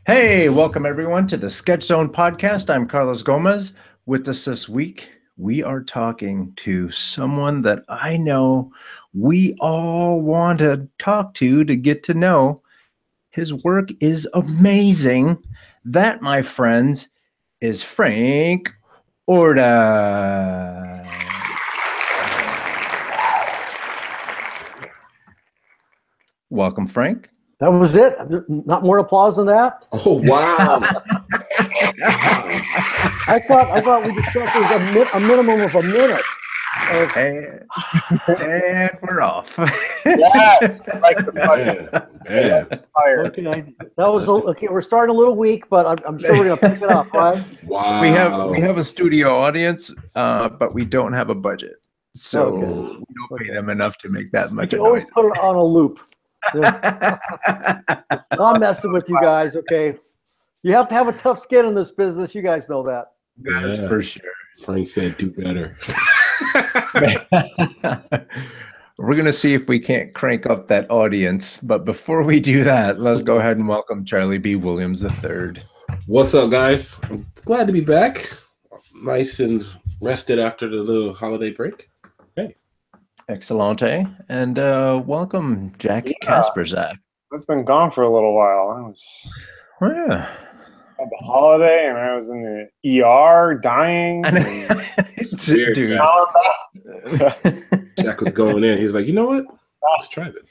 Hey, welcome everyone to the Sketch Zone podcast. I'm Carlos Gomez. With us this week, we are talking to someone that I know we all want to talk to get to know. His work is amazing. That, my friends, is Frank Ordaz. Welcome, Frank. That was it. Not more applause than that. Oh wow! I thought we discussed it was a minimum of a minute. And we're off. Yes, I like the fire. Okay, that was okay. We're starting a little weak, but I'm sure we're gonna pick it up, right? Wow! So we have a studio audience, but we don't have a budget, so we don't pay them enough to make that much. You always put it on a loop. I'm messing with you guys, okay? You have to have a tough skin in this business. You guys know that. That's for sure. Frank said, "Do better." We're gonna see if we can't crank up that audience, but before we do that, let's go ahead and welcome Charlie B. Williams III. What's up, guys? I'm glad to be back. Nice and rested after the little holiday break. Hey, Excellente, and welcome Jack Kasperzak. I've been gone for a little while. I was Yeah. at the holiday, and I was in the ER dying. weird, Dude. Now I'm back. Jack was going in. He was like, "You know what? Let's try this."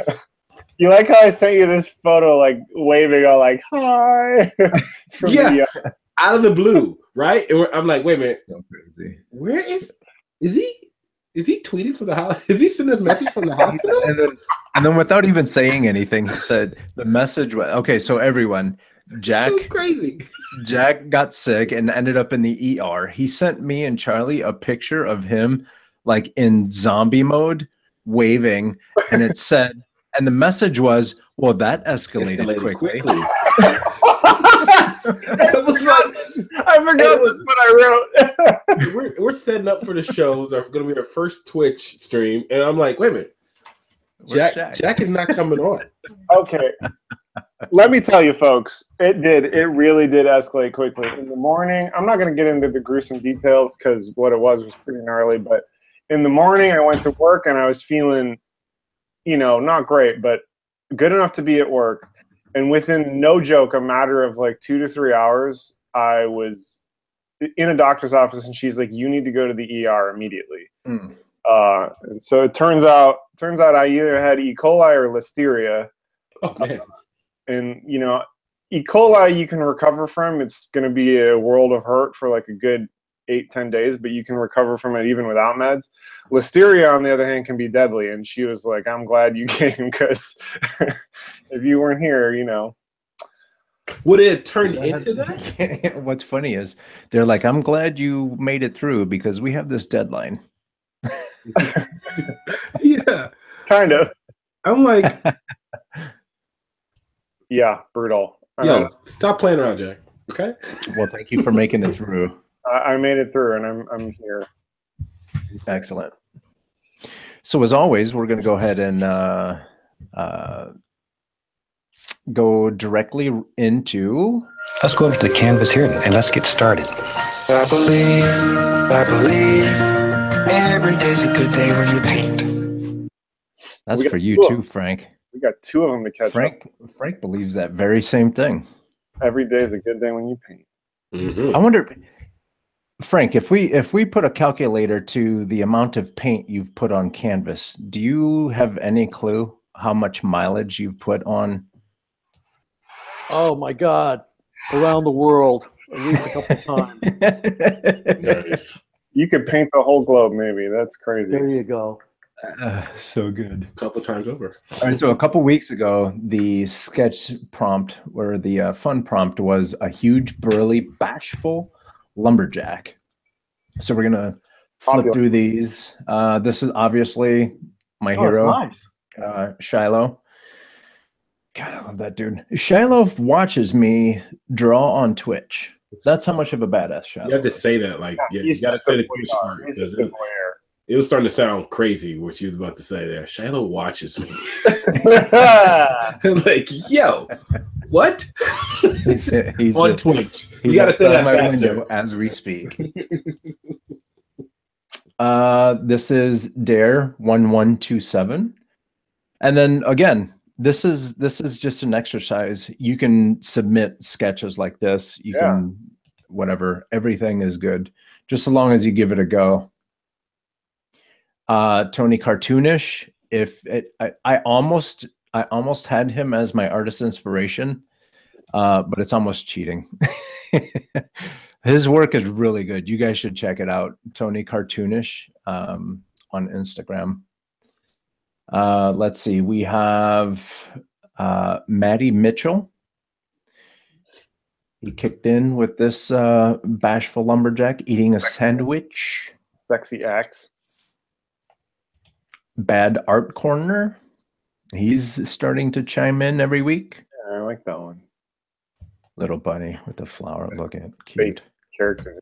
You like how I sent you this photo, like waving, all like "Hi" from Yeah. the ER. Out of the blue, right? And I'm like, "Wait a minute, So crazy. where is he? Is he tweeting from the house? Is he sending this message from the hospital?" And then without even saying anything, he said the message was okay. So everyone, Jack, So crazy. Jack got sick and ended up in the ER. He sent me and Charlie a picture of him like in zombie mode, waving, and it said, and the message was, "Well, that escalated quickly." I forgot that's what I wrote. we're setting up for the shows. Are going to be our first Twitch stream, and I'm like, wait a minute, Where's Jack is not coming on. Okay. Let me tell you, folks, it really did escalate quickly. In the morning, I'm not going to get into the gruesome details because what it was pretty gnarly, but in the morning, I went to work and I was feeling, not great, but good enough to be at work. And within, no joke, a matter of like 2 to 3 hours, I was in a doctor's office and she's like, "You need to go to the ER immediately." Mm. And so it turns out I either had E. coli or listeria. Oh man, And, E. coli you can recover from. It's going to be a world of hurt for like a good 8-10 days, but you can recover from it even without meds. Listeria, on the other hand, can be deadly. And she was like, "I'm glad you came because if you weren't here, would it turn into that? What's funny is they're like, "I'm glad you made it through because we have this deadline." Yeah, kind of. I'm like, Yeah, brutal. yo, stop playing around, Jack. Okay. Well, thank you for making it through. I made it through, and I'm here. Excellent. So as always, we're going to go ahead and go directly into. Let's go up to the canvas here and let's get started. I believe every day's a good day when you paint. That's for you too, Frank. We got 2 of them to catch up. Frank believes that very same thing. Every day is a good day when you paint. Mm-hmm. I wonder, Frank, if we put a calculator to the amount of paint you've put on canvas, do you have any clue how much mileage you've put on? Oh my God! Around the world, at least a couple times. You could paint the whole globe, maybe. That's crazy. There you go. So good. A couple times over. All right, so a couple weeks ago, the sketch prompt or the fun prompt was a huge, burly, bashful lumberjack. So we're gonna flip through these. This is obviously my hero, Nice. Shiloh. God, I love that dude. Shiloh watches me draw on Twitch. That's how much of a badass Shiloh. You have to say that, like, yeah, you got to say the Twitch part because it was starting to sound crazy what you was about to say there. Shiloh watches me. Like, yo, What? He's On Twitch. He's You got to say outside that my faster. window as we speak. This is Dare 1127. And then again, this is just an exercise. You can submit sketches like this. You can whatever. Everything is good, just as long as you give it a go. Tony Cartoonish. I almost had him as my artist inspiration, but it's almost cheating. His work is really good. You guys should check it out. Tony Cartoonish on Instagram. Let's see. We have Maddie Mitchell. He kicked in with this bashful lumberjack eating a sandwich. Sexy axe. Bad Art Corner. He's starting to chime in every week. Yeah, I like that one. Little bunny with the flower. Look at cute. Great character.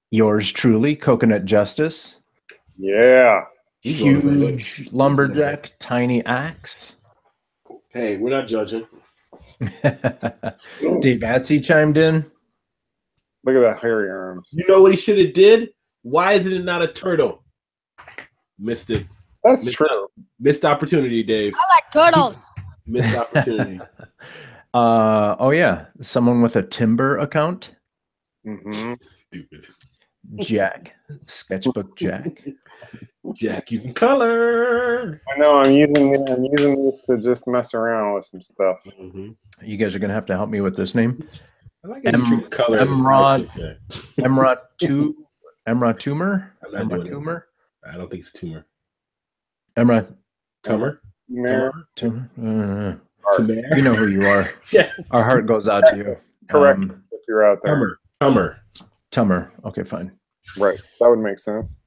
Yours truly, Coconut Justice. Yeah. Huge lumberjack, tiny axe. Hey, we're not judging. Dave Atsy chimed in. Look at that hairy arms. You know what he should have did? Why is it not a turtle? Missed it. That's true. Missed opportunity, Dave. I like turtles. Missed opportunity. Oh yeah, someone with a Timber account. Mm-hmm. Stupid. Jack, Sketchbook Jack. Jack using color. I know. I'm using this to just mess around with some stuff. Mm-hmm. You guys are gonna have to help me with this name. I like how you treat color as a Emrod flagship, Jack. Emrod Toomer. I'm not doing Emrod it. Toomer. I don't think it's tumor. Emrod Tumor? Mare. Toomer. Tumor? You know who you are. Yeah. Our heart goes out to you. Correct. If you're out there. Tumor. Tummer. Okay, fine. Right. That would make sense.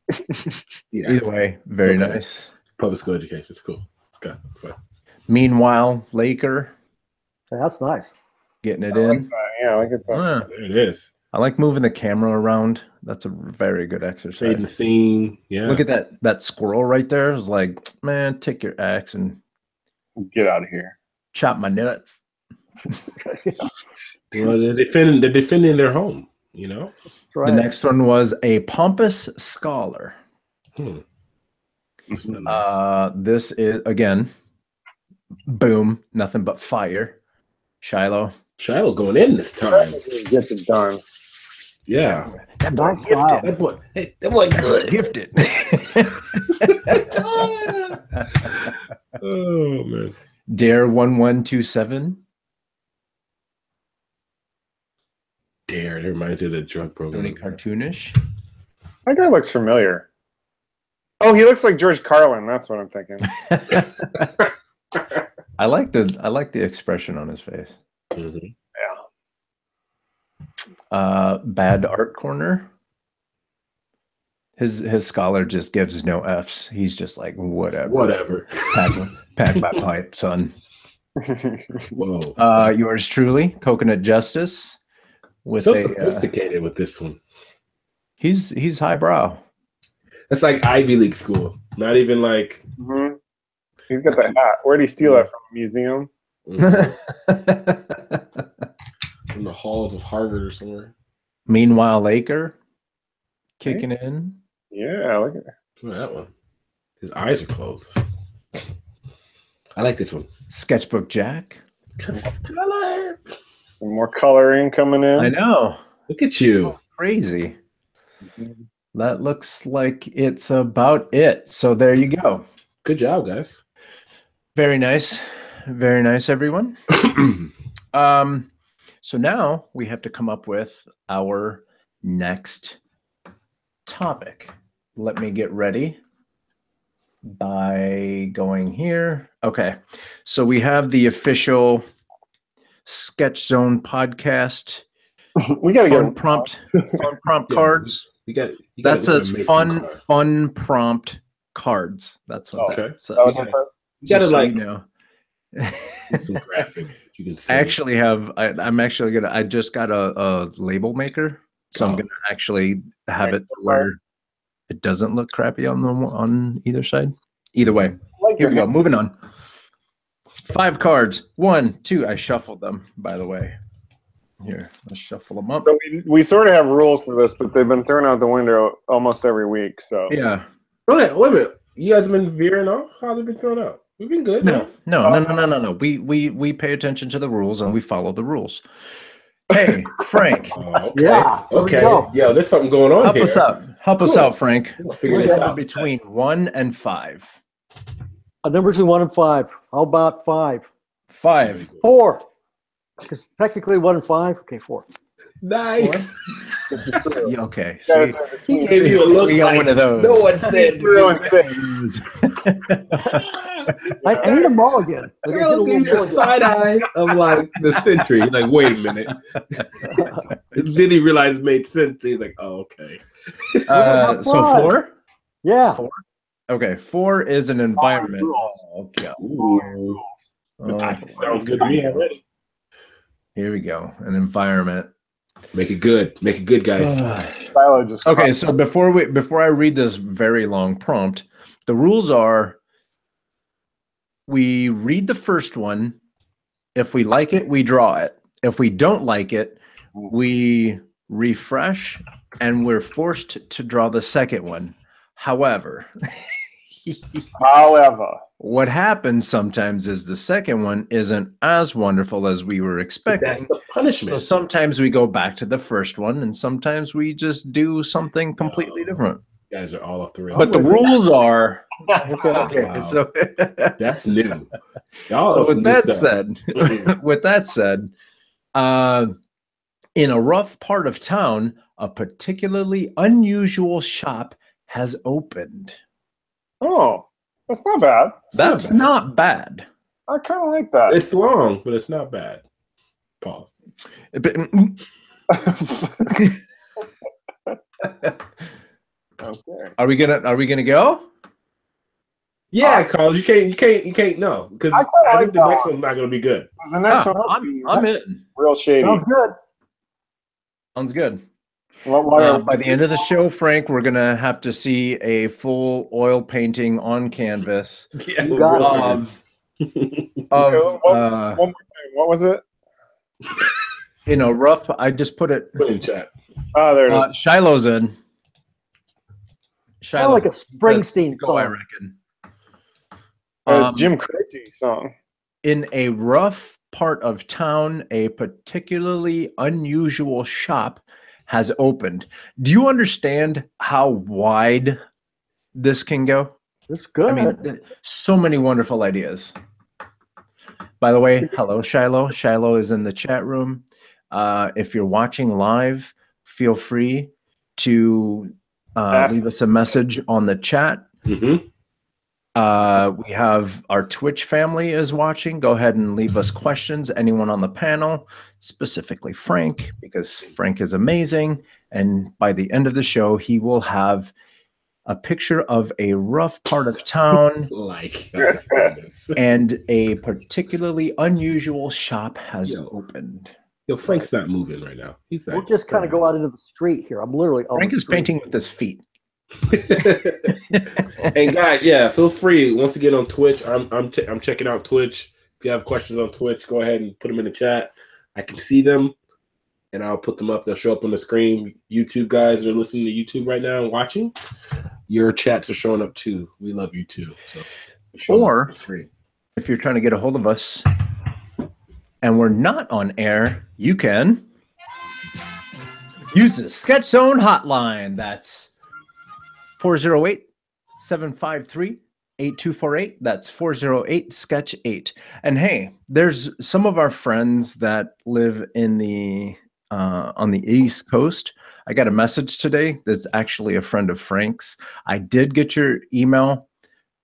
Yeah. Either way, very It's okay. nice. Public school education. It's cool. It's good. It's fine. Meanwhile, Laker That's nice. getting it in. Yeah, I like it. Ah, There it is. I like moving the camera around. That's a very good Fading exercise. the scene. Yeah. Look at that squirrel right there. It's like, man, take your axe and Get out of here. chop my nuts. Well, they're defending their home, you know? That's right. The next one was a pompous scholar. That's not nice. This is again, boom, nothing but fire. Shiloh. Shiloh going in this time. Gets it done. Yeah. That boy Nice style. That boy good. gifted. Oh man. Dare 1127. Dare. That reminds me of the drug Tony program. Cartoonish. That guy looks familiar. Oh, he looks like George Carlin. That's what I'm thinking. I like the expression on his face. Mhm. Bad Art Corner. His scholar just gives no F's. He's just like whatever. Pack my pipe, son. Whoa. Yours truly, Coconut Justice. With So a sophisticated with this one. he's highbrow. That's like Ivy League school. Not even like Mhm. He's got that hat. Where'd he steal that from? A museum? in the halls of Harvard or somewhere. Meanwhile, Laker kicking in. Yeah, look at that. Look at that one. His eyes are closed. I like this one. Sketchbook Jack. Color. Some more coloring coming in. I know. Look at you. Crazy. That looks like it's about it. So there you go. Good job, guys. Very nice. Very nice, everyone. So now we have to come up with our next topic. Let me get ready by going here. Okay. So we have the official Sketch Zone podcast We gotta fun get prompt Yeah, cards. You got That says fun prompt cards. That's what Okay. that says. that was my first. You gotta Just so like you know. some graphics. You can see. I actually have. I'm actually gonna. I just got a label maker, so I'm Oh. gonna actually have it where it doesn't look crappy on either side. Either way, I like here your we go. Moving on. 5 cards. 1, 2. I shuffled them, by the way. Here, let's shuffle them up. So we sort of have rules for this, but they've been thrown out the window almost every week. So Yeah. Wait a minute. You guys have been veering off? How have they been thrown out? We've been good. No. We pay attention to the rules and we follow the rules. Hey, Frank. Oh, okay. Yeah, there we Okay. go. Yo, there's something going on Help here. us out. Help us Cool. out, Frank. We'll figure this out. Between 1 and 5. A number between 1 and 5. How about 5? 5. 4. Because technically 1 and 5. Okay, 4. Nice. Yeah, okay. Yeah, See, He gave you a look. we got like one of those. No one said. everyone's sick. I need a mulligan. We're gonna Carlos get a gave you a little side eye of like the century. He's like, wait a minute. Then he realized it made sense. He's like, oh, okay. So 4? Yeah. Okay, 4 is an environment. rules. Oh, God. Ooh. Oh, Sounds good to me already. here we go. An environment. Make it good. Make it good, guys. Silo just Okay, so before I read this very long prompt, the rules are we read the first one. If we like it, we draw it. If we don't like it, we refresh and we're forced to draw the second one. However, what happens sometimes is the second one isn't as wonderful as we were expecting. That's the punishment. So sometimes we go back to the first one, and sometimes we just do something completely different. You guys are all off the rails. But the rules are Okay. Wow. so. That's new. Y'all So are some with new that stuff. said, in a rough part of town, a particularly unusual shop has opened. Oh, that's not bad. That's not bad. I kind of like that. It's long, but it's not bad. Pause. Okay. Are we gonna go? Yeah, Carlos, you can't know because I quite I like think the that next one. one's not going to be good. The next one, I'm in. real shady. Sounds good. Sounds good. What By the end of the show, Frank, we're gonna have to see a full oil painting on canvas Yeah, You got real of one more thing. What was it? in a rough. I just put it. Put in chat. Oh, there it is. Shiloh's in. Sound like a Springsteen Go, I song. reckon. Jim Croce song. In a rough part of town, a particularly unusual shop has opened. Do you understand how wide this can go? It's good. I mean, so many wonderful ideas. By the way, hello, Shiloh. Shiloh is in the chat room. If you're watching live, feel free to leave us a message on the chat. Mm-hmm. We have our Twitch family is watching. Go ahead and leave us questions. Anyone on the panel, specifically Frank, because Frank is amazing. And by the end of the show, he will have a picture of a rough part of town Like, and a particularly unusual shop has opened. yo, Frank's not moving right now. He's we'll not. just kind of go out into the street here. I'm literally on Frank the is street. painting with his feet. And guys, yeah, feel free once again on Twitch. I'm checking out Twitch. If you have questions on Twitch, go ahead and put them in the chat. I can see them, and I'll put them up. They'll show up on the screen. YouTube guys are listening to YouTube right now and watching. Your chats are showing up too. We love you too. So, Or if you're trying to get a hold of us and we're not on air, you can use the Sketch Zone hotline. That's 408-753-8248. That's 408-SKETCH-8. And hey, there's some of our friends that live in the on the East Coast. I got a message today that's actually a friend of Frank's. I did get your email.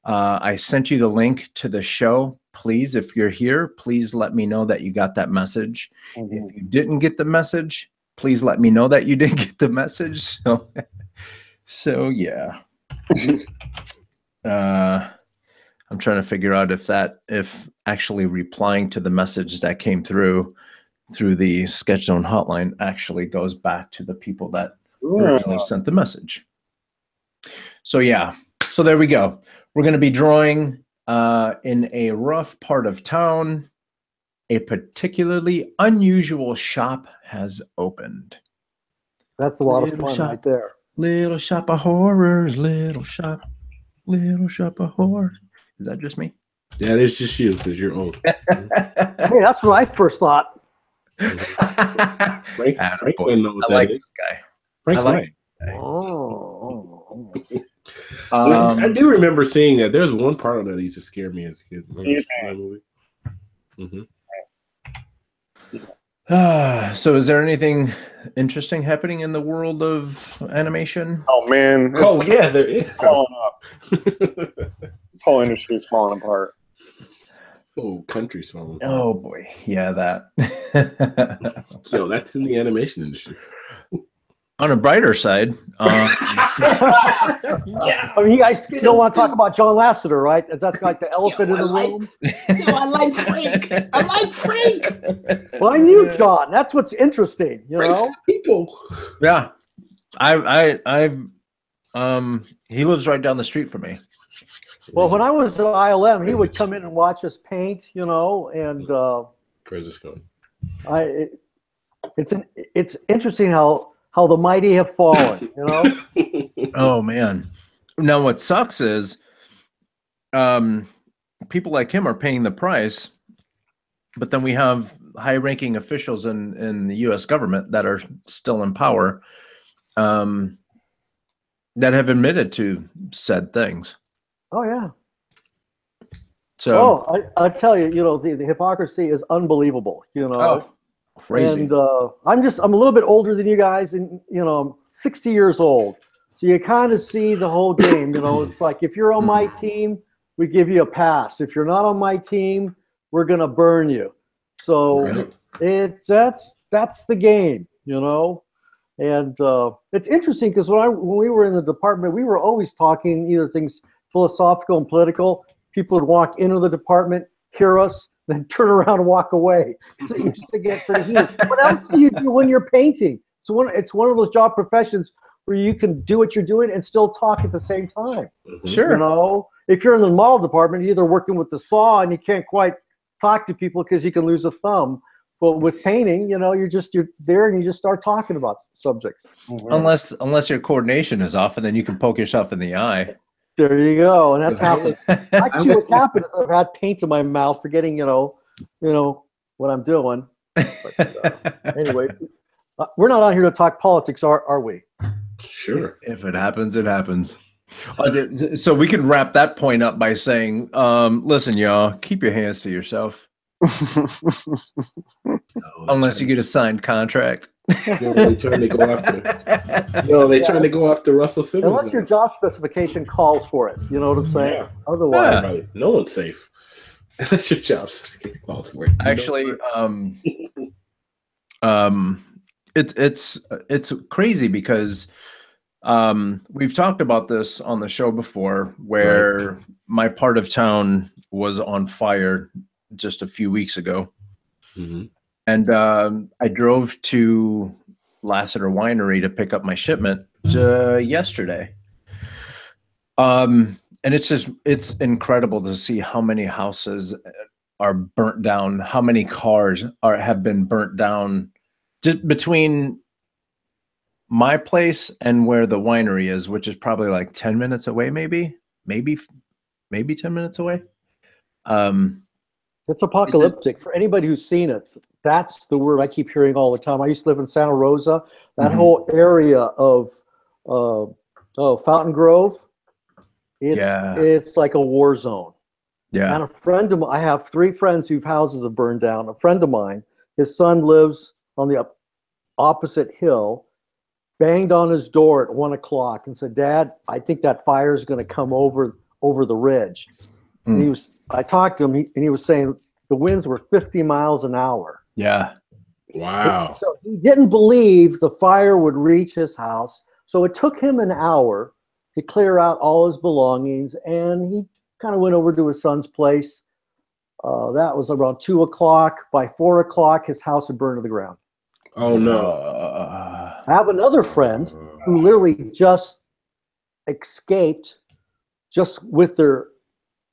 I sent you the link to the show. Please, if you're here, please let me know that you got that message. If you didn't get the message, please let me know that you didn't get the message. So yeah. I'm trying to figure out if actually replying to the message that came through the Sketch Zone hotline actually goes back to the people that originally sent the message. So yeah, so there we go. We're going to be drawing In a rough part of town, a particularly unusual shop has opened. That's a lot of Little fun shop. right there. Little shop of horrors, little shop of horrors. Is that just me? Yeah, it's just you because you're old. Hey, that's what I first thought. Frank doesn't know what I like that is. this guy. Frank's I like right. Oh. I do remember seeing that. There's one part of that that used to scare me as a kid. Remember that movie? So is there anything interesting happening in the world of animation? Oh man! Yeah, there is. Falling up. This whole industry is falling apart. Oh, country's falling. Oh boy, yeah, that. Yo, that's in the animation industry. On a brighter side, Yeah. I mean, you guys don't want to talk about John Lasseter, right? That's like the elephant in the room. I like Frank. I like Frank. Well, I knew John. That's what's interesting, you Frank's know. got people. yeah, he lives right down the street from me. Well, when I was at ILM, he would come in and watch us paint, you know, and Where's this going? it's interesting how the mighty have fallen, you know. Oh man! Now what sucks is, people like him are paying the price, but then we have high-ranking officials in the U.S. government that are still in power, that have admitted to said things. Oh yeah. So I tell you, you know, the hypocrisy is unbelievable, you know. Crazy. And I'm a little bit older than you guys, and you know, I'm 60 years old. So you kind of see the whole game, you know. It's like, if you're on my team, we give you a pass. If you're not on my team, we're gonna burn you. So that's the game, you know. And it's interesting because when we were in the department, we were always talking either things philosophical and political. People would walk into the department, hear us, then turn around and walk away. So it used to get pretty heated. What else do you do when you're painting? It's one of those job professions where you can do what you're doing and still talk at the same time. Sure. You know, if you're in the model department, you're either working with the saw and you can't quite talk to people because you can lose a thumb. But with painting, you know, you're there and you just start talking about subjects. Unless your coordination is off, and then you can poke yourself in the eye. There you go, and that's happened. Actually, what's happened is I've had paint in my mouth, forgetting, you know what I'm doing. But, anyway, we're not out here to talk politics, are we? Sure. If it happens, it happens. So we can wrap that point up by saying, listen, y'all, keep your hands to yourself. Unless you get a signed contract. They're trying to go after. Trying to go after Russell Simmons. Unless your job specification calls for it, you know what I'm saying? Yeah. Otherwise, Right. No one's safe. Unless your job specification calls for it. Actually, it's crazy because we've talked about this on the show before, where my part of town was on fire just a few weeks ago. Mm-hmm. And I drove to Lasseter Winery to pick up my shipment yesterday. And it's incredible to see how many houses are burnt down, how many cars have been burnt down just between my place and where the winery is, which is probably like 10 minutes away, maybe 10 minutes away. it's apocalyptic. For anybody who's seen it, that's the word I keep hearing all the time. I used to live in Santa Rosa. That whole area of Fountain Grove, it's like a war zone. Yeah. And a friend of mine, I have 3 friends whose houses have burned down. A friend of mine, his son lives on the opposite hill, banged on his door at 1 o'clock and said, "Dad, I think that fire is going to come over the ridge." And I talked to him, and he was saying the winds were 50 miles an hour. Yeah. Wow. So he didn't believe the fire would reach his house. So it took him an hour to clear out all his belongings, and he kind of went over to his son's place. That was around 2 o'clock. By 4 o'clock, his house had burned to the ground. Oh no. I have another friend who literally just escaped just with their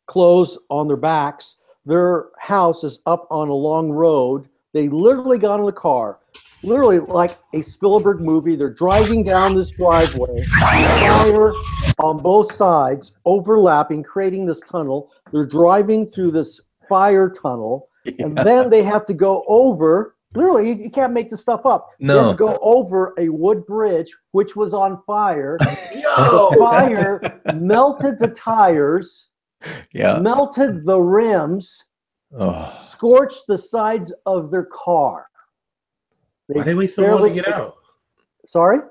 clothes on their backs. Their house is up on a long road. They literally got in the car, literally like a Spielberg movie. They're driving down this driveway, fire on both sides, overlapping, creating this tunnel. They're driving through this fire tunnel, and then they have to go over. Literally, you can't make this stuff up. No. They have to go over a wood bridge, which was on fire. The fire melted the tires, melted the rims, scorched the sides of their car. Why did they wait so long to get out? Sorry?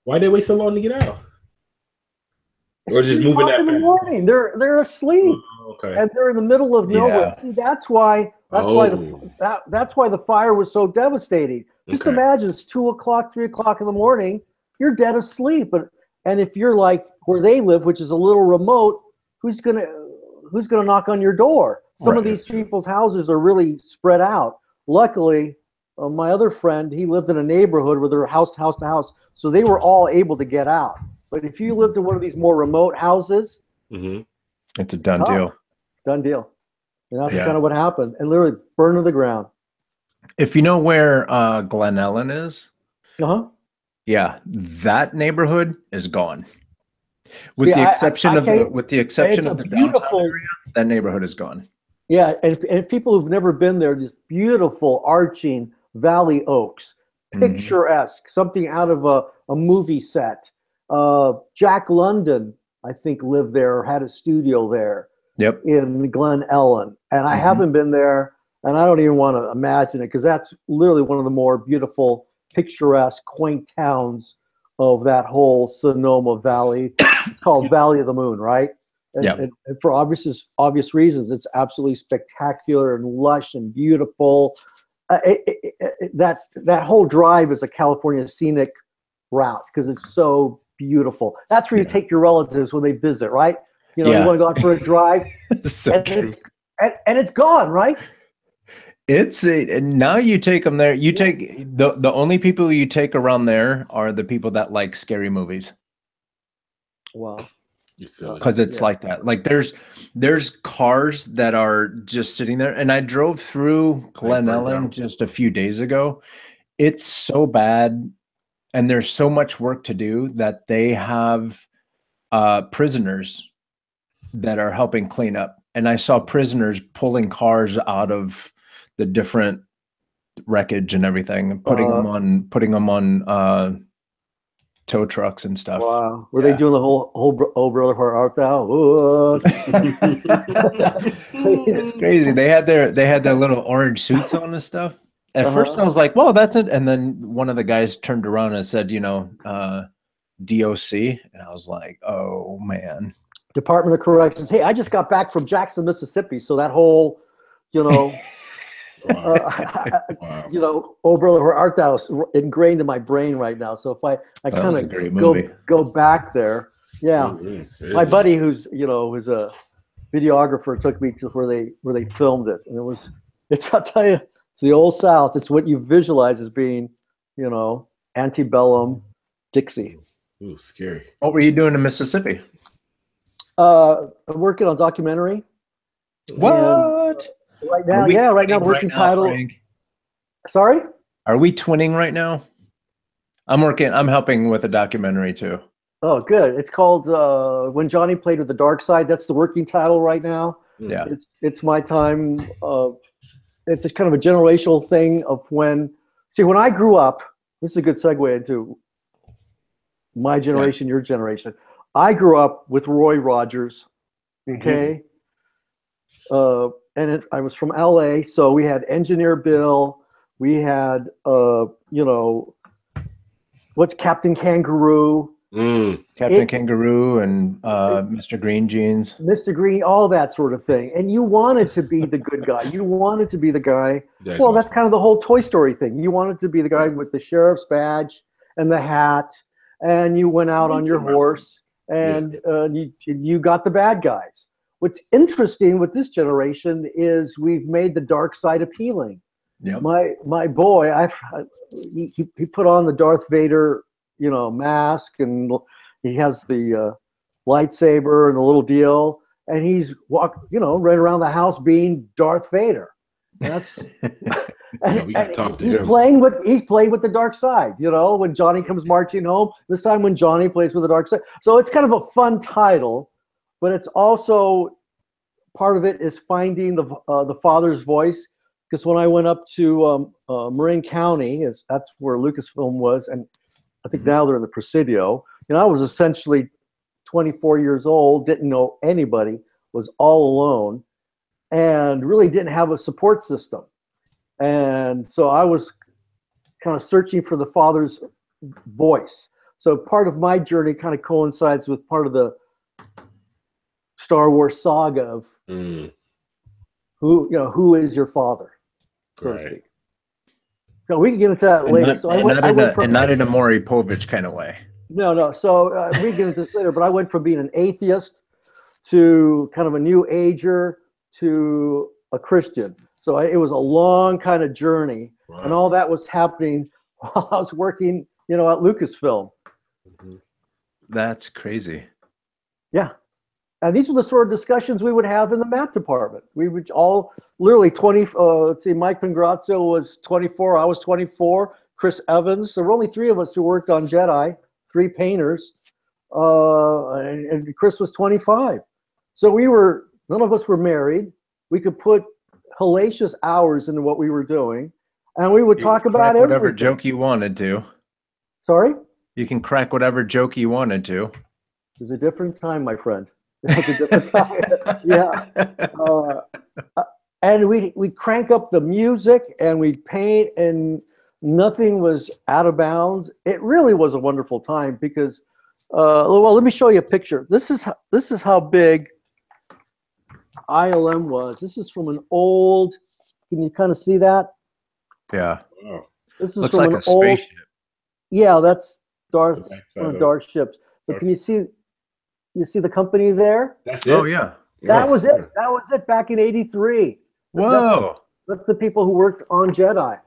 Why did they wait so long to get out? Or just moving that in the morning. They're asleep. Okay. And they're in the middle of nowhere. See, that's why the fire was so devastating. Just imagine it's 2 o'clock, 3 o'clock in the morning. You're dead asleep, and if you're like where they live, which is a little remote, who's gonna knock on your door? Some of these people's houses are really spread out. Luckily, my other friend, he lived in a neighborhood where they're house to house, so they were all able to get out. But if you lived in one of these more remote houses, it's a done deal. Done deal. And that's kind of what happened. And literally burned to the ground. If you know where Glen Ellen is, yeah, that neighborhood is gone. With the exception of the downtown area, that neighborhood is gone. Yeah, and people who've never been there, these beautiful arching valley oaks, picturesque, something out of a movie set. Jack London, I think, lived there or had a studio there. Yep. In Glen Ellen. And I haven't been there, and I don't even want to imagine it, because that's literally one of the more beautiful, picturesque, quaint towns of that whole Sonoma Valley. It's called Valley of the Moon, right? And for obvious reasons, it's absolutely spectacular and lush and beautiful. That whole drive is a California scenic route because it's so beautiful. That's where you take your relatives when they visit, right? You know, you want to go out for a drive, and it's gone, right? Now you take them there. You take the only people you take around there are the people that like scary movies. Wow. Because it's like that. Like there's cars that are just sitting there, and I drove through Glen Ellen just a few days ago. It's so bad, and there's so much work to do that they have prisoners that are helping clean up. And I saw prisoners pulling cars out of the different wreckage and everything, and putting them on tow trucks and stuff. Wow. Were they doing the whole "Oh Brother, Where Art Thou"? It's crazy. They had their little orange suits on and stuff. At first I was like, well, that's it. And then one of the guys turned around and said, DOC. And I was like, oh man. Department of Corrections. Hey, I just got back from Jackson, Mississippi. So that whole, "Oh Brother, Where Art Thou" is ingrained in my brain right now. So if I kind of go back there, my buddy who's a videographer took me to where they filmed it, and I'll tell you, it's the old South. It's what you visualize as being, antebellum Dixie. Ooh, scary. What were you doing in Mississippi? I'm working on a documentary. What? Right now, I'm working title. Frank? Sorry? Are we twinning right now? I'm helping with a documentary too. Oh, good. It's called When Johnny Played with the Dark Side. That's the working title right now. Yeah. It's my time. It's just kind of a generational thing of when I grew up, this is a good segue into my generation, your generation. I grew up with Roy Rogers, okay? And I was from LA, so we had Engineer Bill, we had, what's Captain Kangaroo? Captain Kangaroo and Mr. Green Jeans. Mr. Green, all that sort of thing. And you wanted to be the good guy. You wanted to be the guy. That's kind of the whole Toy Story thing. You wanted to be the guy with the sheriff's badge and the hat, and you went out on your horse, and you got the bad guys. What's interesting with this generation is we've made the dark side appealing. Yep. My boy, he put on the Darth Vader, mask, and he has the lightsaber and the little deal. and he's right around the house being Darth Vader. And that's he's playing with the dark side. When Johnny comes marching home. This time when Johnny plays with the dark side. So it's kind of a fun title, but it's also part of it is finding the father's voice. Because when I went up to Marin County, that's where Lucasfilm was, and I think now they're in the Presidio. I was essentially 24 years old, didn't know anybody, was all alone, and really didn't have a support system. And so I was kind of searching for the father's voice. So part of my journey kind of coincides with part of the Star Wars saga of who is your father, so to speak. No, we can get into that later. Not in a Maury Povich kind of way. No. So we can get into this later. But I went from being an atheist to kind of a new ager to a Christian. So it was a long kind of journey, and all that was happening while I was working, at Lucasfilm. That's crazy. Yeah. And these were the sort of discussions we would have in the math department. We would all literally let's see, Mike Pangrazio was 24, I was 24, Chris Evans. There were only 3 of us who worked on Jedi, 3 painters, and Chris was 25. So none of us were married. We could put hellacious hours into what we were doing, and we would talk about whatever everything. Joke you wanted to. Sorry? You can crack whatever joke you wanted to. It was a different time, my friend. It was a different time. Yeah. And we'd crank up the music and we'd paint, and nothing was out of bounds. It really was a wonderful time because, let me show you a picture. This is how big ILM was. This is from an old, can you kind of see that? Yeah. This is looks from like an a spaceship. Yeah, that's one of Darth ships. But can you see the company there? That's it. Oh yeah. That was it. That was it back in '83. Whoa. That's the people who worked on Jedi.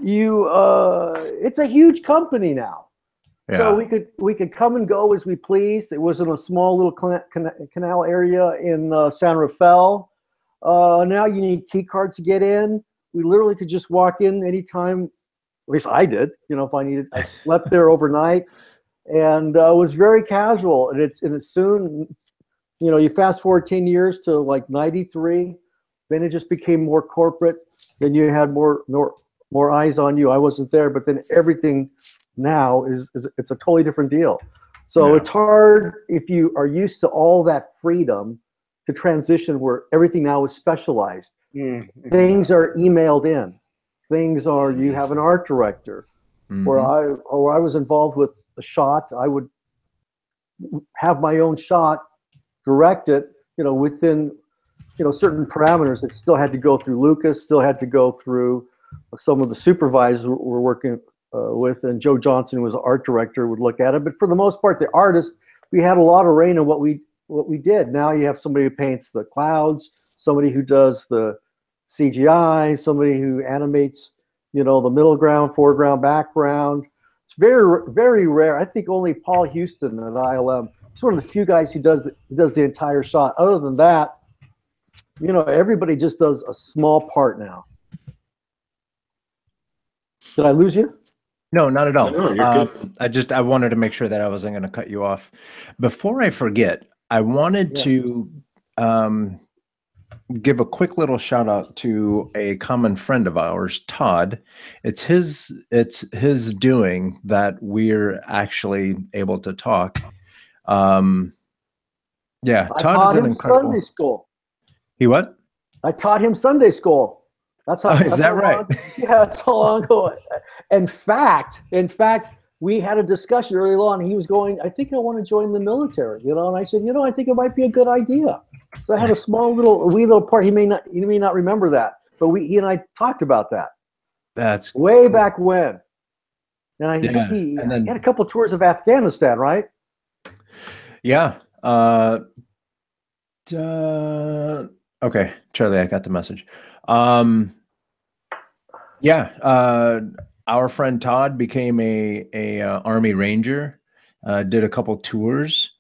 It's a huge company now. Yeah. So we could come and go as we pleased. It was in a small little canal area in San Rafael. Now you need key cards to get in. We literally could just walk in anytime. At least I did. If I needed, I slept there overnight, and it was very casual. And it's soon, you fast forward 10 years to like '93. Then it just became more corporate. Then you had more eyes on you. I wasn't there, but then everything now it's a totally different deal. So It's hard if you are used to all that freedom to transition where everything now is specialized. Things are emailed in. Things are, you have an art director. Where I was involved with a shot, I would have my own shot, direct it, within certain parameters. It still had to go through Lucas, still had to go through some of the supervisors we're working with, and Joe Johnson, who was the art director, would look at it. But for the most part, the artist, we had a lot of reign in what we did. Now you have somebody who paints the clouds, somebody who does the CGI, somebody who animates, the middle ground, foreground, background. It's very, very rare. I think only Paul Houston at ILM. He's one of the few guys who does the entire shot. Other than that, everybody just does a small part now. Did I lose you? No, not at all. No, you're good. I wanted to make sure that I wasn't going to cut you off. Before I forget, I wanted to give a quick little shout out to a common friend of ours, Todd. It's his doing that we're actually able to talk. Todd is an incredible. Sunday school. He what? I taught him Sunday school. That's how. Is that right? That's how long ago. In fact, we had a discussion early on. He was going, I think I want to join the military, and I said, I think it might be a good idea. So I had a small little part. He may not remember that, but he and I talked about that. That's way back when. And I think he had a couple of tours of Afghanistan, right? Yeah. Okay, Charlie, I got the message. Our friend Todd became a Army Ranger, did a couple tours,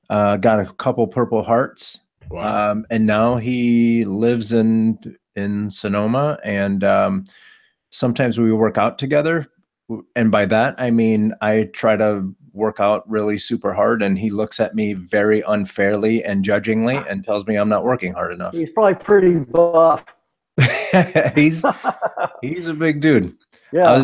got a couple Purple Hearts, Wow. And now he lives in Sonoma, and sometimes we work out together. And by that, I mean, I try to work out really super hard, and he looks at me very unfairly and judgingly and tells me I'm not working hard enough. He's probably pretty buff. He's a big dude. Yeah.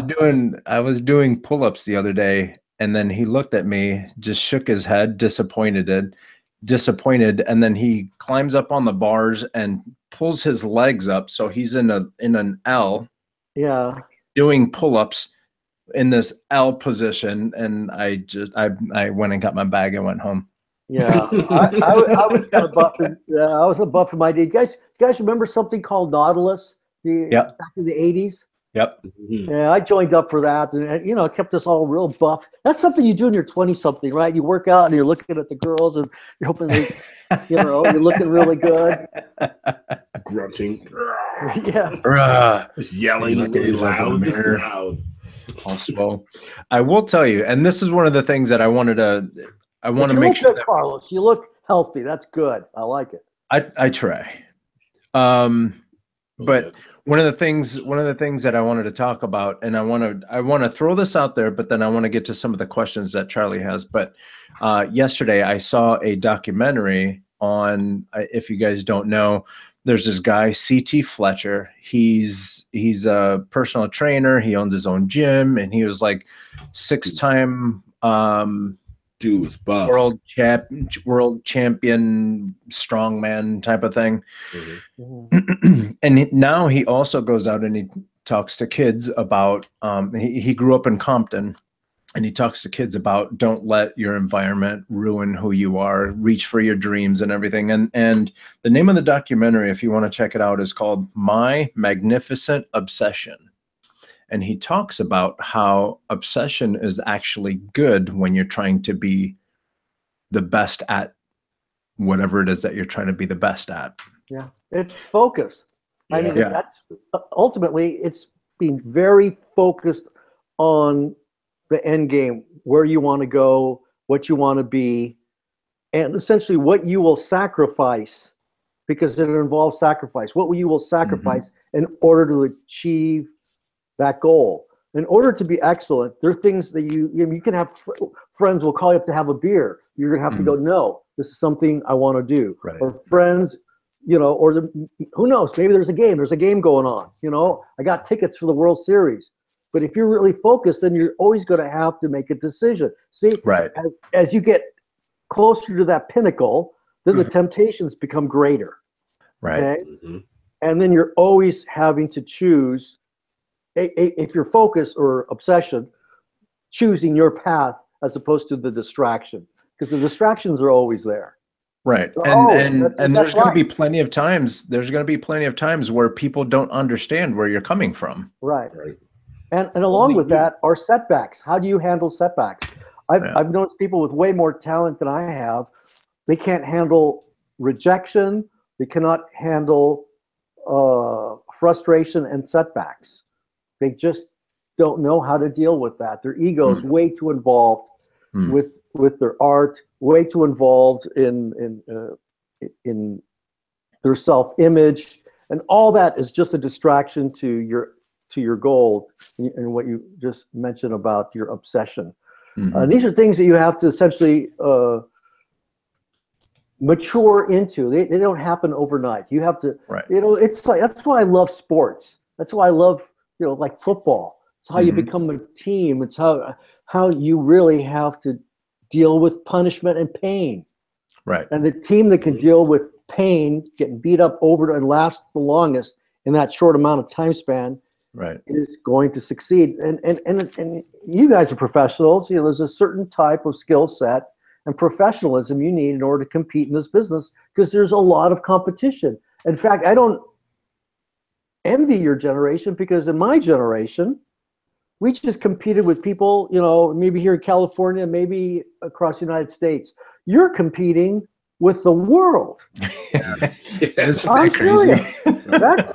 I was doing pull-ups the other day, and then he looked at me, just shook his head, disappointed, and then he climbs up on the bars and pulls his legs up, so he's in an L. Yeah. Doing pull-ups in this L position, and I went and got my bag and went home. Yeah, I was kind of buffing. I was a buff in my day. You guys remember something called Nautilus? Back in the 80s. Yep. Yeah, I joined up for that, and it kept us all real buff. That's something you do in your 20-something, right? You work out and you're looking at the girls, and you're hoping they, you're looking really good. Grunting. Yeah. Just yelling really loud. Just loud. Also, I will tell you, and this is one of the things that I want to make sure that Carlos, you look healthy. That's good. I like it. I try. But one of the things that I wanted to talk about, and I want to throw this out there, but then I want to get to some of the questions that Charlie has. But yesterday I saw a documentary on, if you guys don't know, there's this guy, C.T. Fletcher. He's a personal trainer. He owns his own gym, and he was like 6-time dude was buff. world champion strongman type of thing. Mm-hmm. And now he also goes out and he talks to kids about he grew up in Compton, and he talks to kids about don't let your environment ruin who you are, reach for your dreams and everything. And the name of the documentary, if you want to check it out, is called My Magnificent Obsession. And he talks about how obsession is actually good when you're trying to be the best at whatever it is that you're trying to be the best at. Yeah, it's focus. I mean, Yeah. that's ultimately it's being very focused on the end game, where you want to go, what you want to be, and essentially what you will sacrifice, because it involves sacrifice. What you will sacrifice in order to achieve that goal. In order to be excellent, there are things that you can have. Friends will call you up to have a beer. You're gonna have to go, no, this is something I want to do. Right. Or friends, or who knows? Maybe there's a game. There's a game going on. I got tickets for the World Series. But if you're really focused, then you're always going to have to make a decision. See, right. As you get closer to that pinnacle, then the temptations become greater. Right. Okay? And then you're always having to choose. If you're focused or obsession, choosing your path as opposed to the distraction, because the distractions are always there. Right. And there's going to be plenty of times. There's going to be plenty of times where people don't understand where you're coming from. Right. And along with that are setbacks. How do you handle setbacks? I've noticed people with way more talent than I have. They can't handle rejection. They cannot handle frustration and setbacks. They just don't know how to deal with that. Their ego is way too involved with their art, way too involved in their self-image, and all that is just a distraction to your goal and what you just mentioned about your obsession. These are things that you have to essentially mature into. They don't happen overnight. You have to, it's like, that's why I love sports. That's why I love, like football. It's how you become a team. It's how you really have to deal with punishment and pain. Right. And the team that can deal with pain, getting beat up over and last the longest in that short amount of time span, is going to succeed. And you guys are professionals. There's a certain type of skill set and professionalism you need in order to compete in this business, because there's a lot of competition. In fact, I don't envy your generation, because in my generation, we just competed with people, maybe here in California, maybe across the United States. You're competing with the world. I'm serious. That's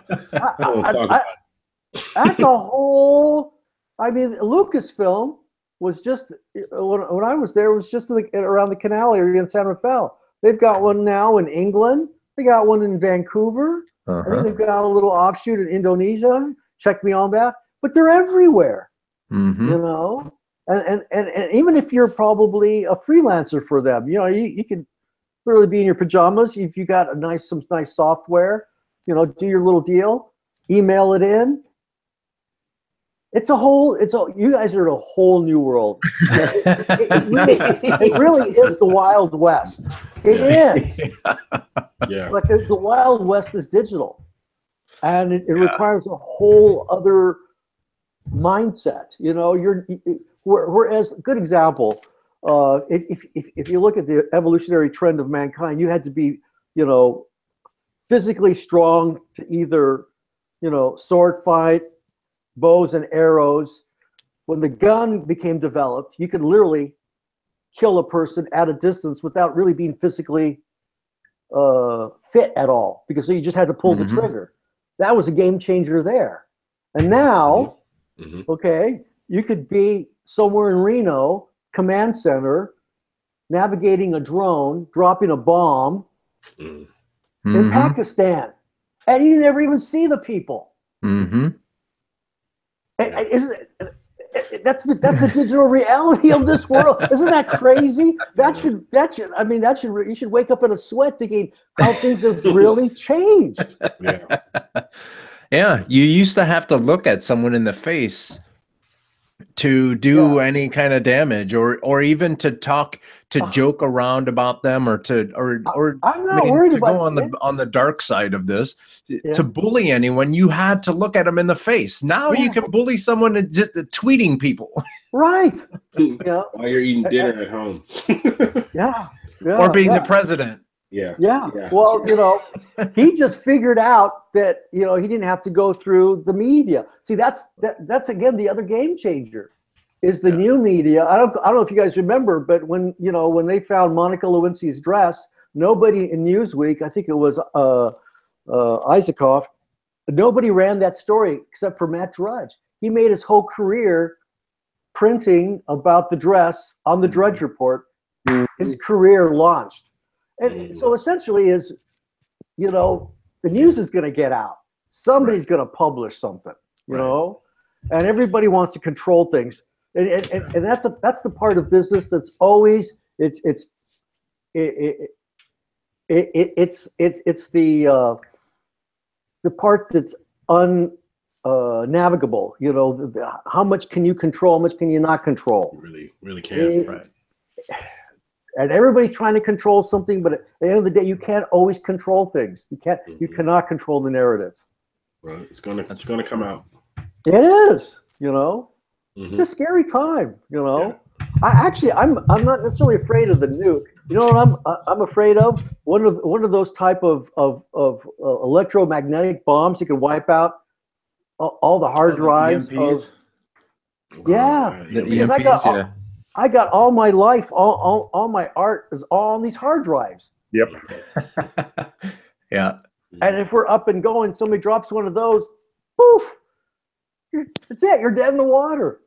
a whole. I mean, Lucasfilm was just when I was there, it was just around the canal area in San Rafael. They've got one now in England. They got one in Vancouver. I think they've got a little offshoot in Indonesia. Check me on that. But they're everywhere, you know. And even if you're probably a freelancer for them, you know, you can literally be in your pajamas. If you got some nice software, you know, do your little deal, email it in. You guys are in a whole new world. It really is the Wild West. It is. Yeah. But the Wild West is digital. And it requires a whole other mindset. You know, whereas, good example, if you look at the evolutionary trend of mankind, you had to be, you know, physically strong to either, you know, sword fight, bows and arrows. When the gun became developed, you could literally kill a person at a distance without really being physically fit at all, because you just had to pull the trigger. That was a game changer there. And now, okay, you could be somewhere in Reno, command center, navigating a drone, dropping a bomb in Pakistan, and you never even see the people. That's the digital reality of this world. Isn't that crazy? You should wake up in a sweat thinking how things have really changed. Yeah. Yeah, you used to have to look at someone in the face to do any kind of damage, or even to joke around about them, or I'm not worried about go on the dark side of this. To bully anyone, you had to look at them in the face. Now you can bully someone just tweeting people, right? While you're eating dinner at home. Or being the president. Yeah. Well, you know, he just figured out that, you know, he didn't have to go through the media. See, that's again the other game changer, is the new media. I don't know if you guys remember, but when they found Monica Lewinsky's dress, nobody in Newsweek, I think it was Isaacoff, nobody ran that story except for Matt Drudge. He made his whole career printing about the dress on the Drudge Report. His career launched. And so essentially is, you know, the news is going to get out. Somebody's going to publish something, you know, and everybody wants to control things. And that's the part of business that's always, it's the part that's unnavigable. You know, how much can you control? How much can you not control? Really can't. Right. And everybody's trying to control something, but at the end of the day, you can't always control things. You cannot control the narrative. Right. It's gonna come out. It is, you know. It's a scary time, you know. Yeah. I'm not necessarily afraid of the nuke. You know what I'm afraid of? One of those type of electromagnetic bombs that can wipe out all the hard drives. Because I got all my life, all my art is all on these hard drives. Yep. Yeah. And if we're up and going, somebody drops one of those, poof, that's it. You're dead in the water.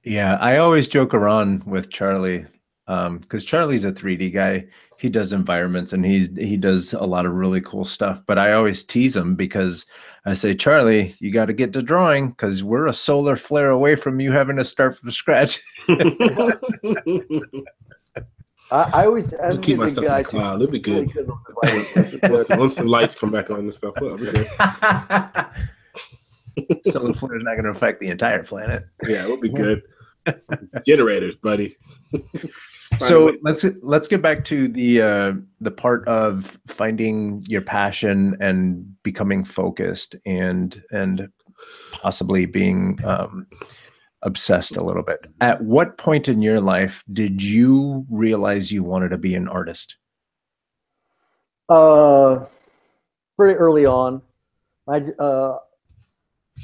Yeah, I always joke around with Charlie, because Charlie's a 3D guy. He does environments and he does a lot of really cool stuff. But I always tease him because I say, Charlie, you got to get to drawing because we're a solar flare away from you having to start from scratch. I always keep my stuff in the cloud. It'll be good. Once the lights come back on and stuff, it'll be good. Solar flare is not going to affect the entire planet. Yeah, it'll be good. Generators, buddy. So let's get back to the part of finding your passion and becoming focused and possibly being obsessed a little bit. At what point in your life did you realize you wanted to be an artist? Pretty early on. I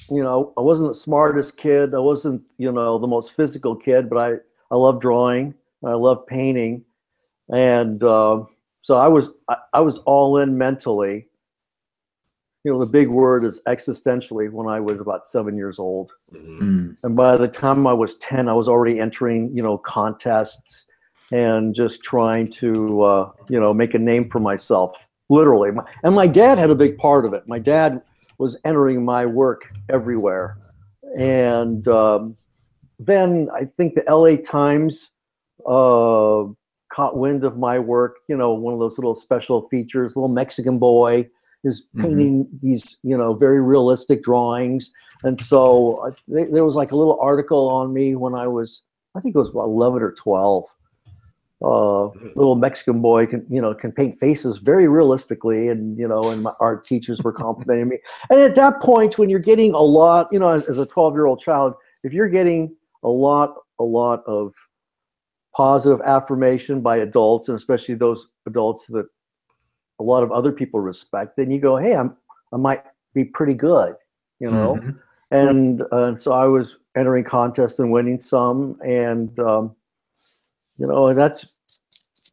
wasn't the smartest kid. I wasn't, the most physical kid, but I love drawing. I love painting. And so I was all in mentally. The big word is existentially when I was about 7 years old. Mm-hmm. And by the time I was 10, I was already entering, contests and just trying to, make a name for myself literally. And my dad had a big part of it. My dad was entering my work everywhere. And then I think the LA Times caught wind of my work, you know, one of those little special features, little Mexican boy is painting these, you know, very realistic drawings. And so there was like a little article on me when I was, I think it was about 11 or 12. Little Mexican boy can paint faces very realistically, and you know, and my art teachers were complimenting me. And at that point, when you're getting a lot, you know, as a 12-year-old child, if you're getting a lot of positive affirmation by adults, and especially those adults that a lot of other people respect, then you go, hey, I might be pretty good, you know. And so I was entering contests and winning some, and you know, and that's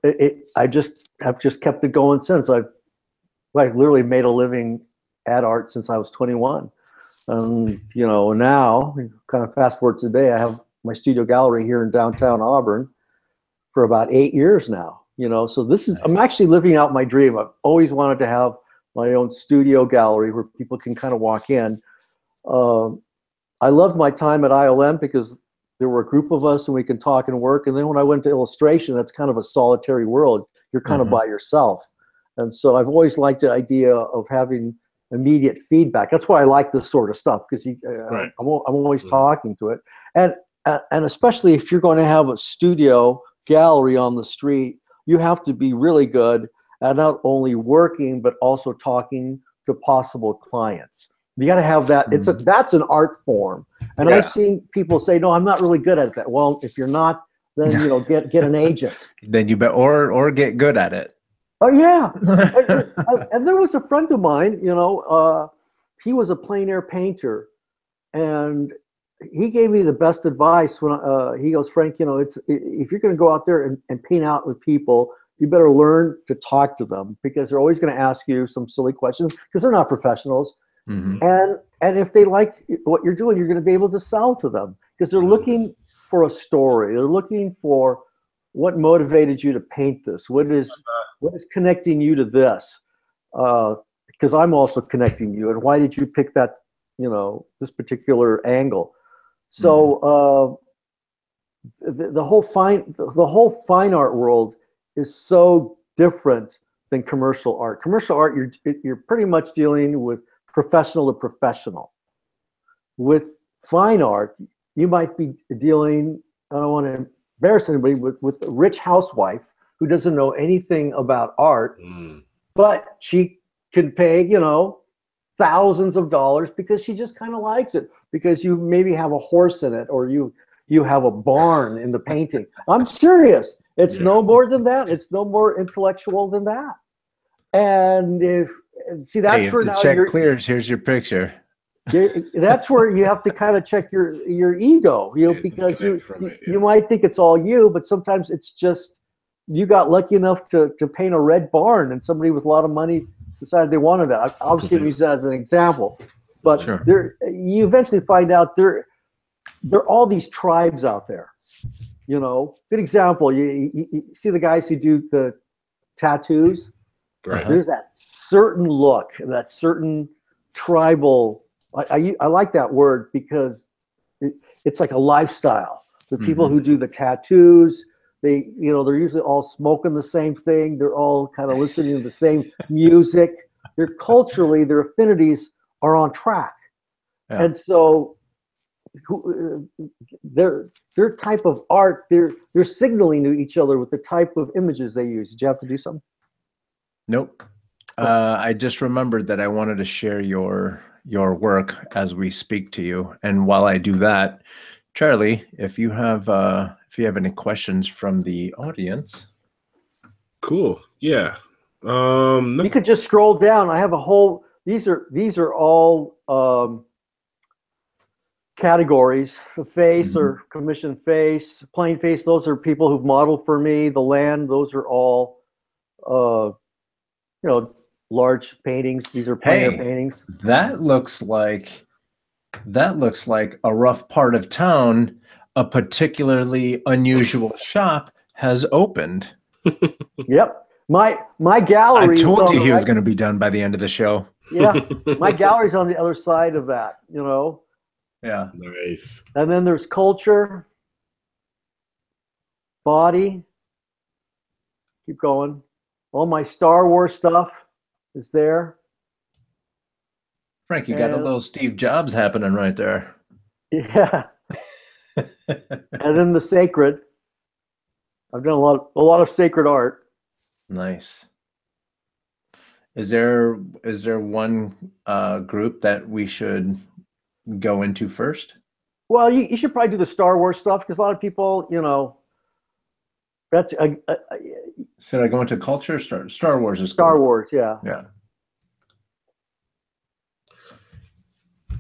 it. I just have kept it going since. I've literally made a living at art since I was 21. You know, now kind of fast forward to today, I have my studio gallery here in downtown Auburn for about 8 years now. You know, so this is, I'm actually living out my dream. I've always wanted to have my own studio gallery where people can kind of walk in. I loved my time at ILM because there were a group of us and we can talk and work. And then when I went to illustration, that's kind of a solitary world. You're kind of by yourself. And so I've always liked the idea of having immediate feedback. That's why I like this sort of stuff, because I'm always talking to it. And especially if you're going to have a studio gallery on the street, you have to be really good at not only working, but also talking to possible clients. You got to have that. That's an art form. And I've seen people say, no, I'm not really good at that. Well, if you're not, then, you know, get an agent. Then you bet, or get good at it. Oh, yeah. And there was a friend of mine, you know, he was a plein air painter. And he gave me the best advice when he goes, Frank, you know, if you're going to go out there and paint out with people, you better learn to talk to them, because they're always going to ask you some silly questions because they're not professionals. And if they like what you're doing, you're going to be able to sell to them, because they're looking for a story. They're looking for what motivated you to paint this. What is connecting you to this? Because I'm also connecting you. And why did you pick that, you know, this particular angle? So the whole fine art world is so different than commercial art. Commercial art, you're pretty much dealing with professional to professional. With fine art, you might be dealing, I don't want to embarrass anybody, with a rich housewife who doesn't know anything about art, but she can pay, you know, thousands of dollars because she just kind of likes it, because you maybe have a horse in it, or you have a barn in the painting. I'm serious. It's no more than that. It's no more intellectual than that. And that's where now check clears. Here's your picture. That's where you have to kind of check your ego, you know, because you might think it's all you, but sometimes it's just you got lucky enough to paint a red barn, and somebody with a lot of money decided they wanted that. I'll just use that as an example. But you eventually find out there are all these tribes out there. You know, good example. You see the guys who do the tattoos. Right. There's that certain look, that certain tribal. I like that word because it's like a lifestyle. The people who do the tattoos, they're usually all smoking the same thing. They're all kind of listening to the same music. They're culturally, their affinities are on track. Yeah. And so their type of art, they're signaling to each other with the type of images they use. Did you have to do something? Nope. I just remembered that I wanted to share your work as we speak to you. And while I do that, Charlie, if you have any questions from the audience. Cool. Yeah. You could just scroll down. I have a whole, these are all categories. The face or commissioned face, plain face, those are people who've modeled for me. The land, those are all large paintings. These are plein air paintings. That looks like a rough part of town. A particularly unusual shop has opened. Yep. My gallery. I told you is he was going to be done by the end of the show. Yeah, my gallery's on the other side of that. You know. Yeah. Nice. And then there's culture, body. Keep going. All my Star Wars stuff is there. Frank, you got a little Steve Jobs happening right there. Yeah. And then the sacred. I've done a lot of sacred art. Nice. Is there one group that we should go into first? Well, you should probably do the Star Wars stuff because a lot of people, you know, that's should I go into culture? Star Wars is Star cool. Wars, yeah. Yeah.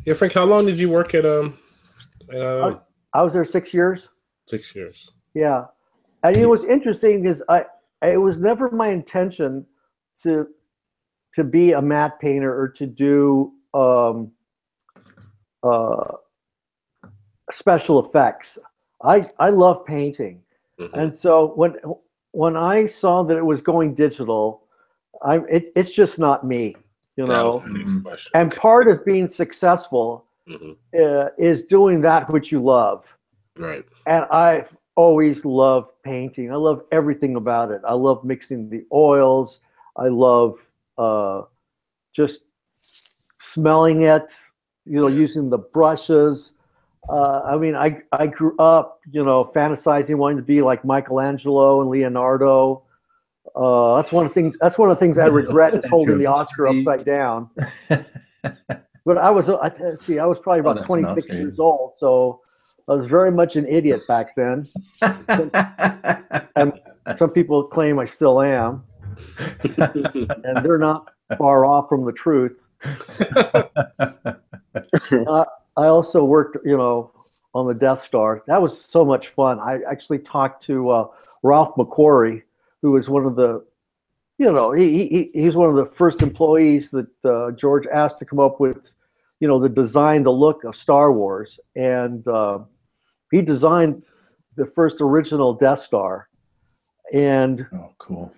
Yeah, Frank, how long did you work at I was there 6 years. 6 years. Yeah. And it was interesting because it was never my intention to be a matte painter or to do special effects. I love painting. Mm-hmm. And so when I saw that it was going digital, it's just not me, you know. That was my next question. And part of being successful is doing that which you love. Right. And I've always loved painting. I love everything about it. I love mixing the oils. I love just smelling it, you know, using the brushes. I mean, I grew up, you know, fantasizing wanting to be like Michelangelo and Leonardo. That's one of the things I regret is holding the Oscar upside down. But I was probably about 26 years old, so I was very much an idiot back then. And some people claim I still am, and they're not far off from the truth. I also worked, you know, on the Death Star. That was so much fun. I actually talked to Ralph McQuarrie, who was one of the, you know, he's one of the first employees that George asked to come up with, you know, the look of Star Wars. And he designed the first original Death Star. And oh, cool.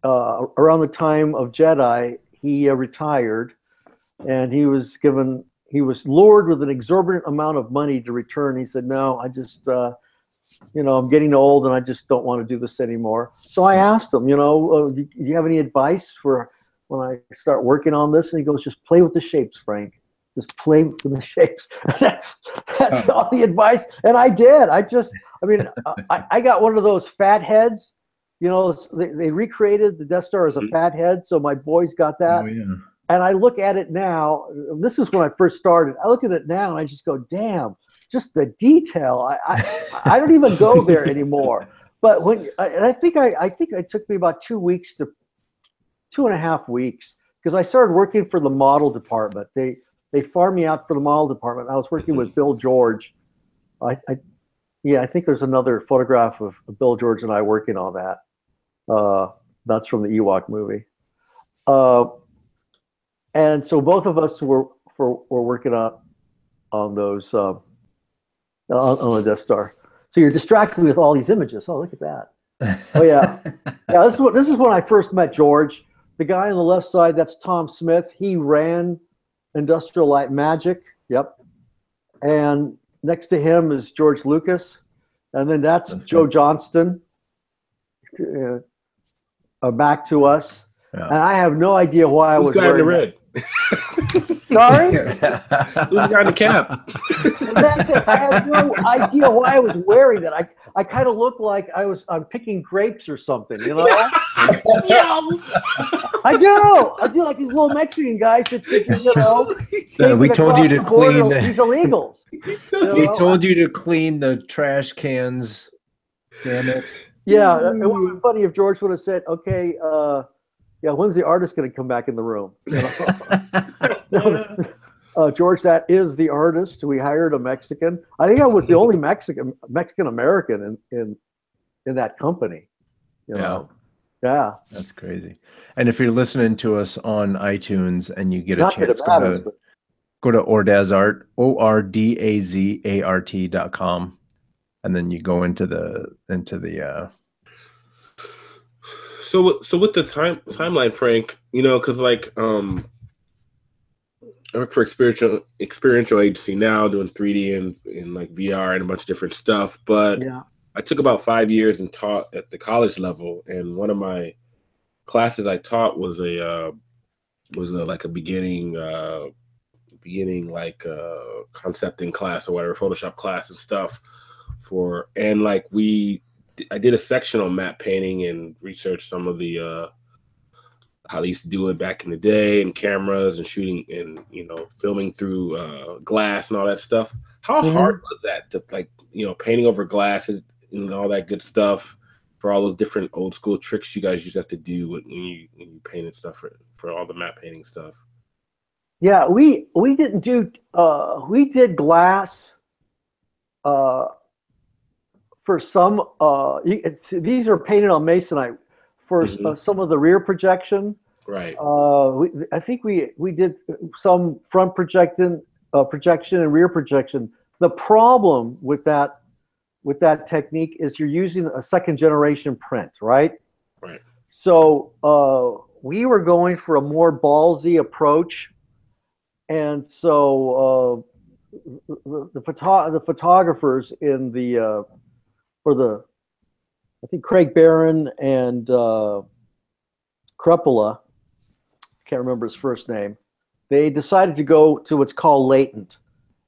Around the time of Jedi, he retired, and he was lured with an exorbitant amount of money to return. He said, no, I just, you know, I'm getting old and I just don't want to do this anymore. So I asked him, you know, do you have any advice for when I start working on this? And he goes, just play with the shapes, Frank. Just play with the shapes. That's all the advice. And I did. I got one of those fat heads. You know, they recreated the Death Star as a fat head. So my boys got that. Oh, yeah. And I look at it now. This is when I first started. I look at it now and I just go, damn, just the detail. I don't even go there anymore. But I think it took me about 2 weeks to 2.5 weeks, because I started working for the model department. They farmed me out for the model department. I was working with Bill George. I think there's another photograph of Bill George and I working on that. That's from the Ewok movie. And so both of us were working on those on the Death Star. So you're distracted with all these images. Oh, look at that. Oh yeah, yeah. This is when I first met George. The guy on the left side, that's Tom Smith. He ran Industrial Light Magic. Yep. And next to him is George Lucas, and then that's Joe Johnston. Back to us. Yeah. And I have no idea why I was wearing the red. Sorry? Who's got the cap? That's it. I have no idea why I was wearing that. I kind of look like I'm picking grapes or something, you know? I do like these little Mexican guys that's, you know, we told you to clean these illegals. We told you to clean the trash cans. Damn it. Yeah, it would have been funny if George would have said, okay, yeah, when's the artist going to come back in the room? You know? George, that is the artist. We hired a Mexican. I think I was the only Mexican American in that company. You know? Yeah. That's crazy. And if you're listening to us on iTunes and you get a chance, go to Ordaz ORDAZART.com, and then you go into the So with the timeline, Frank, you know, because like I work for experiential agency now, doing 3D and like VR and a bunch of different stuff. But Yeah. I took about 5 years and taught at the college level, and one of my classes I taught was like a beginning like concepting class or whatever, Photoshop class and stuff and like I did a section on matte painting and researched some of the how they used to do it back in the day, and cameras and shooting and, you know, filming through glass and all that stuff. How hard was that to, like, you know, painting over glasses and all that good stuff, for all those different old school tricks you guys used to have to do when you painted stuff for all the matte painting stuff? Yeah, we didn't do we did glass for some these are painted on masonite for some of the rear projection. Right. I think we did some front projection and rear projection. The problem with that technique is you're using a second generation print, right? Right. So we were going for a more ballsy approach, and so the photographers in the I think Craig Barron and Krepola, can't remember his first name, they decided to go to what's called latent.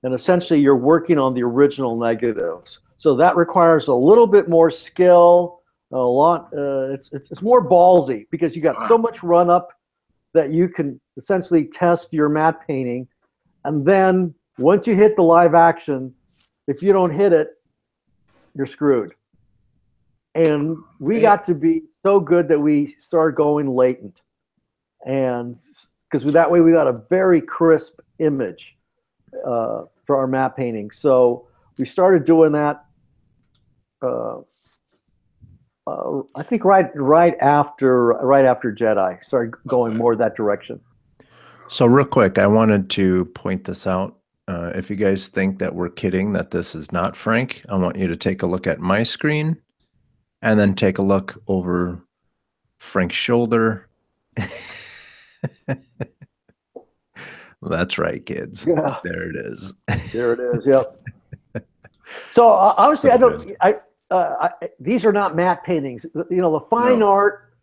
And essentially you're working on the original negatives. So that requires a little bit more skill, a lot. It's more ballsy because you got so much run up that you can essentially test your matte painting. And then once you hit the live action, if you don't hit it, you're screwed. And we got to be so good that we started going latent. And because that way we got a very crisp image for our matte painting. So we started doing that I think right after Jedi, started going more that direction. So real quick, I wanted to point this out. If you guys think that we're kidding, that this is not Frank, I want you to take a look at my screen and then take a look over Frank's shoulder. That's right, kids. Yeah. There it is. There it is. Yep. So obviously, these are not matte paintings. You know, the fine art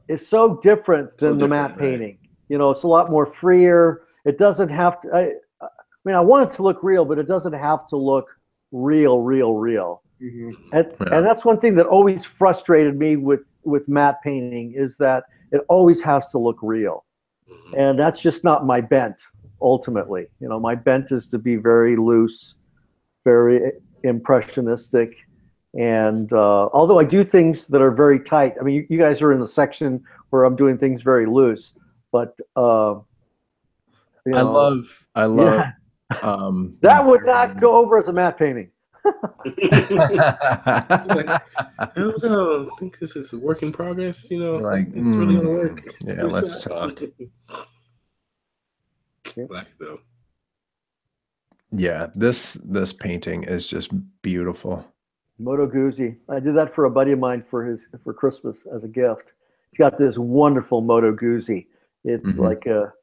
is so different than the matte painting. You know, it's a lot more freer. It doesn't have to. I mean, I want it to look real, but it doesn't have to look real. Mm-hmm. And that's one thing that always frustrated me with matte painting, is that it always has to look real. Mm-hmm. And that's just not my bent, ultimately. You know, my bent is to be very loose, very impressionistic. And although I do things that are very tight, I mean, you guys are in the section where I'm doing things very loose, but you know, I love yeah. That would not go over as a matte painting. I don't think this is a work in progress, you know. Like, it's really gonna work. Yeah, let's talk. Black though. Yeah, this painting is just beautiful. Moto Guzzi. I did that for a buddy of mine for Christmas as a gift. He's got this wonderful Moto Guzzi. It's like a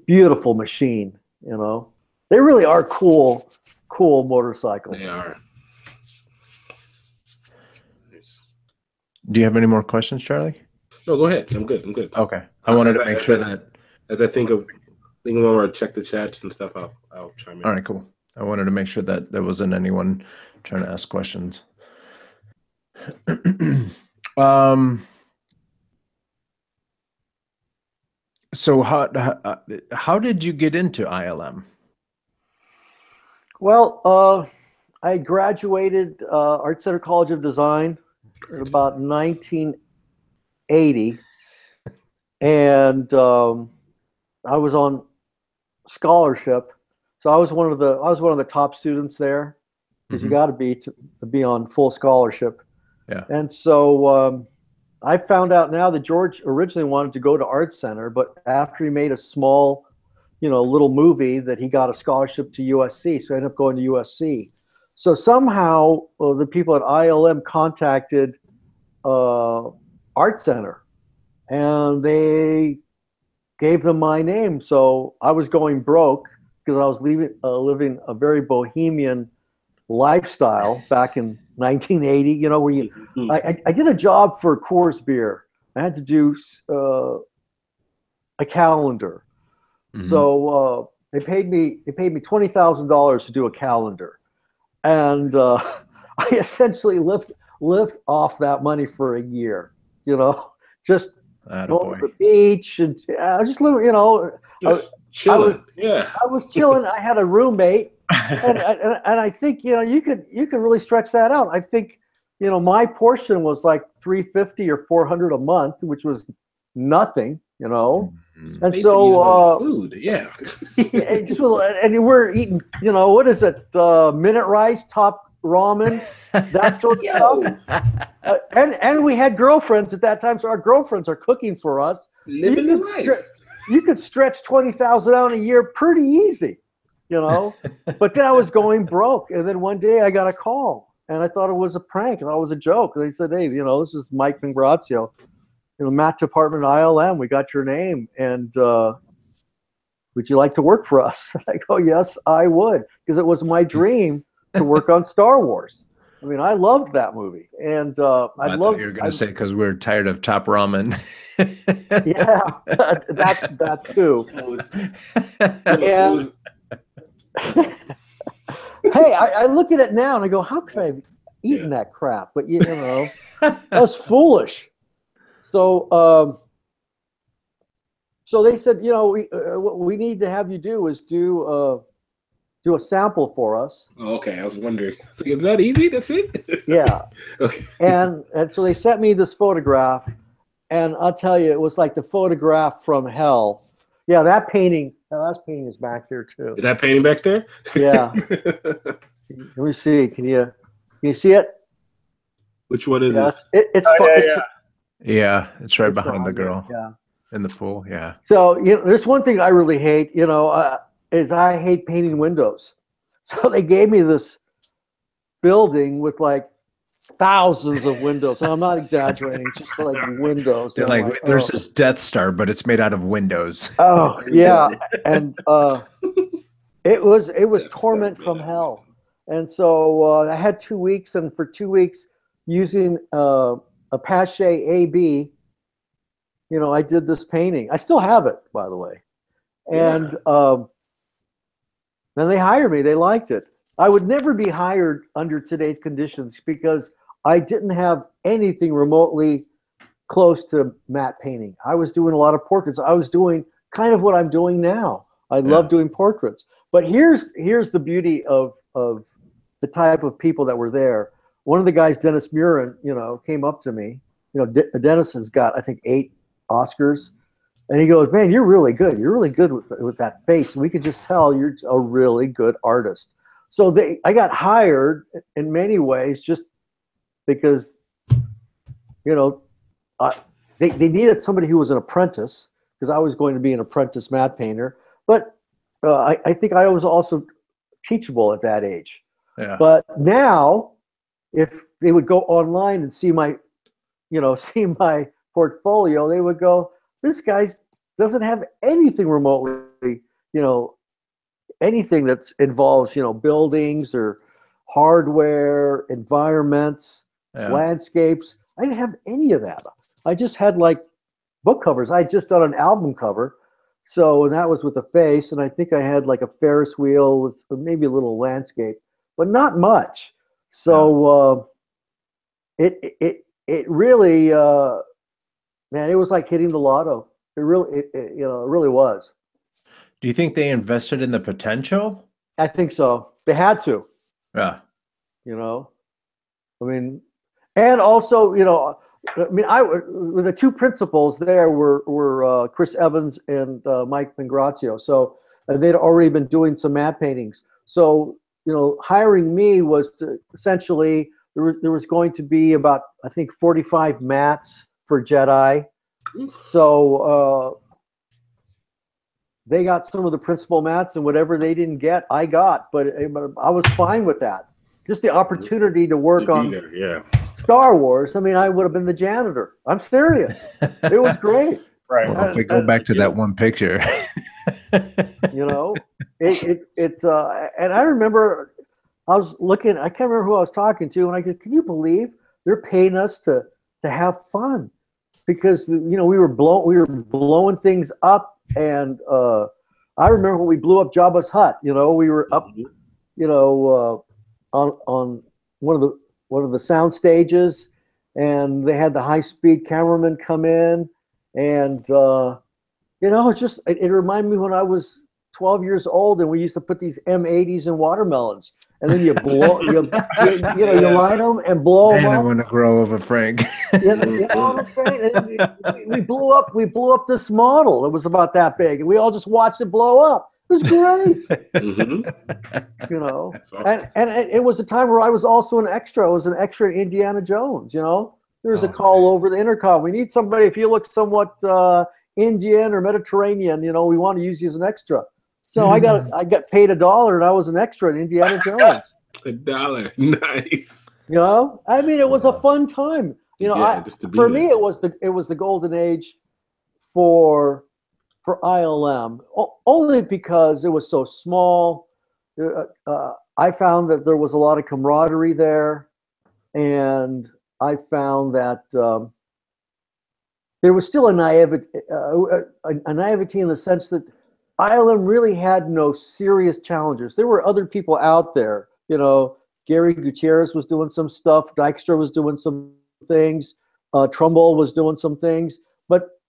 beautiful machine, you know. They really are cool motorcycles. They are. Do you have any more questions, Charlie? No, go ahead. I'm good. Okay. I wanted to make sure that as I think of more, check the chats and stuff, I'll chime in. All right, cool. I wanted to make sure that there wasn't anyone trying to ask questions. So how did you get into ILM? Well, I graduated Art Center College of Design in about 1980, and I was on scholarship. So I was one of the top students there, because you got to be on full scholarship. Yeah. And so I found out now that George originally wanted to go to Art Center, but after he made a small, little movie, that he got a scholarship to USC. So I ended up going to USC. So somehow the people at ILM contacted art center, and they gave them my name. So I was going broke because I was living a very bohemian lifestyle back in 1980. You know, where I did a job for Coors Beer. I had to do a calendar. So they paid me $20,000 to do a calendar, and I essentially lived off that money for a year. You know, just going to the beach, and I was just living. You know, chilling. I was chilling. I had a roommate, and I think, you know, you could really stretch that out. I think, you know, my portion was like $350 or $400 a month, which was nothing. You know. And so food, yeah. and we're eating, you know, what is it? Minute rice, top ramen, that sort of stuff. And we had girlfriends at that time, so our girlfriends are cooking for us. Living the life. You could stretch 20,000 out a year pretty easy, you know. But then I was going broke, and then one day I got a call, and I thought it was a prank, and I thought it was a joke. And they said, "Hey, you know, this is Mike Mingrazio. You know, Matt Department ILM, we got your name, and would you like to work for us?" I go, "Yes, I would," because it was my dream to work on Star Wars. I mean, I loved that movie, and I loved. You were going to say because we're tired of top ramen. Yeah, that too. And hey, I look at it now and I go, "How could I have eaten that crap?" But you know, that was foolish. So, so they said, you know, what we need to have you do is do a sample for us. Oh, okay, I was wondering, so is that easy? That's it? Yeah. Okay. And so they sent me this photograph, and I'll tell you, it was like the photograph from hell. Yeah, that painting is back there too. Is that painting back there? Yeah. Let me see. Can you see it? Which one is it? It's Yeah, it's right behind the girl. Yeah. In the pool. Yeah. So, you know, there's one thing I really hate, you know, is I hate painting windows. So they gave me this building with like thousands of windows, and I'm not exaggerating, just like windows. Like there's this Death Star, but it's made out of windows. Oh yeah, and it was torment from hell. And so I had 2 weeks, and for 2 weeks using a Pache AB, you know, I did this painting. I still have it, by the way. And then they hired me. They liked it. I would never be hired under today's conditions because I didn't have anything remotely close to matte painting. I was doing a lot of portraits. I was doing kind of what I'm doing now. I love doing portraits. But here's the beauty of the type of people that were there. One of the guys, Dennis Murin, you know, came up to me. You know, Dennis has got, I think, 8 Oscars. And he goes, "Man, you're really good. You're really good with that face. We could just tell you're a really good artist." So I got hired in many ways just because, you know, they needed somebody who was an apprentice, because I was going to be an apprentice matte painter. But I think I was also teachable at that age. Yeah. But now, if they would go online and see my portfolio, they would go, "This guy doesn't have anything remotely, you know, anything that involves, you know, buildings or hardware, environments, landscapes." I didn't have any of that. I just had like book covers. I had just done an album cover. So, and that was with a face, and I think I had like a Ferris wheel with maybe a little landscape, but not much. So it really, man, it was like hitting the lotto. It really was. Do you think they invested in the potential? I think so. They had to. Yeah. You know, I mean, and also, you know, I mean, the two principals there were Chris Evans and Mike Mingrazio. So they'd already been doing some matte paintings. So, you know, hiring me was to essentially, there was going to be about, I think, 45 mats for Jedi. So they got some of the principal mats, and whatever they didn't get, I got. But I was fine with that. Just the opportunity to work on Star Wars, I mean, I would have been the janitor. I'm serious. It was great. Right. Well, if we go back to that one picture. You know, and I remember I was looking, I can't remember who I was talking to, and I go, can you believe they're paying us to have fun? Because, you know, we were blowing things up, and I remember when we blew up Jabba's hut. You know, we were up, you know, on one of the sound stages, and they had the high-speed cameraman come in, and you know, it reminded me when I was 12 years old, and we used to put these M80s in watermelons, and then you blow, you line them and blow them And I up. want to grow over Frank. You know what I'm saying? And we blew up this model. It was about that big, and we all just watched it blow up. It was great. You know, Awesome. and it was a time where I was also an extra. I was an extra in Indiana Jones. You know, there was a call over the intercom. We need somebody. If you look somewhat Indian or Mediterranean, you know, we want to use you as an extra. So I got paid $1, and I was an extra in Indiana Jones. $1, nice. You know, I mean, it was a fun time. You know, Yeah, just to be for there. me, it was the golden age for ILM, only because it was so small. I found that there was a lot of camaraderie there, and I found that there was still a naivety in the sense that ILM really had no serious challenges. There were other people out there, you know. Gary Gutierrez was doing some stuff. Dykstra was doing some things. Trumbull was doing some things, but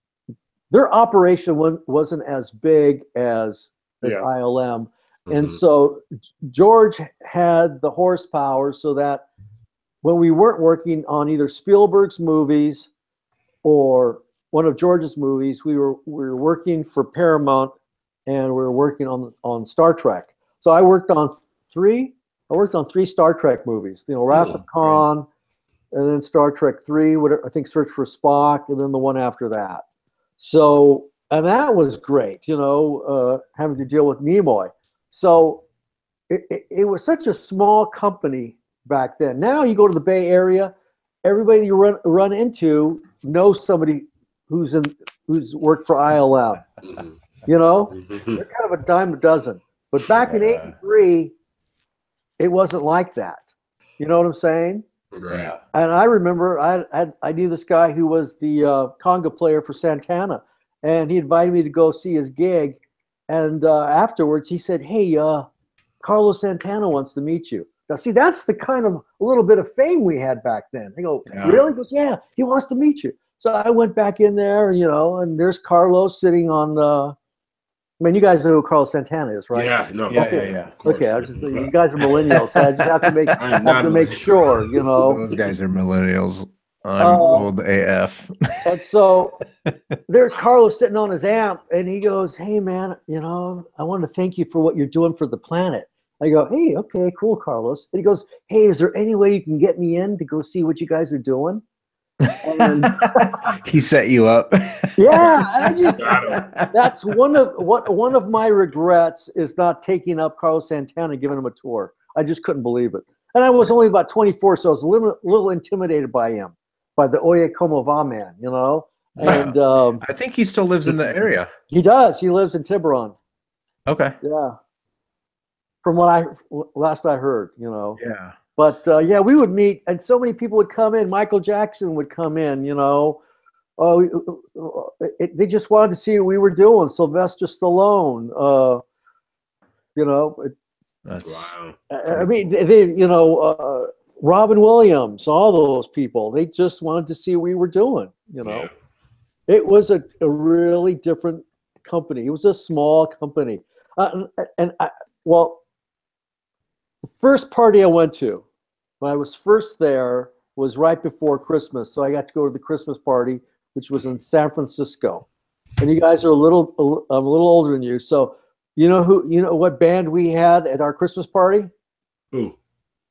their operation wasn't as big as ILM. And so George had the horsepower so that when we weren't working on either Spielberg's movies or one of George's movies, we were working for Paramount, and we were working on Star Trek. So I worked on three Star Trek movies. You know, Wrath of Khan, and then Star Trek 3, I think Search for Spock, and then the one after that. So, and that was great, you know, having to deal with Nimoy. So it was such a small company back then. Now you go to the Bay Area, everybody you run into knows somebody who's worked for ILM. You know, they're kind of a dime a dozen. But back in '83, it wasn't like that. You know what I'm saying? Right. And I remember I knew this guy who was the conga player for Santana, and he invited me to go see his gig. And afterwards, he said, "Hey, Carlos Santana wants to meet you." Now, see, that's the kind of a little bit of fame we had back then. I go, "Really?" He goes, "Yeah, he wants to meet you." So I went back in there, you know, and there's Carlos sitting on the. I mean, you guys know who Carlos Santana is, right? Yeah, no, Yeah. Okay, you guys are millennials, so I just have to make sure, you know. Those guys are millennials. I'm old AF. And so there's Carlos sitting on his amp, and he goes, "Hey, man, you know, I want to thank you for what you're doing for the planet." I go, "Hey, okay, cool, Carlos." And he goes, "Hey, is there any way you can get me in to go see what you guys are doing?" And He set you up. yeah, that's one of my regrets is not taking up Carlos Santana and giving him a tour. I just couldn't believe it. And I was only about 24, so I was a little intimidated by him, by the Oye Como Va man, you know. And I think he still lives in the area. he does. He lives in Tiburon. Okay. Yeah. From what last I heard, you know. Yeah. But yeah, we would meet, and so many people would come in. Michael Jackson would come in, you know. They just wanted to see what we were doing. Sylvester Stallone, you know. Wow. I mean, they, you know, Robin Williams, all those people. They just wanted to see what we were doing, you know. Yeah. It was a really different company. It was a small company, well, the first party I went to when I was first there was right before Christmas. So I got to go to the Christmas party, which was in San Francisco. And you guys are I'm a little older than you. So you know what band we had at our Christmas party? Who?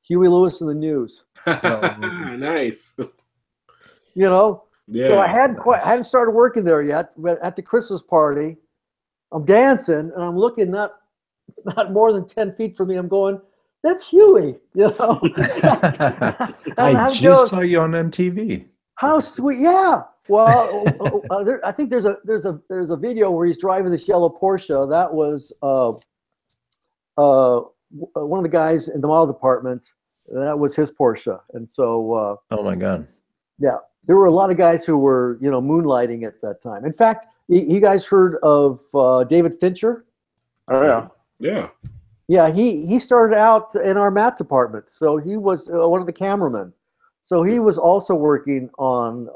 Huey Lewis and the News. Nice. You know? Yeah. So I hadn't started working there yet, but at the Christmas party, I'm dancing and I'm looking not more than 10 feet from me. I'm going, that's Huey, you know. I just saw you on MTV. How sweet, yeah. Well, I think there's a video where he's driving this yellow Porsche. That was one of the guys in the model department. That was his Porsche, and so. Oh my God. Yeah, there were a lot of guys who were, you know, moonlighting at that time. In fact, you guys heard of David Fincher? Oh yeah. Yeah. Yeah, he started out in our math department, so he was one of the cameramen. So he was also working on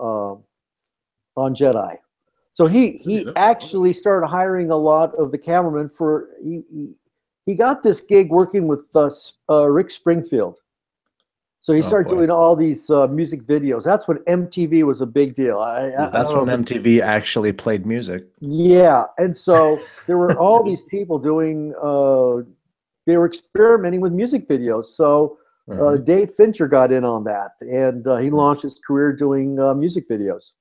Jedi. So he actually started hiring a lot of the cameramen for. He got this gig working with Rick Springfield. So he started doing all these music videos. That's when MTV was a big deal. That's when MTV actually played music. Yeah, and so there were all these people doing. They were experimenting with music videos. So Dave Fincher got in on that, and he launched his career doing music videos.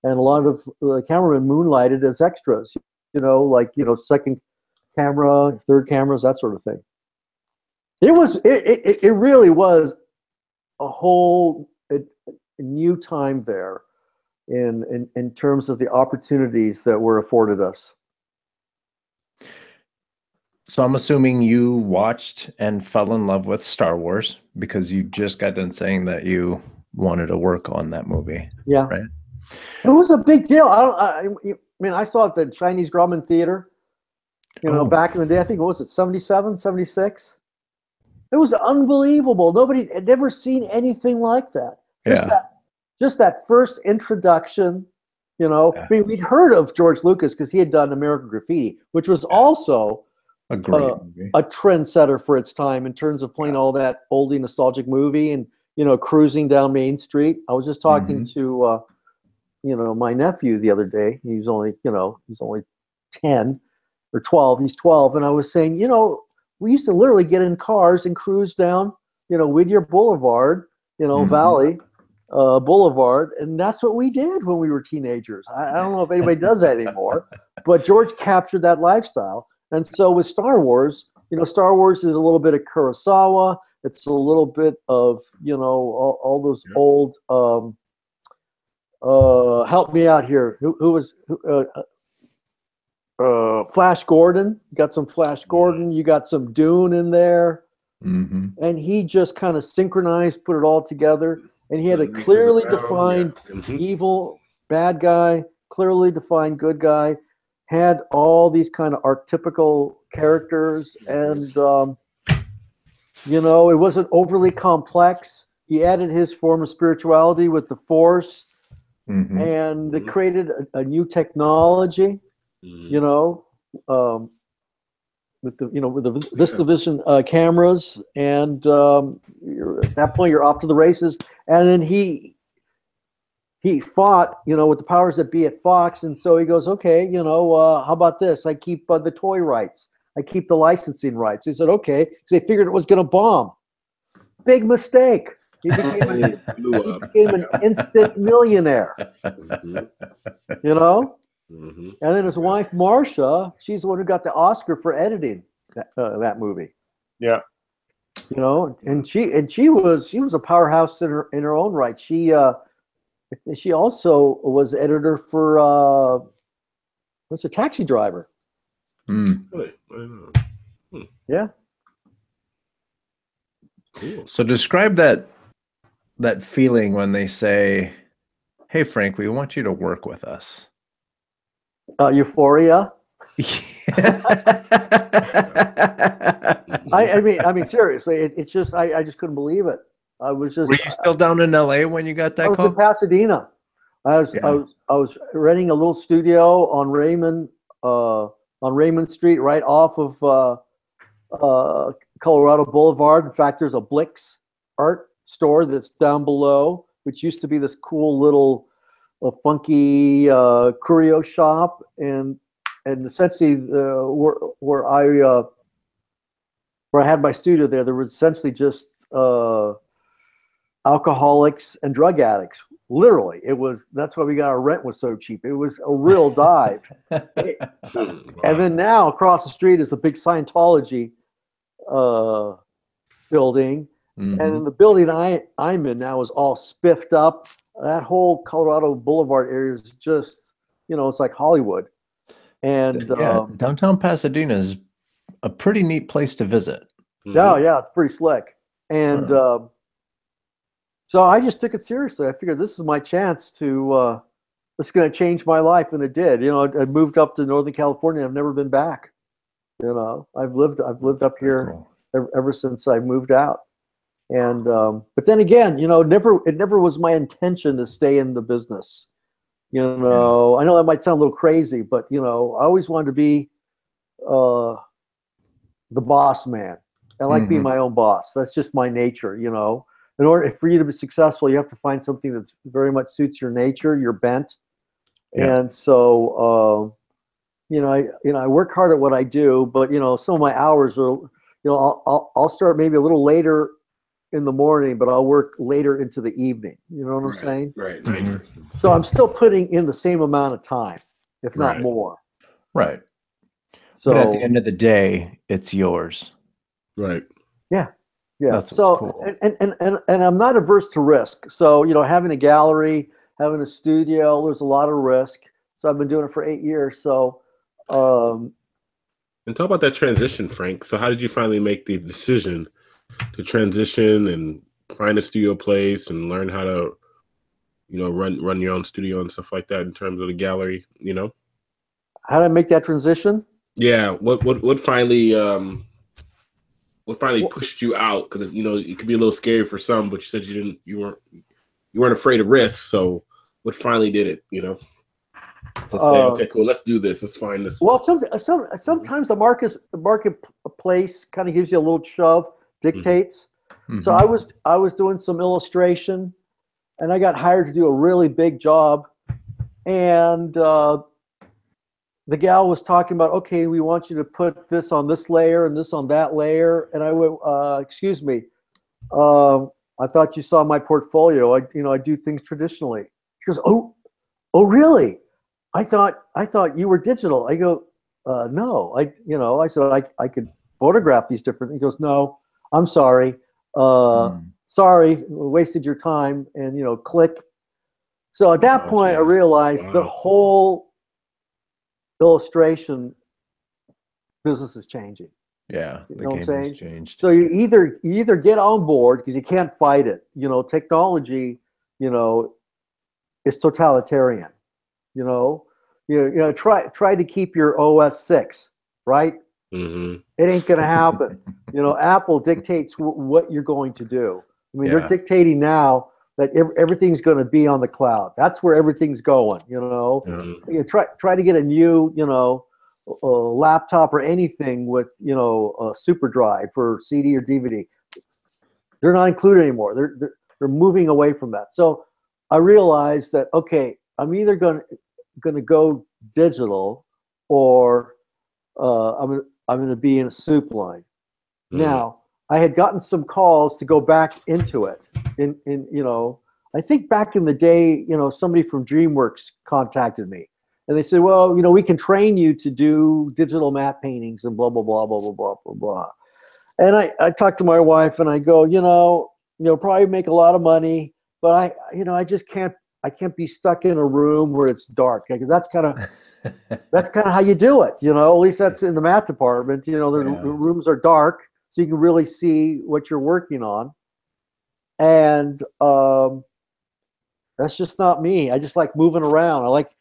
And a lot of cameramen moonlighted as extras. You know, like second camera, third cameras, that sort of thing. It really was a whole new time there in terms of the opportunities that were afforded us. So I'm assuming you watched and fell in love with Star Wars because you just got done saying that you wanted to work on that movie. Yeah. Right. It was a big deal. I mean, I saw it at the Chinese Grumman Theater, back in the day. I think, what was it, 77, 76? It was unbelievable. Nobody had never seen anything like that. Just that first introduction, I mean, we'd heard of George Lucas because he had done American Graffiti, which was also a great movie. A trendsetter for its time in terms of playing all that oldie nostalgic movie and, cruising down Main Street. I was just talking to, my nephew the other day. He's only 10 or 12. He's 12. And I was saying, we used to literally get in cars and cruise down, Whittier Boulevard, Valley Boulevard. And that's what we did when we were teenagers. I don't know if anybody does that anymore, but George captured that lifestyle. And so with Star Wars, Star Wars is a little bit of Kurosawa. It's a little bit of, all those old, help me out here. Who was Flash Gordon? You got some Flash Gordon. You got some Dune in there. And he just kind of synchronized, put it all together. And he had a clearly defined evil bad guy, clearly defined good guy, had all these kind of archetypical characters. And, it wasn't overly complex. He added his form of spirituality with the Force. And it created a new technology, with the VistaVision cameras, and at that point you're off to the races. And then he fought, with the powers that be at Fox, and so he goes, okay, how about this? I keep the toy rights, I keep the licensing rights. He said, okay, because they figured it was going to bomb. Big mistake. He became an instant millionaire. And then his wife Marcia, she's the one who got the Oscar for editing that movie. Yeah. And she was a powerhouse in her own right. She also was editor for what's a Taxi Driver. Really? Yeah. Cool. So describe that feeling when they say, "Hey Frank, we want you to work with us." Euphoria. I mean, seriously, it's just I just couldn't believe it. I was just. Were you still down in LA when you got that call? I was in Pasadena. I was renting a little studio on Raymond Street, right off of Colorado Boulevard. In fact, there's a Blix art store that's down below, which used to be this cool little funky curio shop, and essentially where I had my studio there was essentially just alcoholics and drug addicts. Literally, that's why we got our rent was so cheap. It was a real dive. And then now across the street is a big Scientology building, Mhm. and the building I'm in now is all spiffed up. That whole Colorado Boulevard area is just, it's like Hollywood. And Yeah, downtown Pasadena is a pretty neat place to visit. yeah, it's pretty slick. And so I just took it seriously. I figured this is my chance to, it's going to change my life, and it did. I moved up to Northern California. I've never been back. I've lived up here ever since I moved out. And but then again, it never was my intention to stay in the business. I know that might sound a little crazy, but I always wanted to be the boss man. I like being my own boss. That's just my nature. In order for you to be successful, you have to find something that very much suits your nature, your bent. Yeah. And so, I work hard at what I do, but some of my hours are, I'll start maybe a little later in the morning, but I'll work later into the evening. You know what I'm saying? Right. So I'm still putting in the same amount of time, if not more. Right. So but at the end of the day, it's yours. Right. Yeah. That's so what's cool. and I'm not averse to risk. So having a gallery, having a studio, there's a lot of risk. So I've been doing it for 8 years. So and talk about that transition, Frank. So how did you finally make the decision to transition and find a studio place and learn how to, run your own studio and stuff like that in terms of the gallery, How did I make that transition? Yeah. What finally pushed you out? Because it could be a little scary for some, but you said you weren't afraid of risk. So what finally did it? To say, okay, cool, let's do this. Let's find this. Well, sometimes the marketplace kind of gives you a little shove, dictates. Mm-hmm. So I was doing some illustration, and I got hired to do a really big job, and the gal was talking about, okay, we want you to put this on this layer and this on that layer, and I went, excuse me, I thought you saw my portfolio. I do things traditionally. She goes, oh, really? I thought you were digital. I go, no. I said I could photograph these different. He goes, no, I'm sorry. Sorry, wasted your time. And click. So at that point, I realized the whole illustration business is changing. Yeah, you the know what I'm saying? has changed. So you either get on board because you can't fight it. Technology, is totalitarian. Try to keep your OS 6, right? Mm-hmm. It ain't gonna happen. Apple dictates what you're going to do. I mean, they're dictating now that everything's going to be on the cloud. That's where everything's going. Try to get a new, laptop or anything with, a super drive for CD or DVD. They're not included anymore. They're moving away from that. So I realized that, okay, I'm either going to go digital, or I'm going to be in a soup line. Now, I had gotten some calls to go back into it. I think back in the day, somebody from DreamWorks contacted me, and they said, well, we can train you to do digital matte paintings and blah, blah, blah, blah, blah, blah, blah, blah. And I talked to my wife, and I go, probably make a lot of money, but I just can't be stuck in a room where it's dark, because that's kind of how you do it. At least that's in the matte department. The rooms are dark, so you can really see what you're working on. And that's just not me. I just like moving around. I like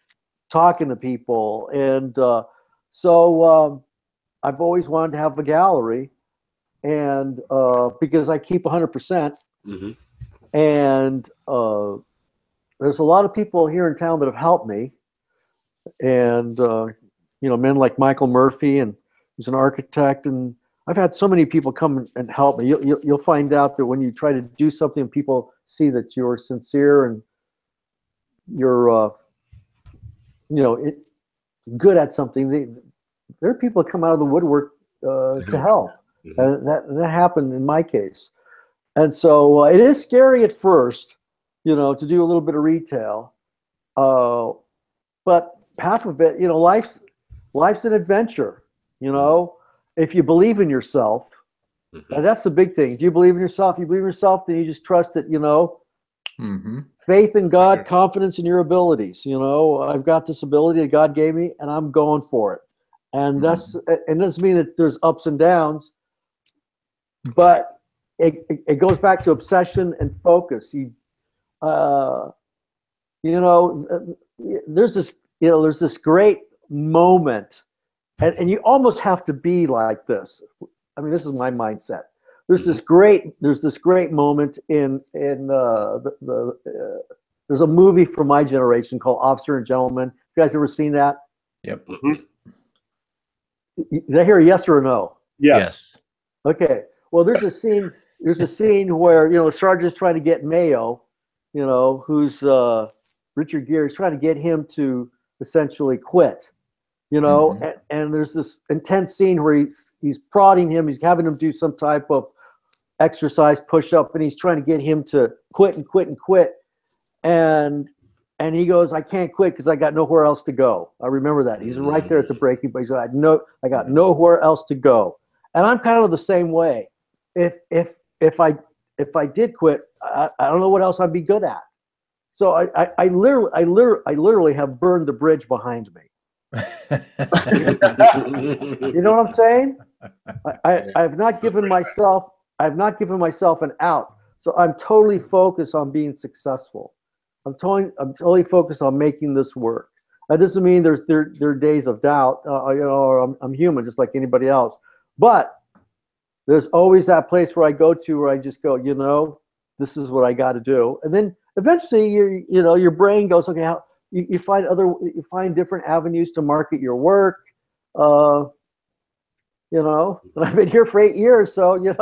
talking to people. And so I've always wanted to have a gallery, and because I keep 100%. Mm-hmm. And there's a lot of people here in town that have helped me. And, men like Michael Murphy, and he's an architect, and I've had so many people come and help me. You'll find out that when you try to do something, people see that you're sincere and you're, good at something. There are people that come out of the woodwork to help. Mm-hmm. That happened in my case. And so it is scary at first, to do a little bit of retail. But half of it, life's an adventure. If you believe in yourself, And that's the big thing. Do you believe in yourself? You believe in yourself, then you just trust that, faith in God, confidence in your abilities. I've got this ability that God gave me, and I'm going for it. And and doesn't mean that there's ups and downs, but it goes back to obsession and focus. There's this great moment, and you almost have to be like this. I mean, this is my mindset. There's this great moment in there's a movie from my generation called Officer and Gentleman. You guys ever seen that? Yep. Did I hear a yes or a no? Yes. Okay. Well, there's a scene where the sergeant's trying to get Mayo, who's Richard Gere is trying to get him to essentially quit. And there's this intense scene where he's prodding him, he's having him do some type of exercise, push up, and he's trying to get him to quit and quit and quit. And he goes, I can't quit because I got nowhere else to go. I remember that. He's right there at the breaking point. He said, I got nowhere else to go. And I'm kind of the same way. If I did quit, I don't know what else I'd be good at. So I literally have burned the bridge behind me. You know what I'm saying? I've not given myself an out. So I'm totally focused on being successful. I'm totally focused on making this work. That doesn't mean there are days of doubt. I'm human just like anybody else. But there's always that place where I go to where I just go, this is what I got to do. And then eventually your brain goes, okay, you find different avenues to market your work. And I've been here for 8 years, so you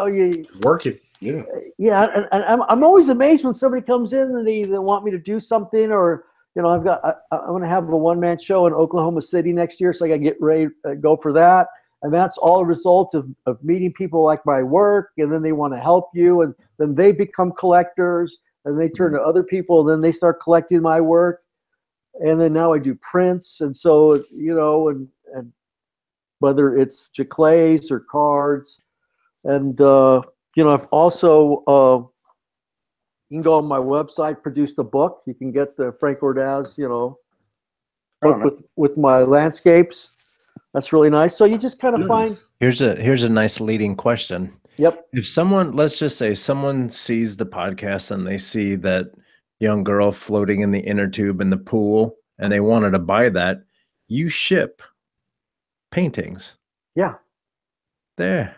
working. Yeah. Yeah, and I'm always amazed when somebody comes in and they want me to do something, or I'm going to have a one-man show in Oklahoma City next year, so I got to get ready to go for that. And that's all a result of meeting people like my work, and then they want to help you, and then they become collectors, and they turn to other people, and then they start collecting my work. And then now I do prints, and so, and whether it's giclées or cards. And, I've also, you can go on my website, produced a book. You can get the Frank Ordaz, book with my landscapes. That's really nice. So you just kind of find. Here's a nice leading question. Yep. If someone, let's just say someone sees the podcast and they see that young girl floating in the inner tube in the pool and they wanted to buy that, you ship paintings. Yeah. There.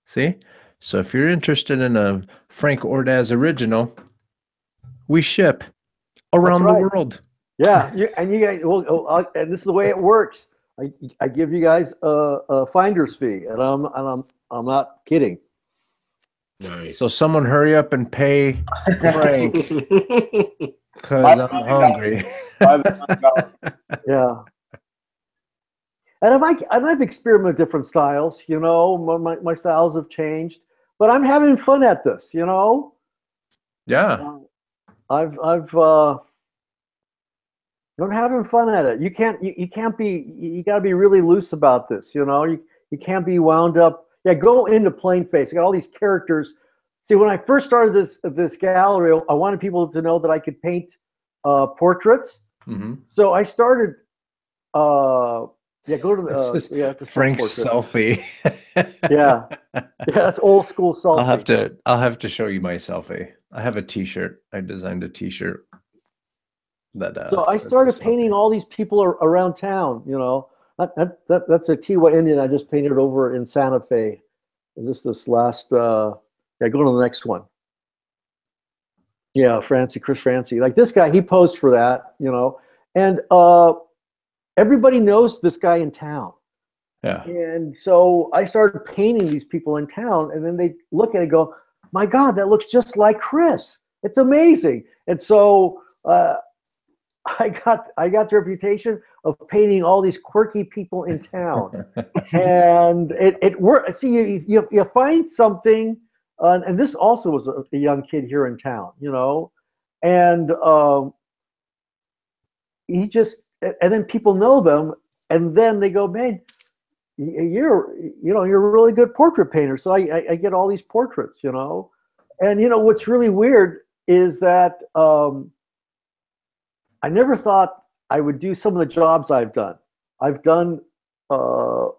See? So if you're interested in a Frank Ordaz original, we ship around the world. Yeah. And you guys, and this is the way it works. I give you guys a finder's fee, and I'm not kidding. Nice. So someone hurry up and pay Frank because I'm hungry. Yeah. And I've experimented with different styles. My styles have changed, but I'm having fun at this. Yeah. I'm having fun at it. You got to be really loose about this. You can't be wound up. Yeah, go into plain face. I got all these characters. See, when I first started this gallery, I wanted people to know that I could paint portraits. Mm-hmm. So I started. Go to the Frank's selfie. Yeah, that's old school selfie. I'll have to show you my selfie. I have a T-shirt. I designed a T-shirt. So I started painting all these people around town. That's a Tiwa Indian I just painted over in Santa Fe. Is this last? Go to the next one. Yeah, Chris Francie. Like this guy, he posed for that. And everybody knows this guy in town. Yeah. And so I started painting these people in town, and then they look at it and go, "My God, that looks just like Chris. It's amazing." And so. I got the reputation of painting all these quirky people in town, and it worked. See, you find something, and this also was a young kid here in town, and and then people know them, and then they go, "Man, you're a really good portrait painter. So I get all these portraits, you know. And, you know, what's really weird is that I never thought I would do some of the jobs I've done. I've done, I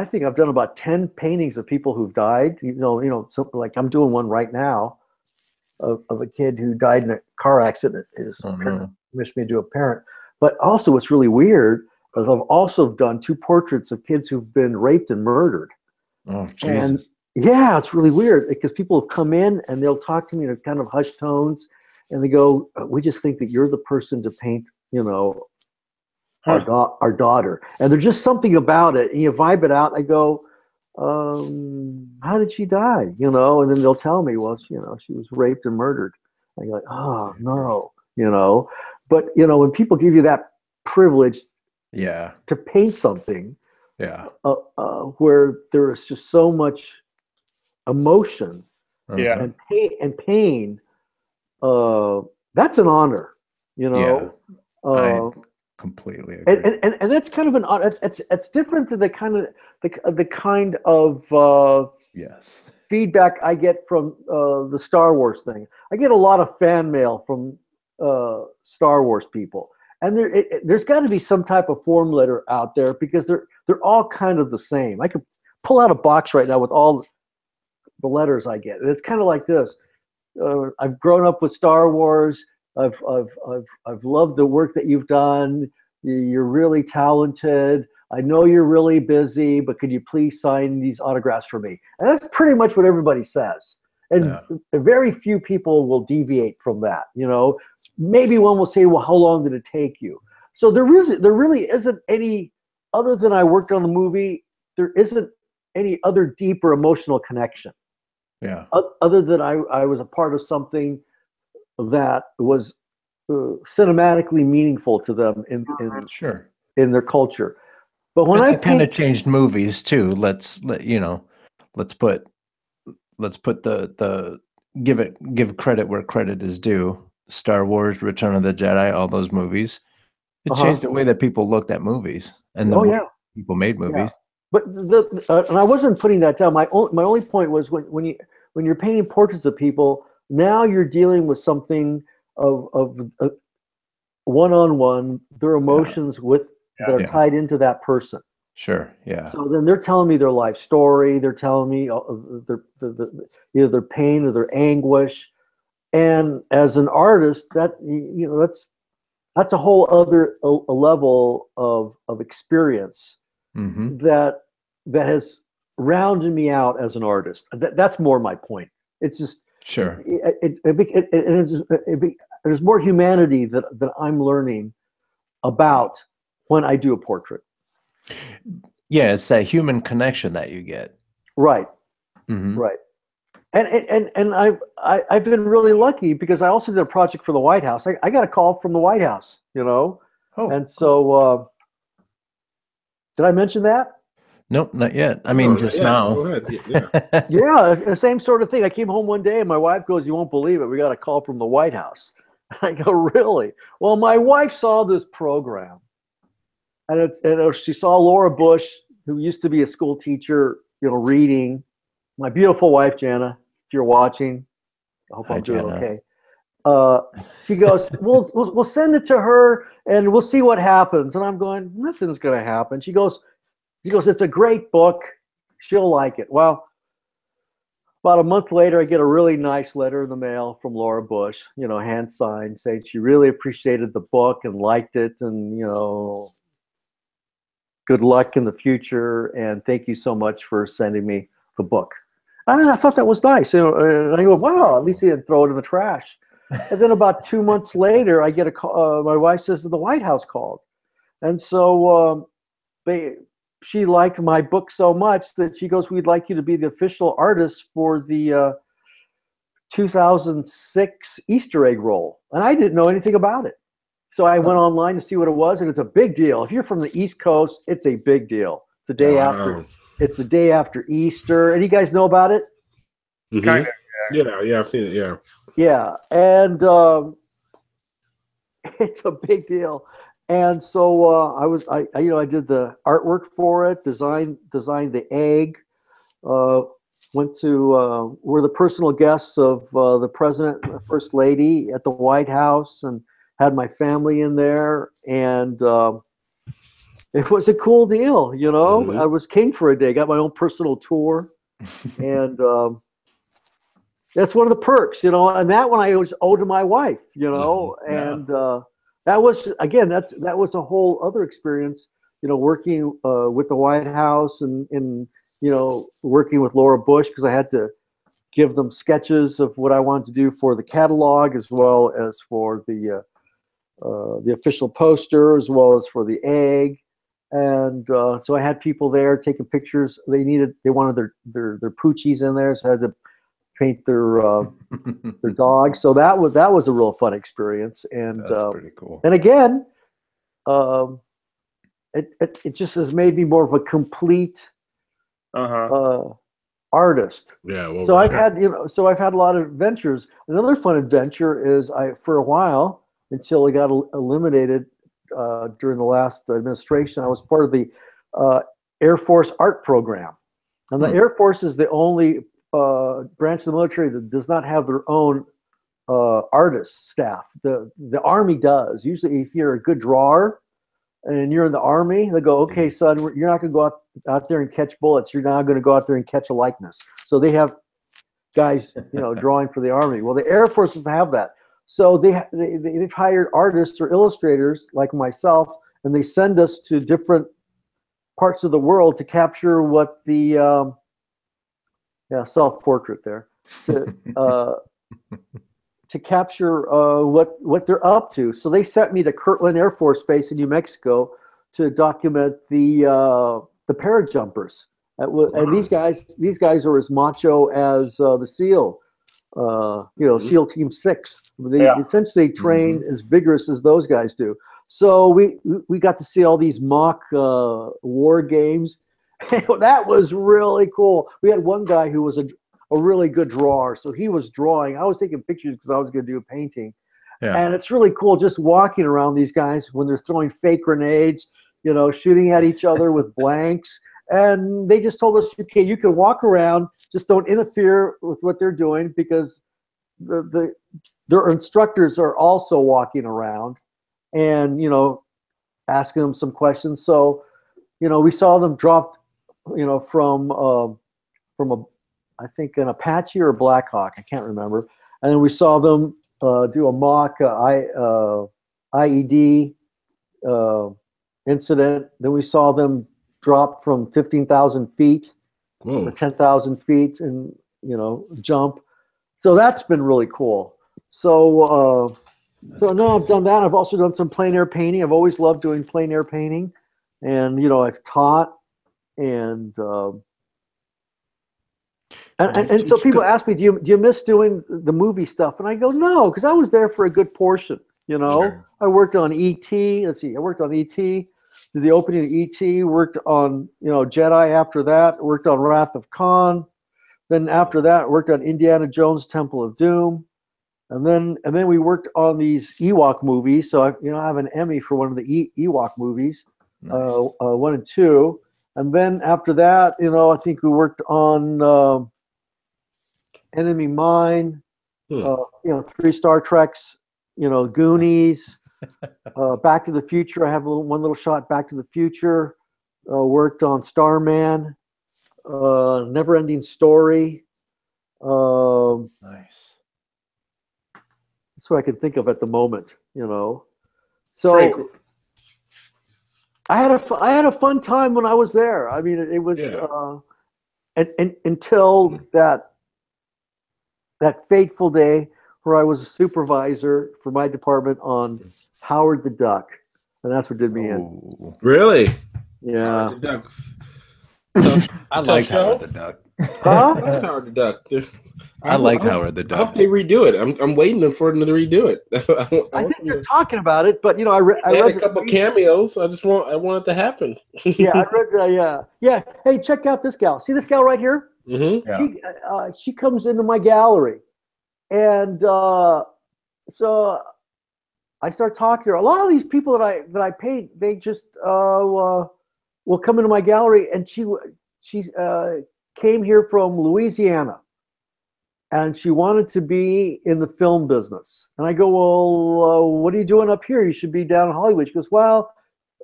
think I've done about 10 paintings of people who've died. Something like I'm doing one right now of a kid who died in a car accident. His parent wished me to do a parent. But also what's really weird is I've also done 2 portraits of kids who've been raped and murdered. Oh, Jesus. And yeah, it's really weird because people have come in and they'll talk to me in kind of hushed tones, and they go, "We just think that you're the person to paint, you know, our daughter." And there's just something about it, and you vibe it out. I go, "How did she die?" You know, and then they'll tell me, "Well, you know, she was raped and murdered." And you're like, "Oh no," you know. But you know, when people give you that privilege, to paint something, where there is just so much emotion and pain, that's an honor, you know. I completely agree. And that's kind of an honor. It's different than the kind of feedback I get from the Star Wars thing. I get a lot of fan mail from Star Wars people, and there's got to be some type of form letter out there because they're all kind of the same. I could pull out a box right now with all the letters I get, and it's kind of like this. I've grown up with Star Wars. I've loved the work that you've done. You're really talented. I know you're really busy, but could you please sign these autographs for me? And that's pretty much what everybody says. And very few people will deviate from that. You know, maybe one will say, "Well, how long did it take you?" So there really isn't any, other than I worked on the movie, there isn't any other deeper emotional connection. Yeah. Other than I was a part of something that was cinematically meaningful to them in their culture. But when I kind of changed movies too. Let's put the give credit where credit is due. Star Wars, Return of the Jedi, all those movies. It changed the way that people looked at movies and the way people made movies. Yeah. But and I wasn't putting that down. My only point was when you're painting portraits of people, now you're dealing with something of one-on-one, their emotions that are tied into that person. Sure. Yeah. So then they're telling me their life story. They're telling me either their pain or their anguish. And as an artist, that's a whole other a level of experience that has rounded me out as an artist. That's more my point. It's just there's more humanity that I'm learning about when I do a portrait. Yeah, it's that human connection that you get. Right. Right. And I've been really lucky because I also did a project for the White House. I got a call from the White House, you know. Oh. And so did I mention that? Nope, not yet. I mean, just now. Go ahead. Yeah, the same sort of thing. I came home one day and my wife goes, "You won't believe it. We got a call from the White House." I go, "Really?" Well, my wife saw this program, and she saw Laura Bush, who used to be a school teacher, you know, reading. My beautiful wife, Jana, if you're watching, I hope I'm doing okay. She goes, we'll send it to her and we'll see what happens. And I'm going, nothing's going to happen. She goes, "It's a great book. She'll like it." Well, about a month later, I get a really nice letter in the mail from Laura Bush, you know, hand signed, saying she really appreciated the book and liked it, and, you know, good luck in the future, and thank you so much for sending me the book. And I thought that was nice. You know, and I go, wow, at least he didn't throw it in the trash. And then about 2 months later, I get a call. My wife says that the White House called. And so she liked my book so much that she goes, "We'd like you to be the official artist for the 2006 Easter egg roll." And I didn't know anything about it. So I went online to see what it was, and it's a big deal. If you're from the East Coast, it's a big deal. It's the day after. It's the day after Easter. And you guys know about it? Kind of. Yeah, I've seen it. Yeah. Yeah, and it's a big deal. And so I did the artwork for it, designed the egg. Went to were the personal guests of the president and the first lady at the White House, and had my family in there, and it was a cool deal, you know. Mm-hmm. I was king for a day, got my own personal tour, and that's one of the perks, you know. And that one I was owed to my wife, you know, and that was, again, that was a whole other experience, you know, working with the White House and you know, working with Laura Bush, because I had to give them sketches of what I wanted to do for the catalog, as well as for the official poster, as well as for the egg. And so I had people there taking pictures. They wanted their poochies in there, so I had to paint their dog. So that was a real fun experience. And that's pretty cool. And again, it just has made me more of a complete artist. Yeah. Well, so I've had a lot of adventures. Another fun adventure is for a while, until it got eliminated during the last administration, I was part of the Air Force art program. And the Air Force is the only branch of the military that does not have their own artist staff. The Army does. Usually, if you're a good drawer and you're in the Army, they go, okay, son, you're not going to go out there and catch bullets. You're now going to go out there and catch a likeness. So they have guys, you know, drawing for the Army. Well, the Air Force doesn't have that. So they've hired artists or illustrators like myself, and they send us to different parts of the world to capture what the self-portrait there to capture what they're up to. So they sent me to Kirtland Air Force Base in New Mexico to document the parajumpers. And these guys are as macho as the SEAL. SEAL Team 6. They essentially train as vigorous as those guys do. So we got to see all these mock war games. That was really cool. We had one guy who was a really good drawer, so he was drawing. I was taking pictures because I was going to do a painting. Yeah. And it's really cool just walking around these guys when they're throwing fake grenades, you know, shooting at each other with blanks. And they just told us, okay, you can walk around, just don't interfere with what they're doing, because their instructors are also walking around and, you know, asking them some questions. So, you know, we saw them drop, you know, from I think an Apache or a Black Hawk, I can't remember. And then we saw them do a mock IED incident. Then we saw them drop from 15,000 feet to 10,000 feet and, you know, jump. So that's been really cool. So now I've done that. I've also done some plein air painting. I've always loved doing plein air painting. And, you know, I've taught and so people ask me, do you miss doing the movie stuff? And I go, no, because I was there for a good portion. You know, sure. I worked on E.T. I worked on E.T., did the opening of E.T., worked on, you know, Jedi after that, worked on Wrath of Khan. Then after that, worked on Indiana Jones, Temple of Doom. And then we worked on these Ewok movies. So I have an Emmy for one of the Ewok movies, nice. 1 and 2. And then after that, you know, I think we worked on Enemy Mine, you know, 3 Star Treks, you know, Goonies, Back to the Future. I have one little shot, Back to the Future. Worked on Starman, Never Ending Story. Nice. That's what I can think of at the moment, you know. So Frank, I had a fun time when I was there. I mean, it was until that fateful day where I was a supervisor for my department on Howard the Duck, and that's what did me in. Really? Yeah. Howard the Duck's I liked Howard the Duck. Huh? Howard the Duck. I liked Howard the Duck. I hope they redo it. I'm waiting for them to redo it. I think they're talking about it, but you know, I read a couple cameos. I want it to happen. Yeah, I read. Yeah. Hey, check out this gal. See this gal right here? Mm-hmm. Yeah. She comes into my gallery, and so I start talking to her. A lot of these people that I paint, they just will come into my gallery, and she came here from Louisiana, and she wanted to be in the film business. And I go, well, what are you doing up here? You should be down in Hollywood. She goes, well,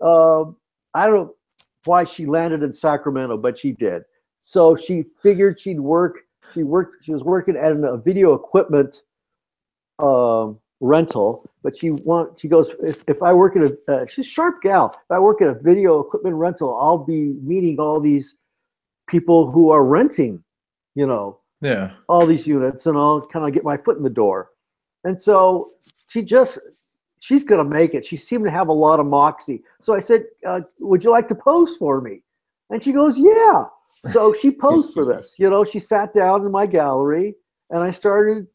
I don't know why she landed in Sacramento, but she did. So she figured she'd work. She was working at a video equipment rental, but she goes, if I work at she's a sharp gal. If I work at a video equipment rental, I'll be meeting all these people who are renting, all these units, and I'll kind of get my foot in the door. And so she's going to make it. She seemed to have a lot of moxie. So I said, would you like to pose for me? And she goes, yeah. So she posed for this. She sat down in my gallery, and I started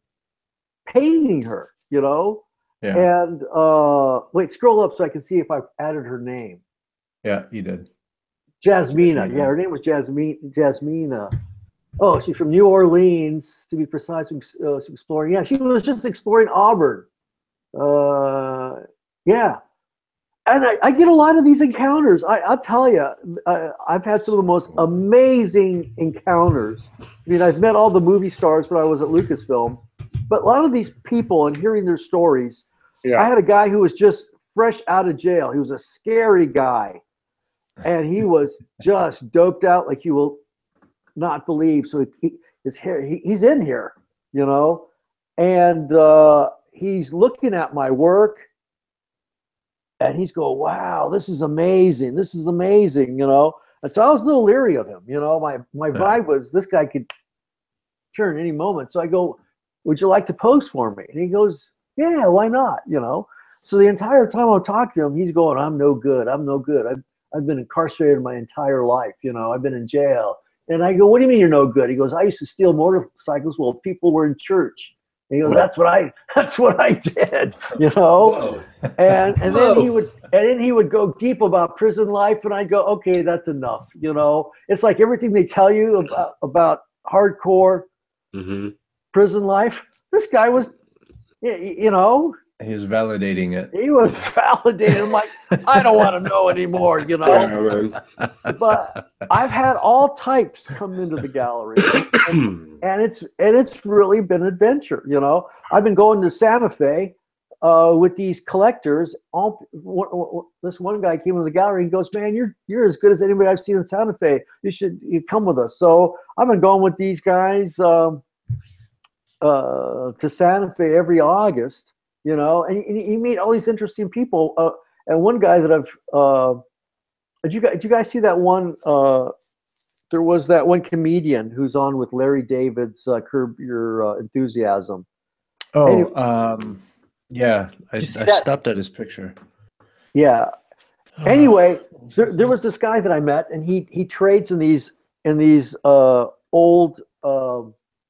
painting her, Yeah. And wait, scroll up so I can see if I added her name. Yeah, you did. Jasmina. Yeah, her name was Jasmina. Oh, she's from New Orleans, to be precise. She's exploring. Yeah, she was just exploring Auburn. Yeah. And I get a lot of these encounters. I'll tell you, I've had some of the most amazing encounters. I mean, I've met all the movie stars when I was at Lucasfilm, but a lot of these people and hearing their stories. Yeah. I had a guy who was just fresh out of jail. He was a scary guy, and he was just doped out like you will not believe. So he's in here, and he's looking at my work. And he's going, wow, this is amazing. This is amazing, And so I was a little leery of him, My vibe was this guy could turn any moment. So I go, would you like to pose for me? And he goes, yeah, why not? So the entire time I'm talking to him, he's going, I'm no good. I'm no good. I've been incarcerated my entire life. I've been in jail. And I go, what do you mean you're no good? He goes, I used to steal motorcycles while people were in church. And he goes, that's what I did, Whoa. And then he would go deep about prison life, and I'd go, okay, that's enough, It's like everything they tell you about hardcore prison life. This guy was, He was validating it. He was validating. I'm like, I don't want to know anymore, But I've had all types come into the gallery, and it's really been an adventure, I've been going to Santa Fe with these collectors. This one guy came into the gallery and goes, man, you're as good as anybody I've seen in Santa Fe. You come with us. So I've been going with these guys to Santa Fe every August. And you meet all these interesting people. And one guy that did you guys see that one? There was that one comedian who's on with Larry David's Curb Your Enthusiasm. Oh, anyway, yeah. I stopped at his picture. Yeah. Anyway, there was this guy that I met, and he trades in these old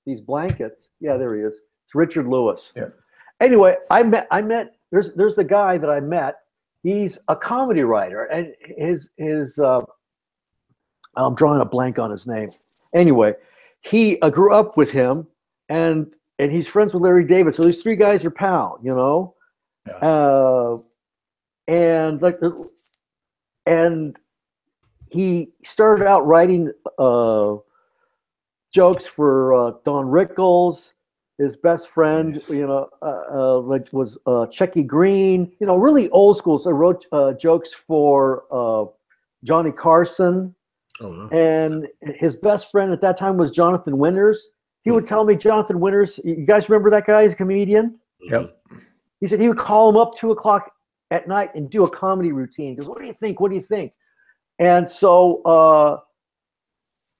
these blankets. Yeah, there he is. It's Richard Lewis. Yeah. Anyway, I met. There's the guy that I met. He's a comedy writer, and his I'm drawing a blank on his name. Anyway, he grew up with him, and he's friends with Larry David. So these three guys are pal, Yeah. And he started out writing jokes for Don Rickles. His best friend, was Checky Green. Really old school. So I wrote jokes for Johnny Carson. Oh, wow. And his best friend at that time was Jonathan Winters. He would tell me, Jonathan Winters, you guys remember that guy? He's a comedian. Yep. He said he would call him up 2:00 at night and do a comedy routine. He goes, what do you think? What do you think? And so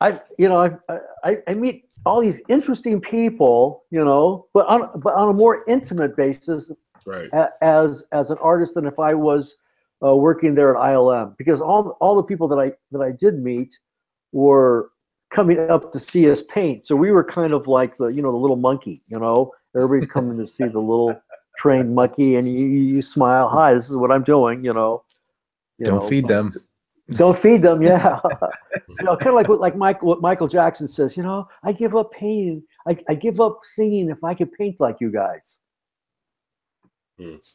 I meet all these interesting people, but on a more intimate basis, right? As an artist than if I was working there at ILM, because all the people that I did meet were coming up to see us paint. So we were kind of like the little monkey, everybody's coming to see the little trained monkey, and you smile, hi, this is what I'm doing, Don't feed them. Don't feed them, yeah. Kind of like what Michael Jackson says, I give up painting. I give up singing if I could paint like you guys.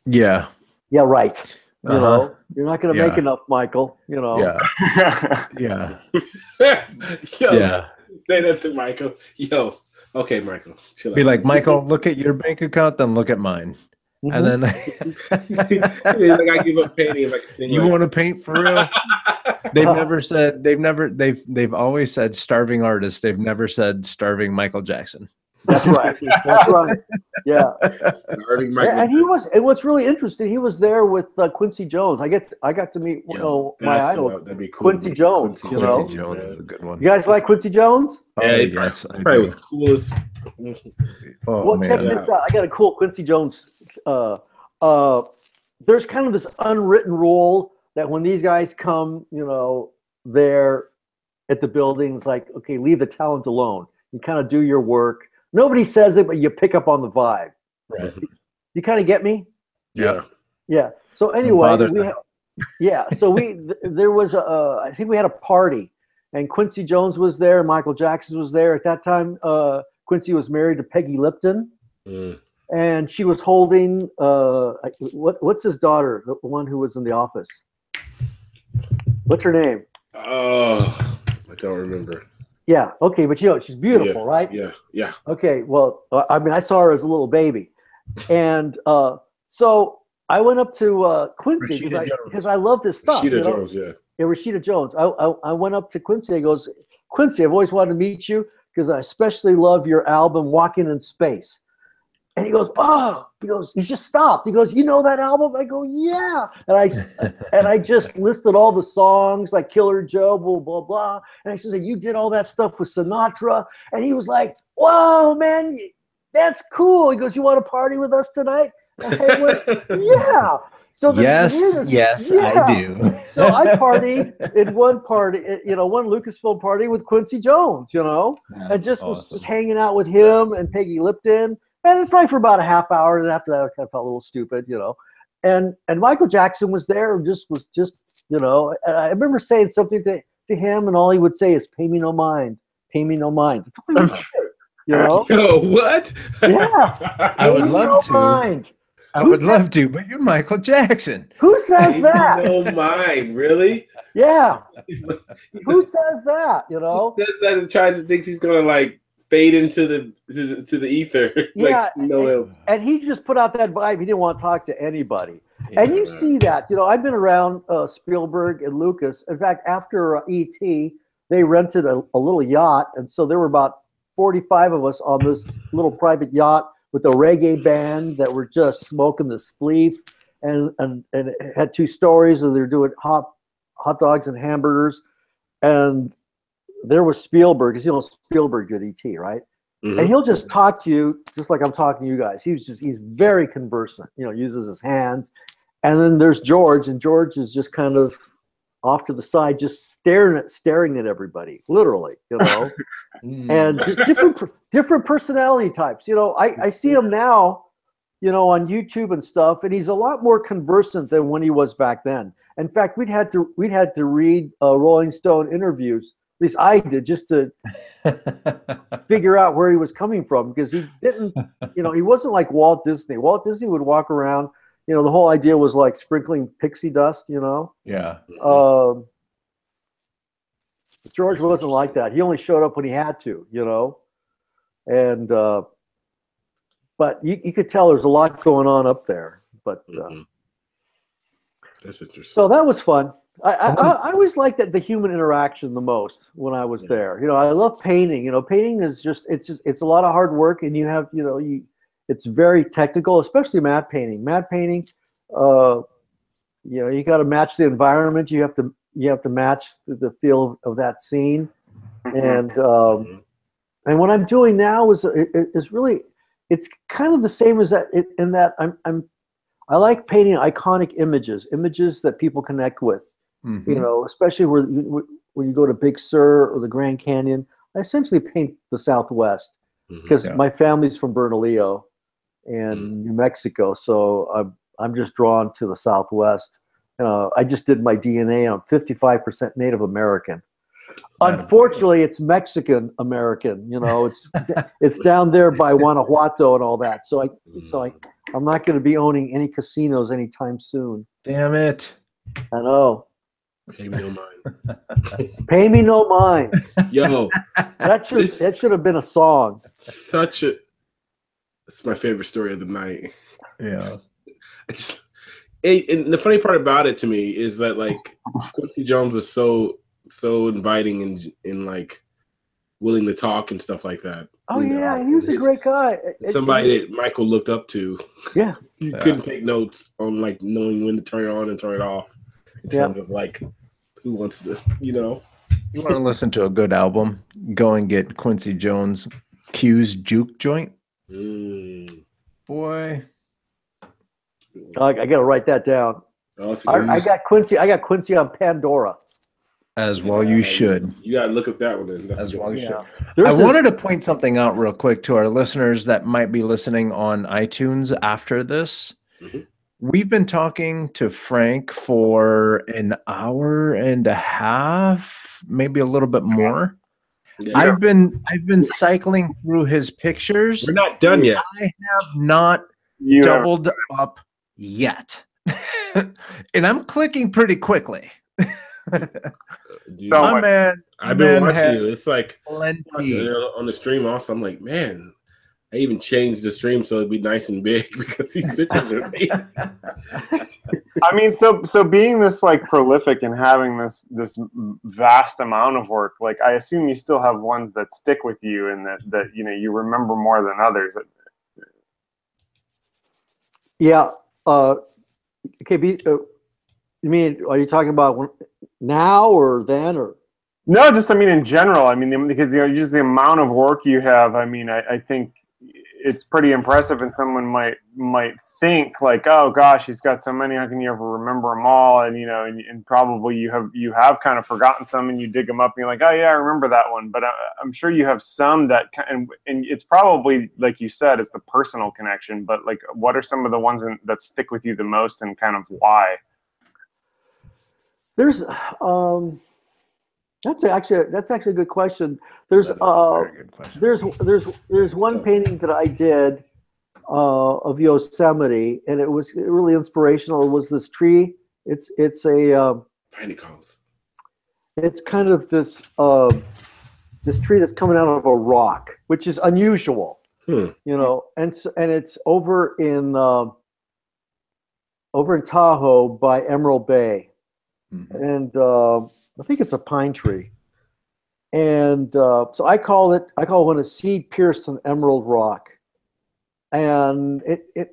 Yeah. Yeah, right. You Uh-huh. know, you're not going to Yeah. make enough, Michael. You know. Yeah. Yeah. Yo, Yeah. say that to Michael. Yo, okay, Michael, chill Be out. like, Michael, look at your bank account, then look at mine. And then Like I give up painting if I can sing. you like, want to paint for real? They've always said starving artist. They've never said starving Michael Jackson. That's right. That's right. Yeah. starving Michael. And he was. And what's really interesting, he was there with Quincy Jones. I got to meet my idol, That'd be cool. Quincy Jones. Quincy You know, Quincy Jones is a good one. you guys like Quincy Jones? Yeah, Oh, he yes, I probably do. was cool as. Oh, Well, check man. this out. I got a cool Quincy Jones. There's kind of this unwritten rule that when these guys come, you know, they're at the building, it's like, okay, leave the talent alone. You kind of do your work. Nobody says it, but you pick up on the vibe. Right. You kind of get me? Yeah. Yeah. So anyway, bother so there was I think we had a party, and Quincy Jones was there, Michael Jackson was there. At that time, Quincy was married to Peggy Lipton, and she was holding what's his daughter, the one who was in The Office. What's her name? Oh, I don't remember. Yeah. Okay, but you know she's beautiful, Yeah, right? Yeah. Yeah. Okay. Well, I mean, I saw her as a little baby, and so I went up to Quincy because I love this stuff. Rashida you know? Jones. Yeah. Yeah, Rashida Jones. I went up to Quincy. He goes, Quincy, I've always wanted to meet you because I especially love your album, Walking in Space. And he goes, oh, he just stopped. He goes, you know that album? I go, yeah. And I just listed all the songs like Killer Joe, blah, blah, blah. And I said, you did all that stuff with Sinatra. And he was like, whoa, man, that's cool. He goes, you want to party with us tonight? And I went, yeah. So Yes, I do. So I partied in one Lucasfilm party with Quincy Jones, you know, and just was just hanging out with him and Peggy Lipton. And probably for about a half hour, and after that, I kind of felt a little stupid, you know. And Michael Jackson was there, and was just, you know. And I remember saying something to him, and all he would say is, "Pay me no mind, pay me no mind." That's all he would say, you know. Yo, what? Yeah, I would love to. Mind. I would love to, but you're Michael Jackson. Who says that? No mind, really? Yeah. Who says that? You know. Who says that and tries to think he's gonna like fade into the ether. Yeah, like, and he just put out that vibe. He didn't want to talk to anybody. Yeah, and you see that, you know, I've been around Spielberg and Lucas. In fact, after E.T., they rented a little yacht. And so there were about 45 of us on this little private yacht with a reggae band that were just smoking the spleef. And it had 2 stories, and they're doing hot dogs and hamburgers. And there was Spielberg, because you know Spielberg did E.T., right? Mm-hmm. And he'll just talk to you just like I'm talking to you guys. He's very conversant, you know, uses his hands. And then there's George, and George is just kind of off to the side, just staring at everybody, literally, you know. And just different personality types. You know, I see him now, you know, on YouTube and stuff, and he's a lot more conversant than when he was back then. In fact, we'd had to read Rolling Stone interviews. At least I did, just to figure out where he was coming from, because he didn't, you know, he wasn't like Walt Disney. Walt Disney would walk around, you know, the whole idea was like sprinkling pixie dust, you know. Yeah. George wasn't like that. He only showed up when he had to, you know. And but you could tell there's a lot going on up there. But that's interesting. So that was fun. I always liked the human interaction the most when I was there. You know, I love painting. You know, painting is it's a lot of hard work, and you have, you know, it's very technical, especially matte painting. Matte painting, you know, you got to match the environment. You have to match the feel of that scene, and what I'm doing now is really, it's kind of the same as that in that I like painting iconic images that people connect with. Mm-hmm. You know, especially when you go to Big Sur or the Grand Canyon. I essentially paint the Southwest because my family's from Bernalillo and New Mexico, so I'm just drawn to the Southwest. I just did my DNA. I'm 55% Native American. Unfortunately, it's Mexican American. You know, it's down there by Guanajuato and all that. So I'm not going to be owning any casinos anytime soon. Damn it. I know. Pay me no mind. Pay me no mind. Yo, That should have been a song. It's my favorite story of the night. Yeah. And the funny part about it to me is that like Quincy Jones was so inviting and like willing to talk and stuff like that. Oh yeah, he was a great guy. Somebody that Michael looked up to. Yeah. You couldn't take notes on like knowing when to turn it on and turn it off in terms of like who wants to, you know. You want to listen to a good album? Go and get Quincy Jones' Q's Juke Joint. Boy. I got to write that down. I got Quincy on Pandora. As well, you should. You got to look up that one then. As well, you should. I wanted to point something out real quick to our listeners that might be listening on iTunes after this. Mm-hmm. We've been talking to Frank for an hour and a half, maybe a little bit more. Yeah. I've been cycling through his pictures. We're not done yet. I have not doubled up yet. And I'm clicking pretty quickly. Dude, man, I've been watching you. It's like plenty. On the stream also, I'm like, man, I even changed the stream so it'd be nice and big because these pictures are amazing. I mean, so being this like prolific and having this vast amount of work, like I assume you still have ones that stick with you and that you know you remember more than others. Yeah. Okay. You mean, are you talking about now or then or? No, just I mean in general. I mean because you know just the amount of work you have. I mean I think it's pretty impressive, and someone might think like, oh gosh, he's got so many. How can you ever remember them all? And you know, and probably you have kind of forgotten some, and you dig them up, and you're like, oh yeah, I remember that one. But I'm sure you have some that and it's probably like you said, it's the personal connection. But like, what are some of the ones that stick with you the most, and kind of why? There's that's actually a good question. There's very good question. there's one painting that I did of Yosemite, and it was really inspirational. It was this tree. It's a tiny cones. It's kind of this this tree that's coming out of a rock, which is unusual. You know, and it's over in Tahoe by Emerald Bay. And I think it's a pine tree, and so I call it when a seed pierced an emerald rock, and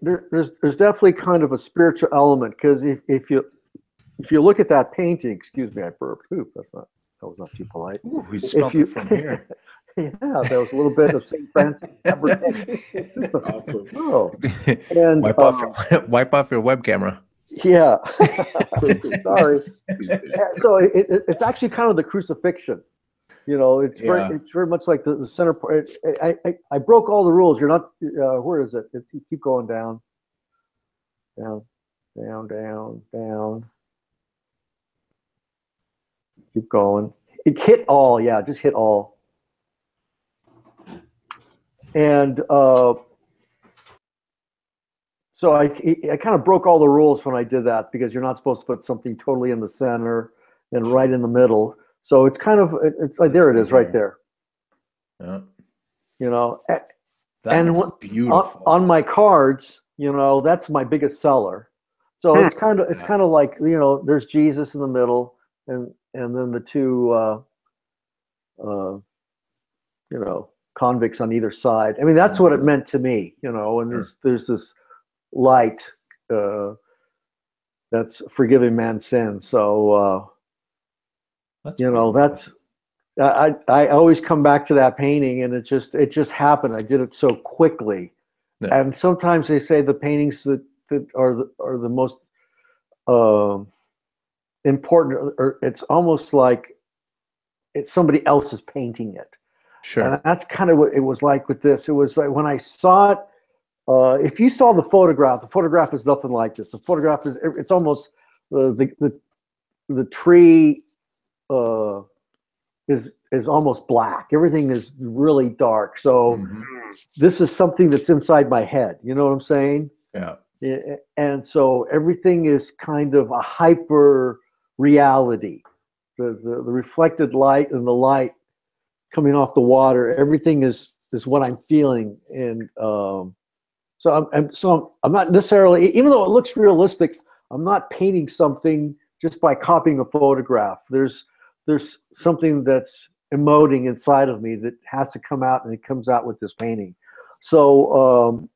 there's definitely kind of a spiritual element because if you look at that painting, excuse me, I burped. Ooh, that was not too polite. Ooh, we smelled it from here. Yeah, there was a little bit of St. Francis. Awesome. Oh, and wipe off your web camera. Yeah, sorry. So it's actually kind of the crucifixion, you know. It's very much like the center part. I broke all the rules. You're not. Where is it? You keep going down, down, down, down, down. Keep going. It hit all. Yeah, just hit all. And so I kind of broke all the rules when I did that because you're not supposed to put something totally in the center and right in the middle. So it's kind of it's like there it is right there. Yeah. You know, That's beautiful. On my cards, you know, that's my biggest seller. So it's kind of like, you know, there's Jesus in the middle and then the two you know, convicts on either side. I mean, that's what it meant to me, you know, and there's this light that's forgiving man's sin. So you know, that's I always come back to that painting, and it just happened. I did it so quickly. And sometimes they say the paintings that are the most important, or it's almost like it's somebody else is painting it. Sure. And that's kind of what it was like with this. It was like when I saw it. If you saw the photograph is nothing like this. The photograph it's almost the tree is almost black. Everything is really dark. So this is something that's inside my head. You know what I'm saying? Yeah. And so everything is kind of a hyper reality. The reflected light and the light coming off the water, everything is what I'm feeling. And so I'm not necessarily, even though it looks realistic, I'm not painting something just by copying a photograph. There's something that's emoting inside of me that has to come out, and it comes out with this painting. So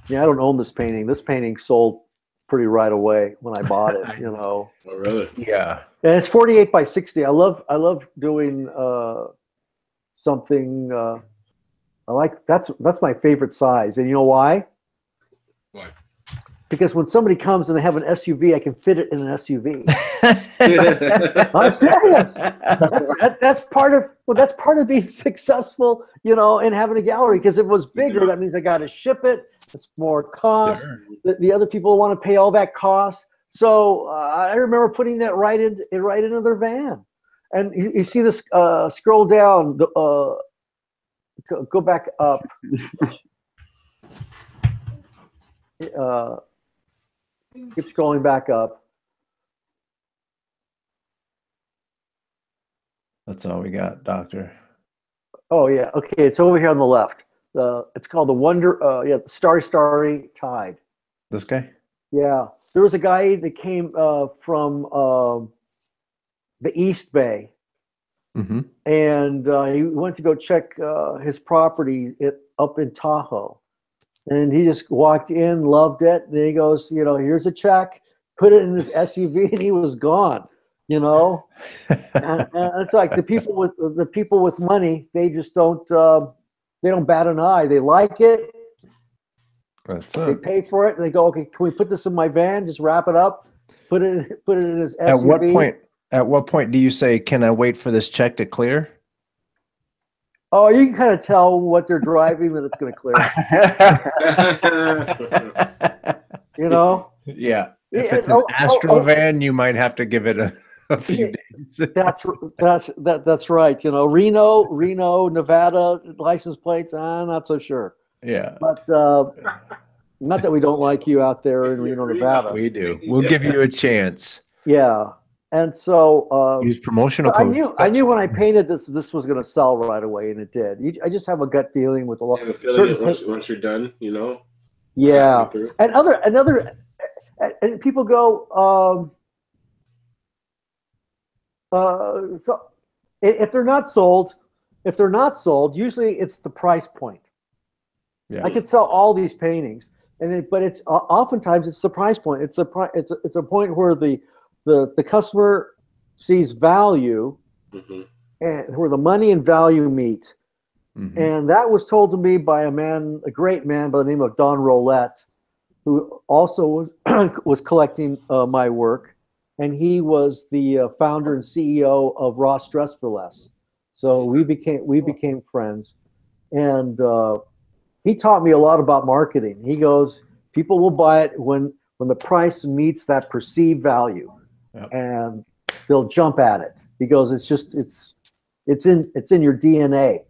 yeah, I don't own this painting. This painting sold pretty right away when I bought it, you know. Oh, really? Yeah. And it's 48 by 60. I love doing something. I like that's my favorite size, and you know why? Why? Because when somebody comes and they have an SUV, I can fit it in an SUV. I'm serious. That's part of being successful, you know, and having a gallery. Because if it was bigger, that means I got to ship it. It's more cost. Sure. The other people want to pay all that cost. So I remember putting that right into their van. And you see this. Scroll down. Go back up. Keep scrolling back up. That's all we got, Doctor. Oh yeah, okay. It's over here on the left. It's called the the Starry Tide. This guy? Yeah, there was a guy that came from the East Bay, Mm-hmm. and he went to go check his property up in Tahoe. And he just walked in, loved it. And he goes, you know, here's a check, put it in his SUV, and he was gone. You know, and it's like the people with money, they just don't bat an eye. They like it. That's They it. pay for it, and they go, okay, can we put this in my van? Just wrap it up, put it in his SUV. At what point do you say, can I wait for this check to clear? Oh, you can kind of tell what they're driving that it's going to clear. You know? Yeah. If it's an Astro van, you might have to give it a few days. That's right. You know, Reno, Nevada license plates. I'm not so sure. Yeah. But not that we don't like you out there in Reno, Nevada. We do. We'll give you a chance. Yeah. And so use promotional so code. I knew when I painted this was going to sell right away, and it did. I just have a gut feeling with a lot. You have a feeling once you're done, you know. Yeah, and people go. So if they're not sold, usually it's the price point. Yeah. I could sell all these paintings, but it's oftentimes it's the price point. It's a point where the customer sees value, mm-hmm. and where the money and value meet. Mm-hmm. And that was told to me by a great man by the name of Don Roulette, who also was collecting my work, and he was the founder and CEO of Ross Dress for Less. So we became friends, and he taught me a lot about marketing. He goes, people will buy it when the price meets that perceived value. Yep. And they'll jump at it. He goes, it's in your DNA,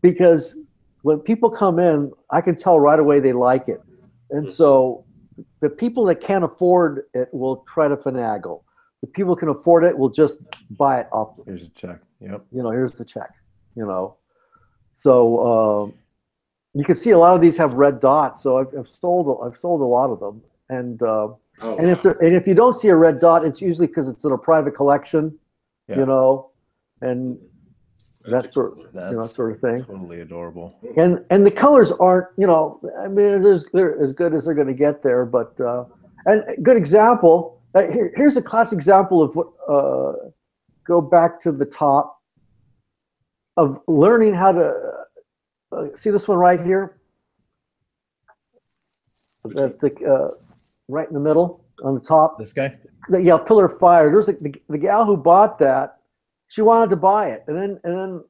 because when people come in, I can tell right away they like it, and so the people that can't afford it will try to finagle. The people who can afford it will just buy it off. Here's a check. Yep. You know, here's the check. You know, so you can see a lot of these have red dots. So I've sold a lot of them, and. If you don't see a red dot, it's usually because it's in a private collection, Yeah. you know, and that sort of thing. Totally adorable. And the colors aren't, you know, I mean, they're as good as they're going to get there. But and a good example. Here's a classic example of what. Go back to the top of learning how to see this one right here. Right in the middle, on the top. This guy? Yeah, Pillar of Fire. There's the gal who bought that. She wanted to buy it, and then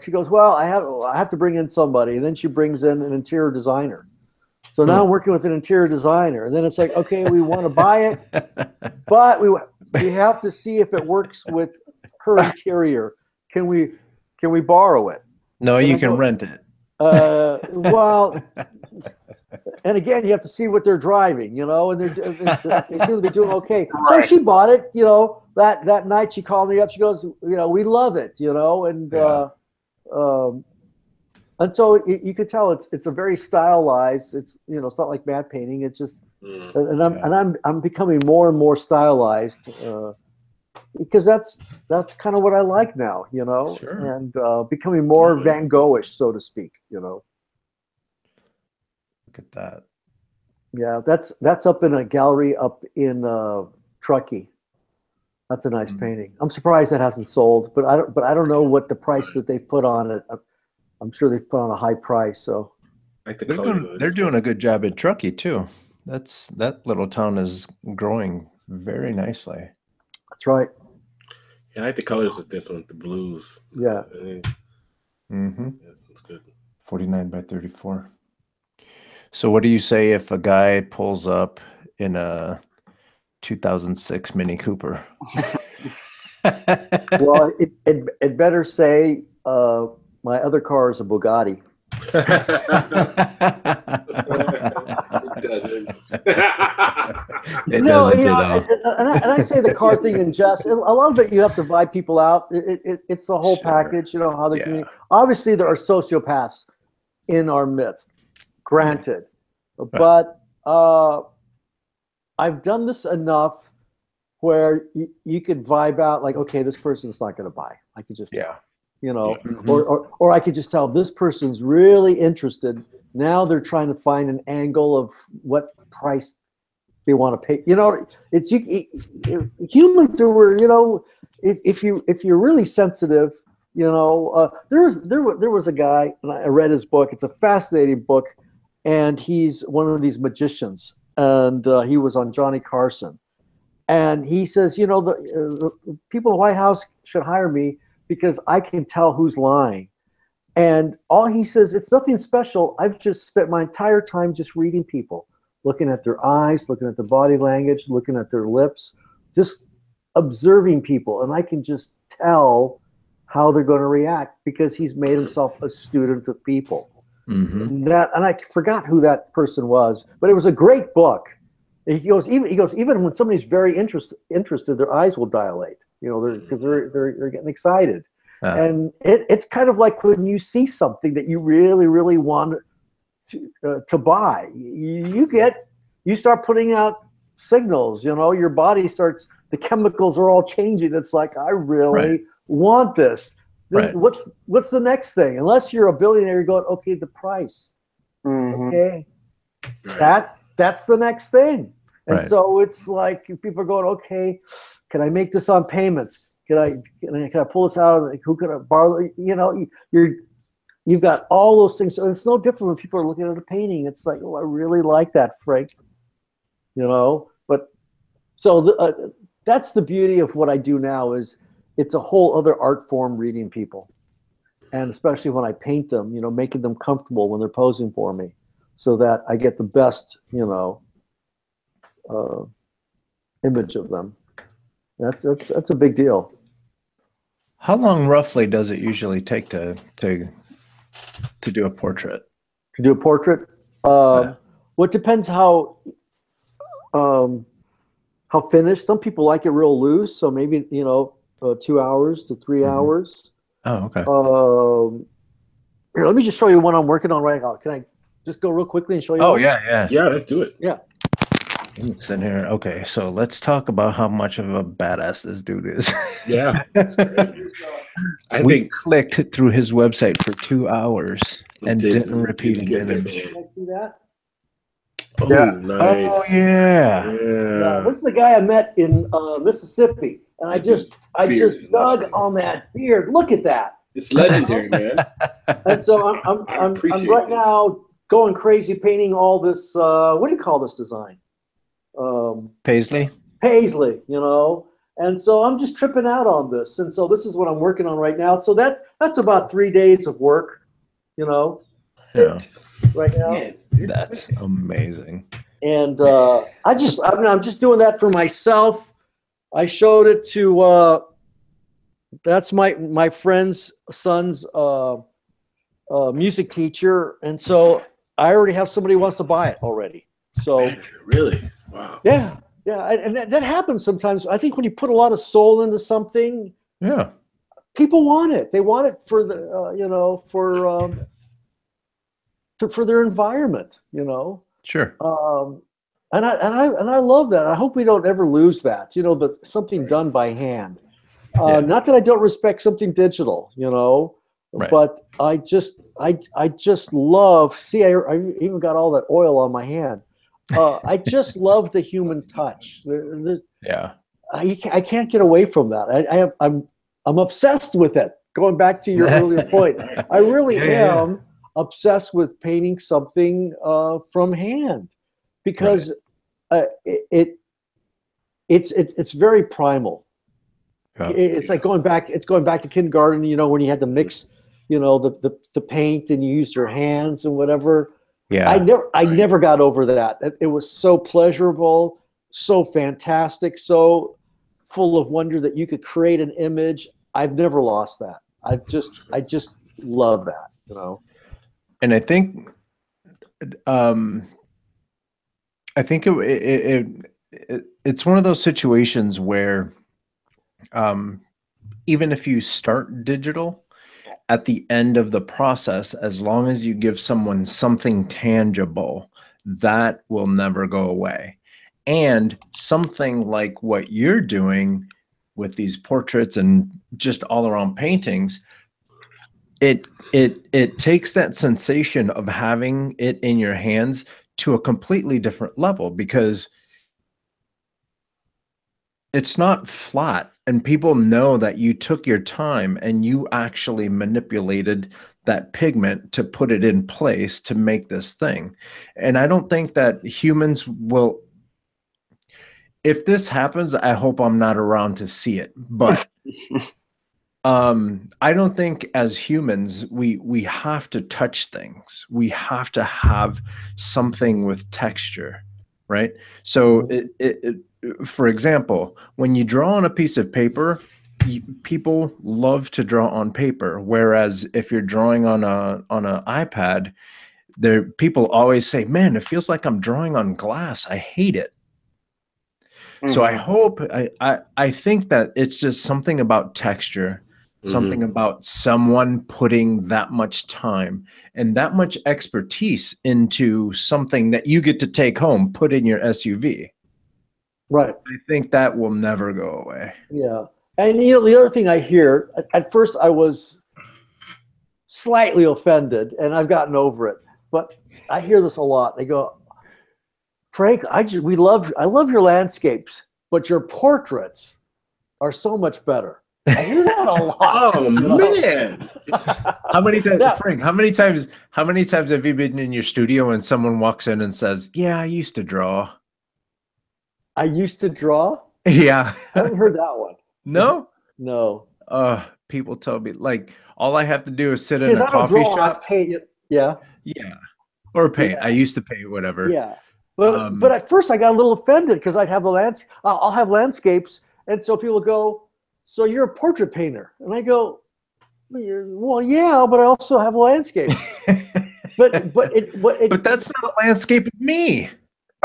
she goes, "Well, I have to bring in somebody." And then she brings in an interior designer. So now I'm working with an interior designer, and then it's like, okay, we want to buy it, but we have to see if it works with her interior. Can we borrow it? No, you can rent it. Well. and again, you have to see what they're driving, and they seem to be doing okay. Right. So she bought it, that night she called me up. She goes, we love it, and so you could tell it's a very stylized. It's it's not like matte painting. It's just, and I'm becoming more and more stylized because that's kind of what I like now, Sure. and becoming more Van Goghish, so to speak, Look at that. Yeah, that's up in a gallery up in Truckee. That's a nice painting. I'm surprised it hasn't sold, but I don't know what the price that they put on it. I'm sure they've put on a high price. So like they're doing a good job at Truckee too. That little town is growing very nicely. That's right. Yeah, I like the colors of this one, the blues. Yeah. Mm-hmm. Yeah, that's good. 49 by 34. So what do you say if a guy pulls up in a 2006 Mini Cooper? Well, it better say my other car is a Bugatti. It doesn't. And I say the car thing in jest. A lot of it you have to vibe people out. It's the whole package. How they communicate. Obviously, there are sociopaths in our midst. Granted, but I've done this enough where you could vibe out like, okay, this person's not going to buy. I could just tell, or I could just tell this person's really interested. Now they're trying to find an angle of what price they want to pay. It's humans were, if you're really sensitive, there was a guy, and I read his book. It's a fascinating book. And he's one of these magicians, and he was on Johnny Carson. And he says, the people in the White House should hire me because I can tell who's lying. And all he says, it's nothing special. I've just spent my entire time just reading people, looking at their eyes, looking at their body language, looking at their lips, just observing people. And I can just tell how they're going to react because he's made himself a student of people. Mm-hmm. And I forgot who that person was, but it was a great book. He goes, even when somebody's very interested, their eyes will dilate, because they're getting excited. And it's kind of like when you see something that you really, really want to buy, you start putting out signals, your body starts, the chemicals are all changing. It's like, I really want this. Right. What's the next thing? Unless you're a billionaire, you're going, okay, the price. Mm-hmm. Okay. That's the next thing. And so it's like people are going, okay, can I make this on payments? Can I pull this out? Who can I borrow? You've got all those things. So it's no different when people are looking at a painting. It's like, oh, I really like that, Frank. But so that's the beauty of what I do now is it's a whole other art form reading people. And especially when I paint them, making them comfortable when they're posing for me so that I get the best, image of them. That's a big deal. How long roughly does it usually take to do a portrait? To do a portrait? Well, it depends how finished. Some people like it real loose, so maybe 2 hours to 3 hours. Oh, okay. Here, let me just show you what I'm working on right now. Can I just go real quickly and show you? Oh, yeah. Yeah, let's do it. Yeah. It's in here. Okay, so let's talk about how much of a badass this dude is. Yeah. We clicked through his website for 2 hours and didn't repeat an image. Can I see that? Oh, Yeah. nice. Oh, yeah. Yeah, this is the guy I met in Mississippi, and I just dug on that beard. Look at that. It's legendary, man. And so I'm right now going crazy painting all this. What do you call this design? Paisley. And so I'm just tripping out on this, and so this is what I'm working on right now. So that's about 3 days of work, Yeah. right now. Yeah. That's amazing. And I'm just doing that for myself. I showed it to that's my friend's son's music teacher, and so I already have somebody who wants to buy it already. So really, wow. Yeah, and that happens sometimes. I think when you put a lot of soul into something, Yeah. people want it. They want it for the for their environment. Sure. And I love that. I hope we don't ever lose that. Something done by hand. Not that I don't respect something digital. Right. But I just love. See, I even got all that oil on my hand. I just love the human touch. Yeah. I can't get away from that. I'm obsessed with it. Going back to your earlier point, I really am obsessed with painting something from hand because it's very primal. Yeah. It's like going back. It's going back to kindergarten. When you had to mix, the paint and you used your hands and whatever. Yeah. I never got over that. It was so pleasurable, so fantastic, so full of wonder that you could create an image. I've never lost that. I just love that. And I think, it's one of those situations where, even if you start digital, at the end of the process, as long as you give someone something tangible, that will never go away. And something like what you're doing with these portraits and just all around paintings, it takes that sensation of having it in your hands to a completely different level, because it's not flat, and people know that you took your time and you actually manipulated that pigment to put it in place to make this thing. And I don't think that humans will, if this happens, I hope I'm not around to see it, but I don't think as humans we have to touch things. We have to have something with texture, right? So for example, when you draw on a piece of paper, people love to draw on paper, whereas if you're drawing on an iPad, people always say, "Man, it feels like I'm drawing on glass. I hate it." So I hope, I think that it's just something about texture, something about someone putting that much time and that much expertise into something that you get to take home, put in your SUV. Right. I think that will never go away. Yeah. And the other thing I hear, at first I was slightly offended, and I've gotten over it, but I hear this a lot. They go, "Frank, I love your landscapes, but your portraits are so much better." I hear that a lot. Oh man! How many times, Frank? How many times have you been in your studio and someone walks in and says, "Yeah, I used to draw"? I used to draw? Yeah. I haven't heard that one. No? No. People tell me, like, all I have to do is sit in a I don't coffee draw, shop. I paint it. Yeah. Yeah. Or paint. Yeah. I used to paint, whatever. Yeah. But at first I got a little offended because I'd have I'll have landscapes, and so people go, "So you're a portrait painter?" And I go, "Well, yeah, but I also have landscapes." but that's not a landscape of me.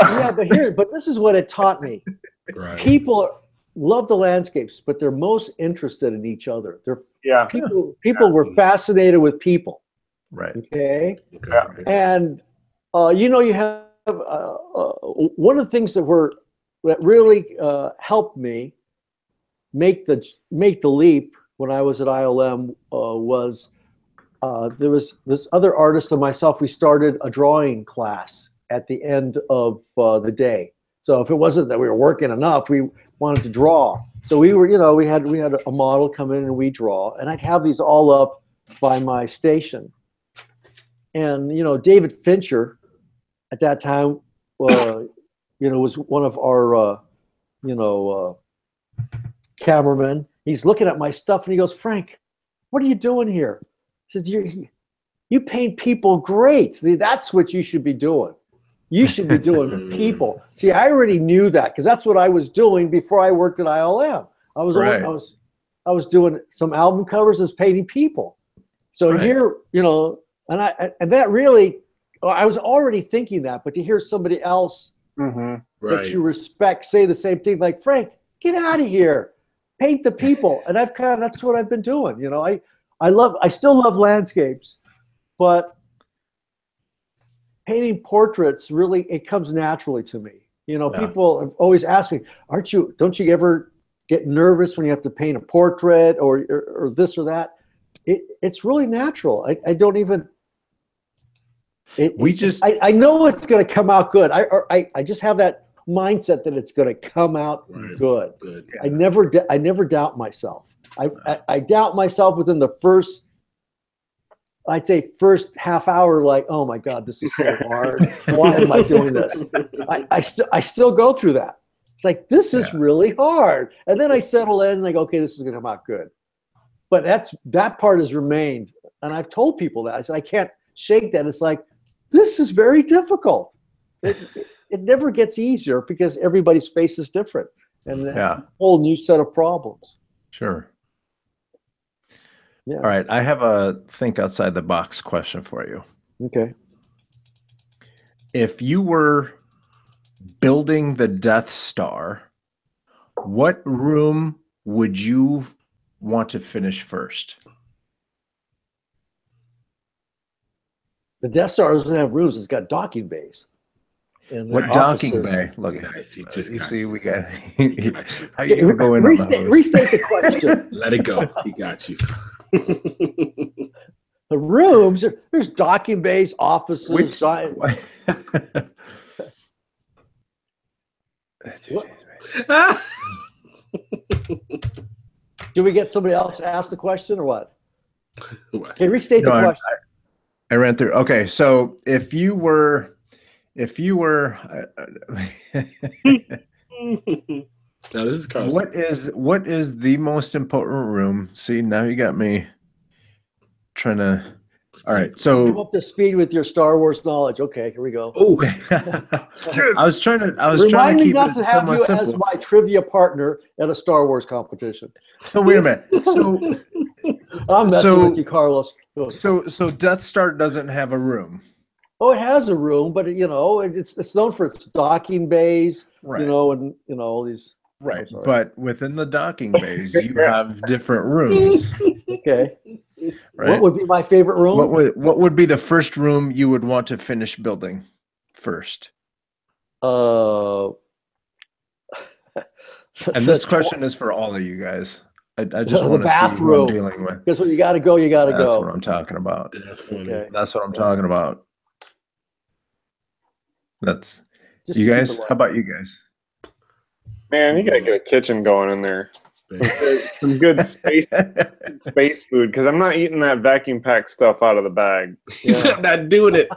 Yeah, but this is what it taught me. Right. People love the landscapes, but they're most interested in each other. People were fascinated with people. Right. Okay. Yeah. And you have one of the things that really helped me make the leap when I was at ILM was there was this other artist and myself. We started a drawing class at the end of the day. So if it wasn't that we were working enough, we wanted to draw. So we had a model come in and we draw, and I'd have these all up by my station. And David Fincher at that time, was one of our cameramen. He's looking at my stuff and he goes, "Frank, what are you doing here?" He says, "You paint people great. That's what you should be doing. You should be doing people." See, I already knew that because that's what I was doing before I worked at ILM. I was doing some album covers, I was painting people. So here, and that really, I was already thinking that, but to hear somebody else that you respect say the same thing, like, Frank, get out of here, paint the people. And that's what I've been doing. You know, I still love landscapes, but painting portraits, really, it comes naturally to me. You know, people have always asked me, don't you ever get nervous when you have to paint a portrait or this or that? It's really natural. I don't even. I know it's going to come out good. I just have that mindset that it's going to come out good. Yeah. I never doubt myself. I doubt myself within the first half hour, like, oh my God, this is so hard. Why am I doing this? I still go through that. It's like, this is really hard. And then I settle in and like, okay, this is going to come out good. But that part has remained. And I've told people that. I said, I can't shake that. It's like, this is very difficult. It never gets easier because everybody's face is different. And a whole new set of problems. Sure. Yeah. All right. I have a think outside the box question for you. Okay. If you were building the Death Star, what room would you want to finish first? The Death Star doesn't have rooms. It's got docking bays. And What docking bay? Look at Nice. you see, we got. How you gonna go in? Restate the question. Let it go. He got you. The rooms, there's docking bays, offices. Do we get somebody else to ask the question or what? Okay, restate the question. I ran through. Okay, so if you were now this is Carlos. what is the most important room? See, now you got me trying to. All right, so come up to speed with your Star Wars knowledge. Okay, here we go. Oh, I was trying to Remind me keep not it to have somewhat you simple. as my trivia partner at a Star Wars competition. So wait a minute. So I'm messing with you, Carlos. So Death Star doesn't have a room. Oh, it has a room, but you know, it's known for its docking bays, Right. you know, and you know all these. Right, but within the docking bays, you have different rooms. Okay. Right? What would be my favorite room? What would be the first room you would want to finish building first? And this question is for all of you guys. I just The want to see who I'm bathroom. dealing with. Guess what? You got to go. You got to That's go. what I'm talking about. that's funny. Okay. That's what I'm talking about. That's Just you to keep guys. it light. How about you guys? Man, you gotta get a kitchen going in there. Some good space food, because I'm not eating that vacuum packed stuff out of the bag. He's not doing it.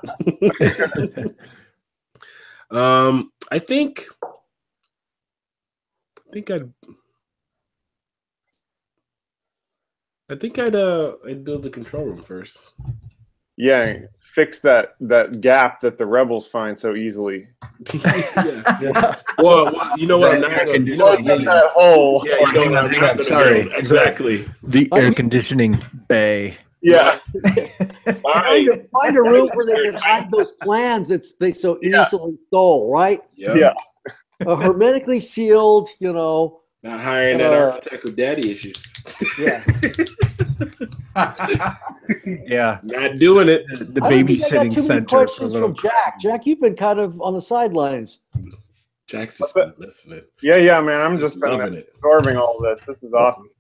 I think I'd build the control room first. Yeah, fix that gap that the rebels find so easily. Yeah. Well, you know what? I'm not going to Close up that hole. Yeah, you know what? I'm not going to. Sorry. Exactly. The air conditioning bay. Yeah. Find a room where they can hide those plans. They so easily stole, right? Yeah. Hermetically sealed, you know. Not hiring that architect with daddy issues. Yeah. Yeah. Not doing it. The I don't think I got babysitting too many center for questions little from Jack. Jack, you've been kind of on the sidelines. Jack's just been listening. Yeah, man. I'm just loving it. absorbing all this. This is awesome.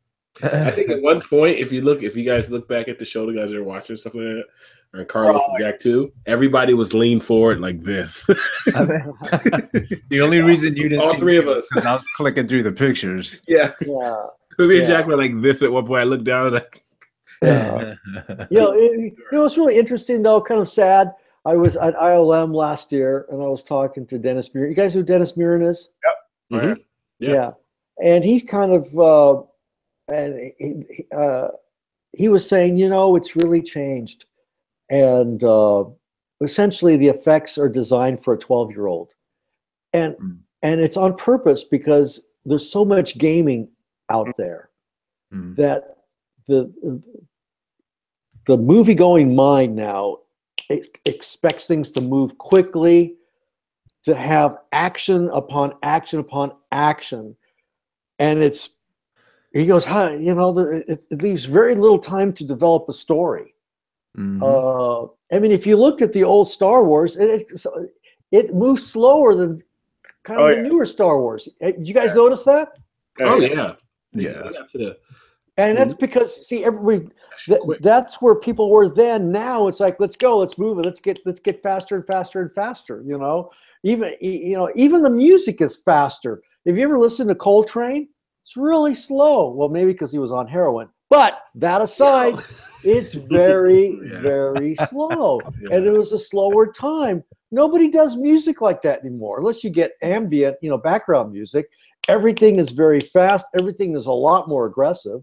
I think at one point, if you guys look back at the show, the guys that are watching stuff like that, or Carlos and Jack too, everybody was leaned forward like this. The only reason you didn't All see three of us. because I was clicking through the pictures. Yeah. Yeah. Me and Jack were like this at one point. I looked down like Yeah. You know, it's really interesting though, kind of sad. I was at ILM last year and I was talking to Dennis Murin. You guys know who Dennis Murin is? Yep. Mhm. Yeah. And he's kind of he was saying, you know, it's really changed. And essentially the effects are designed for a 12-year-old. And it's on purpose because there's so much gaming out there that the movie-going mind now expects things to move quickly, to have action upon action upon action. And he goes, it leaves very little time to develop a story. Mhm. I mean, if you looked at the old Star Wars, it moves slower than kind of the newer Star Wars. Did you guys notice that? Oh yeah. Yeah. And that's because, see, that's where people were then. Now it's like, let's go, let's move it, let's get faster and faster and faster. Even the music is faster. Have you ever listened to Coltrane? It's really slow. Well, maybe because he was on heroin. But that aside, it's very, very slow. And it was a slower time. Nobody does music like that anymore, unless you get ambient, background music. Everything is very fast. Everything is a lot more aggressive.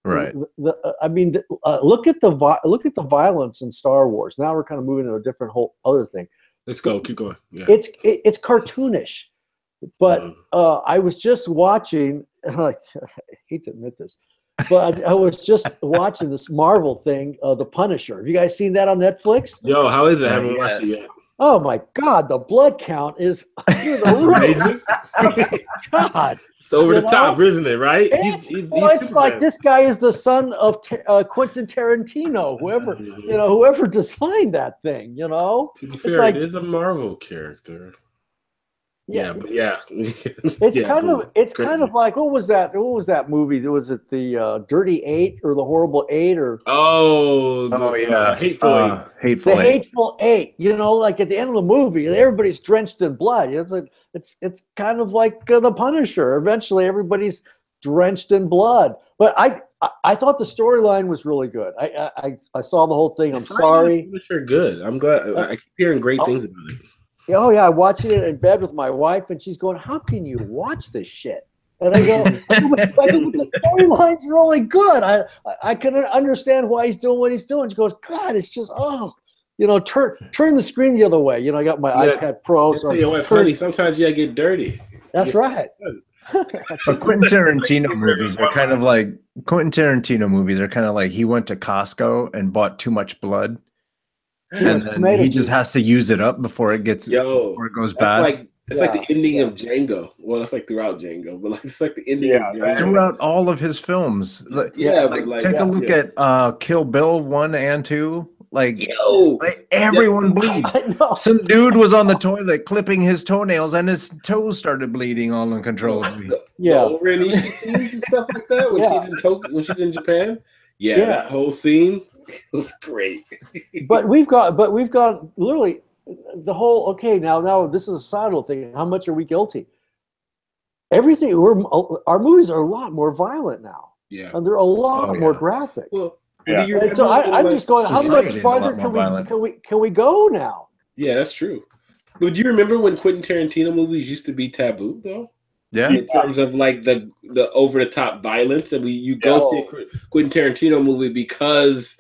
Right. Look at the violence in Star Wars. Now we're kind of moving to a different whole other thing. Let's go. Keep going. Yeah. It's cartoonish. But I was just watching, I hate to admit this, but I was just watching this Marvel thing, The Punisher. Have you guys seen that on Netflix? Yo, how is it? I haven't watched it yet. Oh my God, the blood count is amazing. God. It's over the top, isn't it? Right? It's like this guy is the son of Quentin Tarantino, whoever designed that thing. To be fair, it is a Marvel character. It's kind of like, what was that movie? Was it the Dirty Eight or the Horrible Eight or Hateful Eight? Hateful Eight. Like at the end of the movie, everybody's drenched in blood. It's kind of like The Punisher. Eventually, everybody's drenched in blood. But I thought the storyline was really good. I saw the whole thing. I'm sorry. Punisher good. I'm glad. I keep hearing great things about it. Oh yeah, I watching it in bed with my wife, and she's going, "How can you watch this shit?" And I go, "The storyline's really good. I can understand why he's doing what he's doing." She goes, "God, it's just turn the screen the other way." I got my iPad Pro. So your wife, honey, sometimes you gotta get dirty. That's right. But Quentin Tarantino movies are kind of like he went to Costco and bought too much blood. And then he just has to use it up before it goes bad. It's like the ending of Django. Well, it's like throughout Django, but it's like the ending of Django. Throughout all of his films. Take a look at Kill Bill 1 and 2. Everyone bleeds. Some dude was on the toilet clipping his toenails, and his toes started bleeding all uncontrollably. Renishi scenes and stuff like that when she's in Japan. That whole scene. It was great. but we've got literally the whole, now this is a societal thing. How much are we guilty? Everything, our movies are a lot more violent now. Yeah. And they're a lot more graphic. Well, and so I'm just going, how much farther can we go now? Yeah, that's true. But do you remember when Quentin Tarantino movies used to be taboo though? Yeah. In terms of like the over the top violence, and you go see a Quentin Tarantino movie because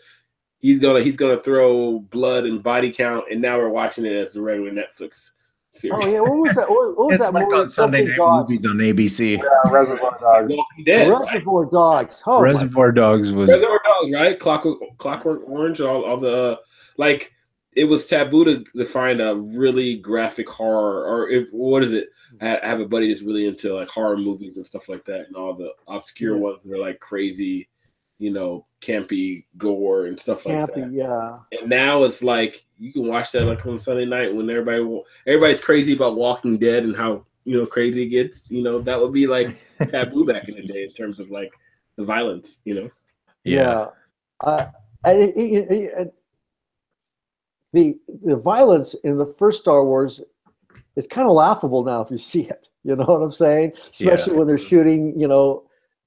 he's gonna throw blood and body count, and now we're watching it as the regular Netflix series. Oh yeah, what was that? What was it's that like movie? on Sunday night movies on ABC. Yeah, Reservoir Dogs. Reservoir Dogs. Oh, Reservoir Dogs was Reservoir Dogs, right? Clockwork Orange, all the like. It was taboo to find a really graphic horror, or I have a buddy that's really into like horror movies and stuff like that, and all the obscure ones that are like crazy, campy gore and stuff like that. Yeah. And now it's like you can watch that like on Sunday night when everybody's crazy about Walking Dead and how crazy it gets. That would be like taboo back in the day in terms of like the violence. Yeah. The violence in the first Star Wars is kind of laughable now if you see it. You know what I'm saying? Especially when they're shooting,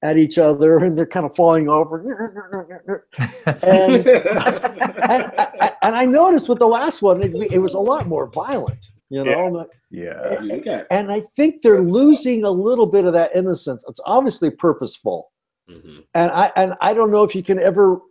at each other and they're kind of falling over. And I noticed with the last one, it was a lot more violent. Yeah. And I think they're losing a little bit of that innocence. It's obviously purposeful, and I don't know if you can ever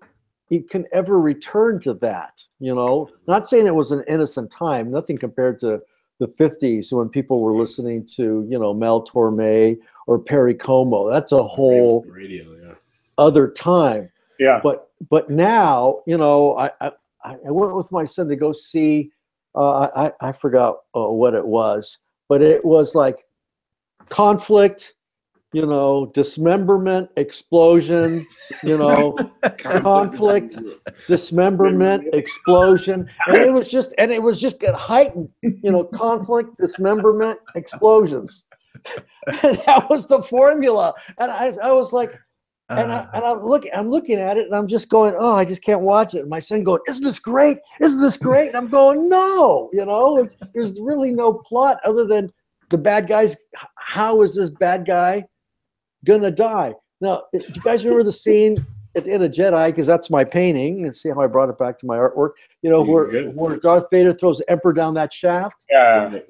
return to that. Not saying it was an innocent time, nothing compared to the 50s when people were listening to Mel Torme or Perry Como. That's a whole radio, other time. Yeah. But now, I went with my son to go see. I forgot what it was, but it was like conflict, dismemberment, explosion, conflict, dismemberment, explosion, and it was just get heightened, conflict, dismemberment, explosions. And that was the formula, and I was like, I'm looking at it, and I'm just going, oh, I just can't watch it. And my son going, isn't this great? Isn't this great? And I'm going, no, there's really no plot other than the bad guys. How is this bad guy gonna die? Now, do you guys remember the scene at the end of Jedi? Because that's my painting. And see how I brought it back to my artwork. Where Darth Vader throws the Emperor down that shaft. Yeah.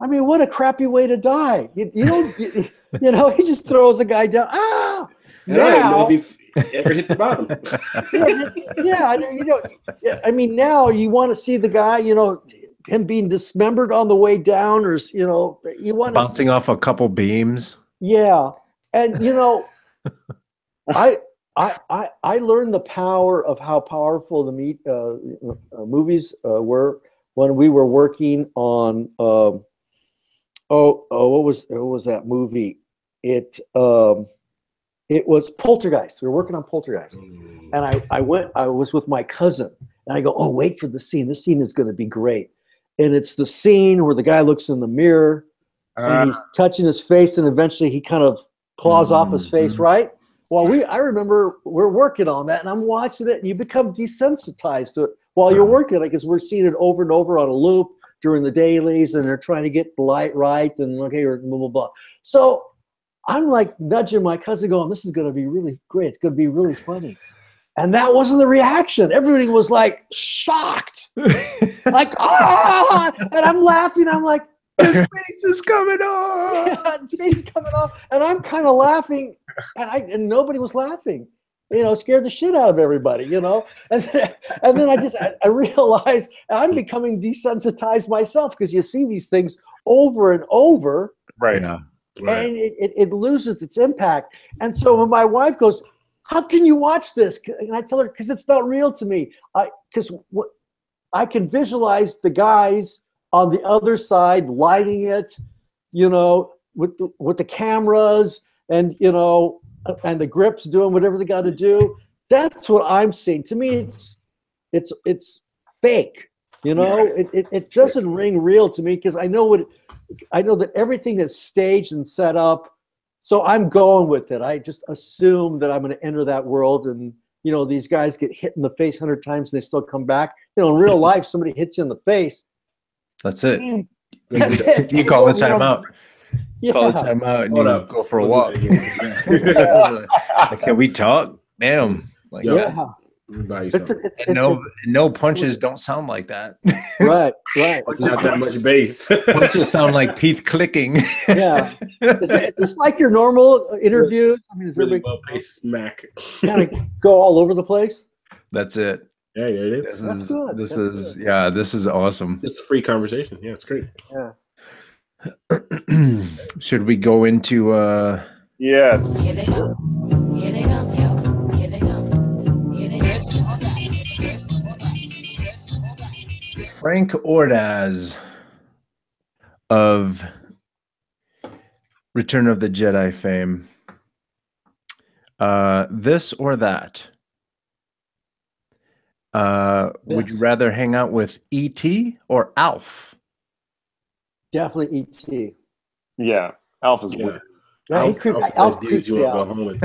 I mean, what a crappy way to die. You he just throws a guy down. Ah! Now, if he ever hit the bottom. I mean, now you want to see the guy, him being dismembered on the way down, or you want bouncing off a couple beams. Yeah, and I learned the power of how powerful the movies were when we were working on. What was that movie? It was Poltergeist. We were working on Poltergeist, and I was with my cousin, and I go, oh, wait for the scene. This scene is going to be great. And it's the scene where the guy looks in the mirror and he's touching his face, and eventually he kind of claws off his face, right? Well, I remember we're working on that, and I'm watching it, and you become desensitized to it while you're working on it, because we're seeing it over and over on a loop during the dailies, and they're trying to get the light right, and okay, or blah, blah, blah. So I'm like nudging my cousin going, this is going to be really great. It's going to be really funny. And that wasn't the reaction. Everybody was like shocked. Like, ah! And I'm laughing. I'm like, his face is coming off. Yeah, his face is coming off. And I'm kind of laughing, and nobody was laughing. Scared the shit out of everybody, And then I realized I'm becoming desensitized myself, because you see these things over and over. Right. And it loses its impact. And so when my wife goes, how can you watch this? And I tell her, because it's not real to me. Because I can visualize the guys on the other side lighting it, with the cameras, and and the grips doing whatever they got to do. That's what I'm seeing. To me, it's fake. It doesn't ring real to me, because I know that everything is staged and set up. So I'm going with it. I just assume that I'm going to enter that world, and these guys get hit in the face 100 times and they still come back. In real life, somebody hits you in the face. That's it. That's it. You call it time out. Yeah. Call it time out, and go for a walk. Can we talk? Damn. Like, Yeah. No punches don't sound like that. Right. It's not that much bass. Punches sound like teeth clicking. Yeah. It's like your normal interviews. I mean, is Really everybody well bass smack. kind of go all over the place? That's it. Yeah, it is. That's good. This That's is good. This is awesome. It's a free conversation. Yeah, it's great. Yeah. Should we go into Yes. Here they go. Here they come, yo. Here they come. Here they come. Frank Ordaz of Return of the Jedi fame? This or that? Would you rather hang out with E.T. or Alf? Definitely E.T. Yeah. Alf is weird. Yeah, Alf creeps me you out. go home and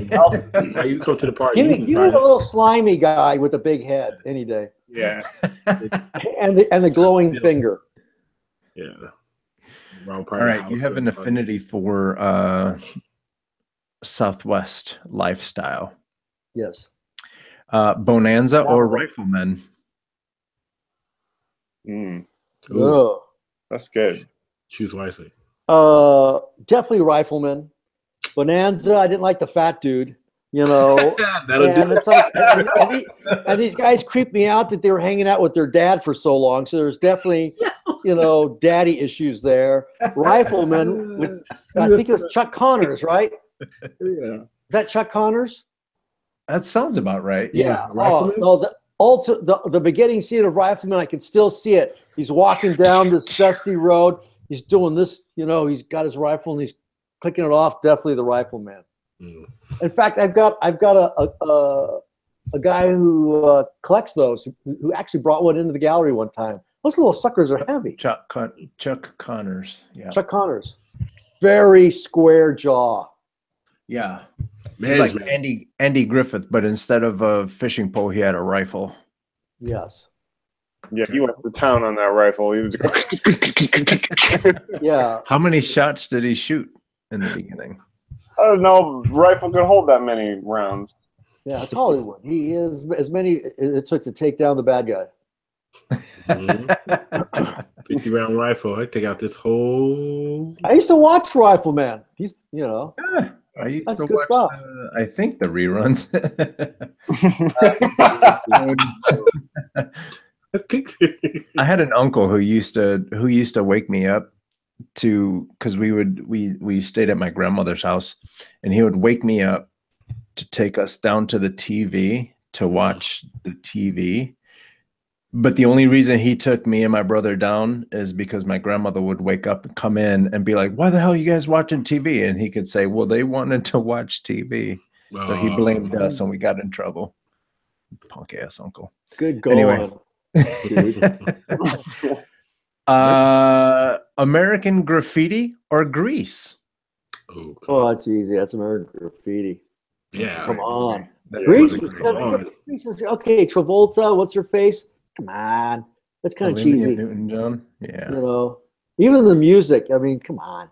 go. You come to the party. Give me a little slimy guy with a big head any day, Yeah. and the glowing finger. Yeah. All right, you have an affinity for Southwest lifestyle. Yes. Bonanza or Rifleman? Oh. That's good. Choose wisely. Definitely Rifleman. Bonanza, I didn't like the fat dude, That'll and do. it's like, and these guys creeped me out that they were hanging out with their dad for so long. So there's definitely, daddy issues there. Rifleman, with, I think it was Chuck Connors, right? Yeah. Is that Chuck Connors? That sounds about right. Yeah. Oh, Rifleman? no, the beginning scene of Rifleman, I can still see it. He's walking down this dusty road. He's doing this, he's got his rifle and he's clicking it off. Definitely the Rifleman. Mm. In fact, I've got a guy who collects those who actually brought one into the gallery one time. Those little suckers are heavy. Chuck Connors. Yeah. Chuck Connors. Very square jaw. Yeah. Man, It's like Andy Griffith, but instead of a fishing pole, he had a rifle. Yes. Yeah, he went to town on that rifle. He was Yeah. How many shots did he shoot in the beginning? I don't know. Rifle could hold that many rounds. Yeah, it's Hollywood. He is as many it took to take down the bad guy. 50-round rifle. I take out this whole. I used to watch Rifleman. He's, Yeah, I used That's to good watch, stuff. I think the reruns. I had an uncle who used to wake me up because we stayed at my grandmother's house, and he would wake me up to take us down to the TV to watch the TV. But the only reason he took me and my brother down is because my grandmother would wake up and come in and be like, "Why the hell are you guys watching TV?" And he could say, "Well, they wanted to watch TV." So he blamed us and we got in trouble. Punk ass uncle. good going. Anyway. American Graffiti or Grease? Oh, Oh, that's easy. That's American Graffiti. yeah. Come on. That Grease, was a Come great on. one. Grease is, okay, Travolta, what's her face? Come on. That's kind of Olivia cheesy. Newton-John. Yeah. Even the music, I mean, come on.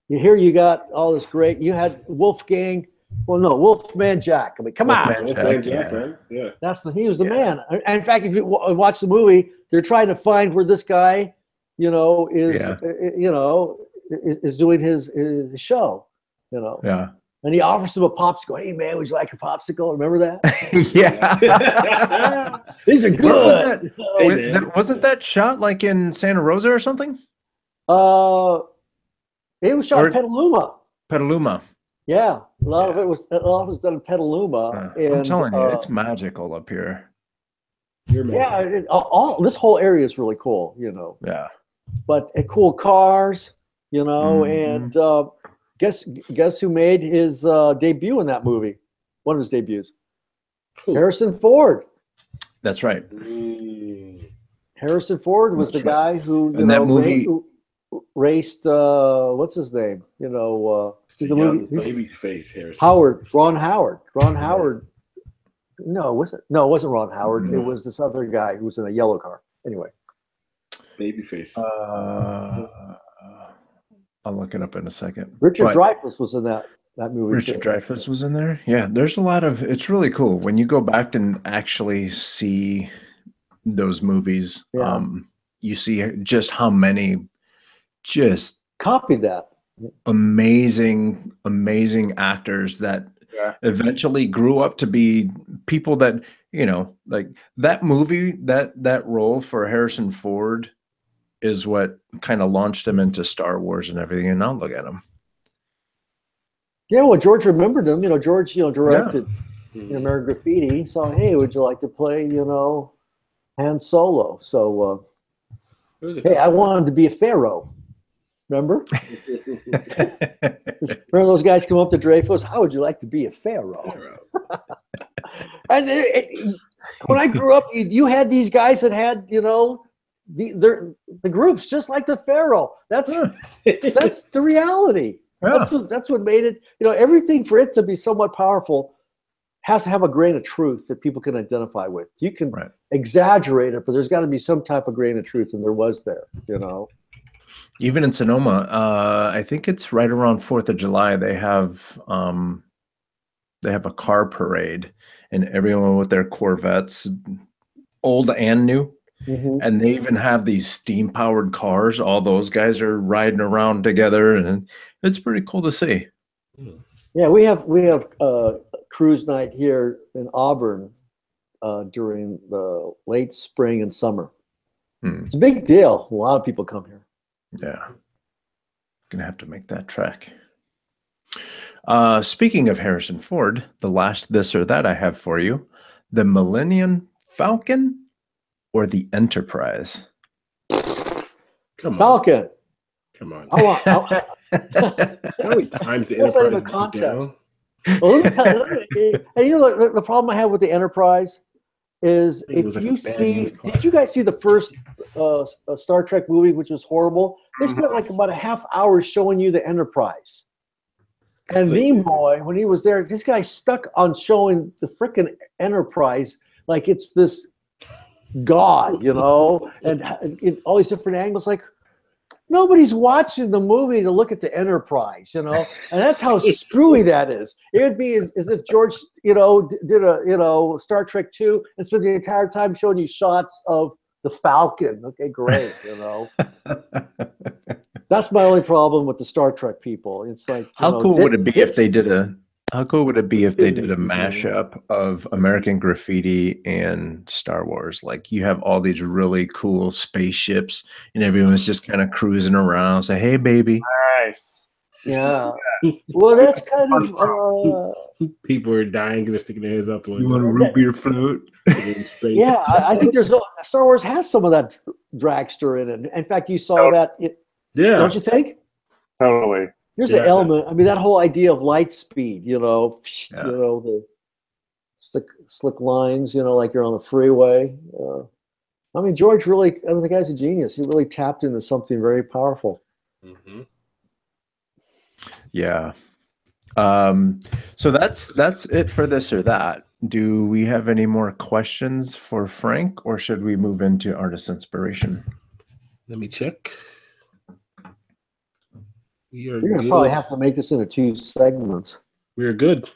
You got all this great, you had Wolfgang, well, no, Wolfman Jack. I mean, come on. Wolfman Man, Jack, Jack, yeah. man. Yeah. He was the man. And in fact, if you watch the movie, they're trying to find where this guy, is, Yeah. is doing his show, Yeah. And he offers him a popsicle. Hey, man, would you like a popsicle? Remember that? Yeah. These are What was good. that? Hey, man. Wasn't that shot like in Santa Rosa or something? It was shot Or- in Petaluma. Petaluma. Yeah, a lot of it was done in Petaluma. I'm telling you, it's magical up here. You're man. yeah, all this whole area is really cool, Yeah. But cool cars, Mhm. and guess who made his debut in that movie? One of his debuts, Who? Harrison Ford. That's right. Harrison Ford was That's the guy who And that movie- raced. What's his name? He's a movie. he's- Baby face Harrison. Ron Howard. Ron Howard. No, was it? No, it wasn't Ron Howard. No. It was this other guy who was in a yellow car. Anyway, Baby face. I'll look it up in a second. Richard But Dreyfuss was in that movie. Richard too. Dreyfuss was in there. Yeah, there's a lot of. It's really cool when you go back and actually see those movies. Yeah. You see just how many, just Copied that. amazing actors that Yeah. eventually grew up to be people that like that movie, that role for Harrison Ford is what kind of launched him into Star Wars and everything. And now look at him. Yeah, well, George remembered him. George, directed American Graffiti. So, hey, would you like to play, Han Solo? So, hey, I wanted to be a pharaoh. Remember? Remember those guys come up to Dreyfuss? How would you like to be a pharaoh? And when I grew up, you had these guys that had, the groups just like the pharaoh. That's the reality. Yeah. That's what made it. Everything for it to be somewhat powerful has to have a grain of truth that people can identify with. You can Right. exaggerate it, but there's got to be some type of grain of truth, and there was there. Even in Sonoma, I think it's right around 4th of July. They have a car parade, and everyone with their Corvettes, old and new, and they even have these steam-powered cars. All those guys are riding around together, and it's pretty cool to see. Yeah, we have cruise night here in Auburn during the late spring and summer. It's a big deal. A lot of people come here. Yeah, gonna have to make that trek. Speaking of Harrison Ford, the last this or that I have for you, the Millennium Falcon or the Enterprise? Come on. Falcon. Come on. I want. How many times the What's that in Enterprise a beat contest? down? Well, let me tell you. And you know the problem I have with the Enterprise is It was if like you a bad see, used car. did you guys see the first Star Trek movie, which was horrible? They spent like about a half hour showing you the Enterprise. And Nimoy, when he was there, this guy stuck on showing the frickin' Enterprise like it's this god, you know, and in all these different angles. Like nobody's watching the movie to look at the Enterprise, you know, and that's how screwy that is. It would be as if George, you know, did a, you know, Star Trek 2 and spent the entire time showing you shots of the Falcon. Okay, great, you know. That's my only problem with the Star Trek people. It's like, How cool would it be if they did a mashup of American Graffiti and Star Wars? Like you have all these really cool spaceships and everyone's just kind of cruising around. Say, hey, baby. Nice. Yeah. Well, that's kind of People are dying because they're sticking their heads out the You want a window. root beer float? In space. yeah. I think there's Star Wars has some of that dragster in it. In fact, you saw that. Yeah. Don't you think? Totally. There's Yeah, an element. I mean, that whole idea of light speed. You know, Yeah. you know the slick lines. You know, like you're on the freeway. I mean, George really. I mean, the guy's a genius. He really tapped into something very powerful. Mm-hmm. Yeah. So that's it for this or that. Do we have any more questions for Frank, or should we move into artist inspiration? Let me check. We are You're gonna good. probably have to make this into 2 segments. We are good.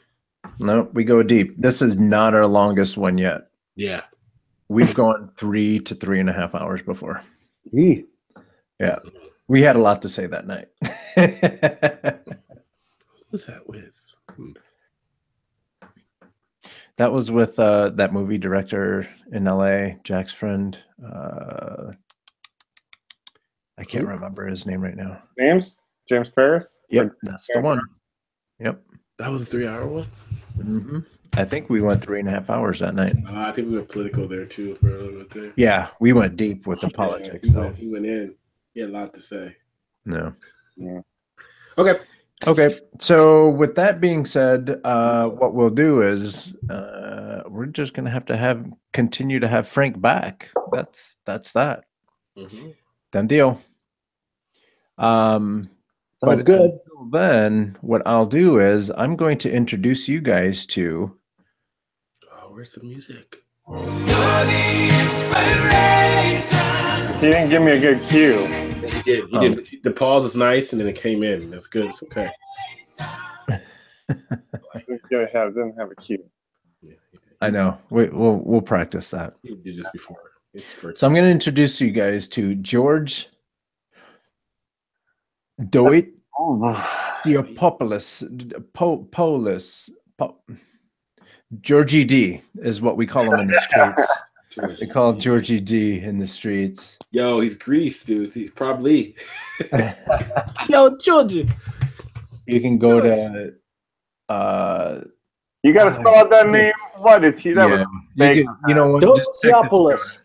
No, we go deep. This is not our longest one yet. Yeah. We've gone 3 to 3.5 hours before. Yee. Yeah. We had a lot to say that night. What's that with? That was with that movie director in LA, Jack's friend. I can't remember his name right now. James Paris? Yep, that's the one. Yep. That was a 3-hour one? Mm-hmm. I think we went 3.5 hours that night. I think we went political there too for a little bit there. Yeah, we went deep with the politics. He went in. He had a lot to say. No. Yeah. Okay. Okay. So with that being said, what we'll do is we're just gonna have to continue to have Frank back. That's that. Mm-hmm. Done deal. Sounds good. Until then, what I'll do is I'm going to introduce you guys to. Oh, where's the music? He didn't give me a good cue. He did. He did. The pause is nice, and then it came in. That's good. It's okay. Didn't have a cue. Yeah, I know. We'll practice that. he did this before. So I'm going to introduce you guys to George Doit Theopopoulos. Georgie D is what we call him in the streets. They call Georgie D in the streets. Yo, he's Greece, dude. He's probably. Yo, Georgie. You can go to. You got to spell out that name. What is he? That was a mistake. You know what? Dotsiopolis.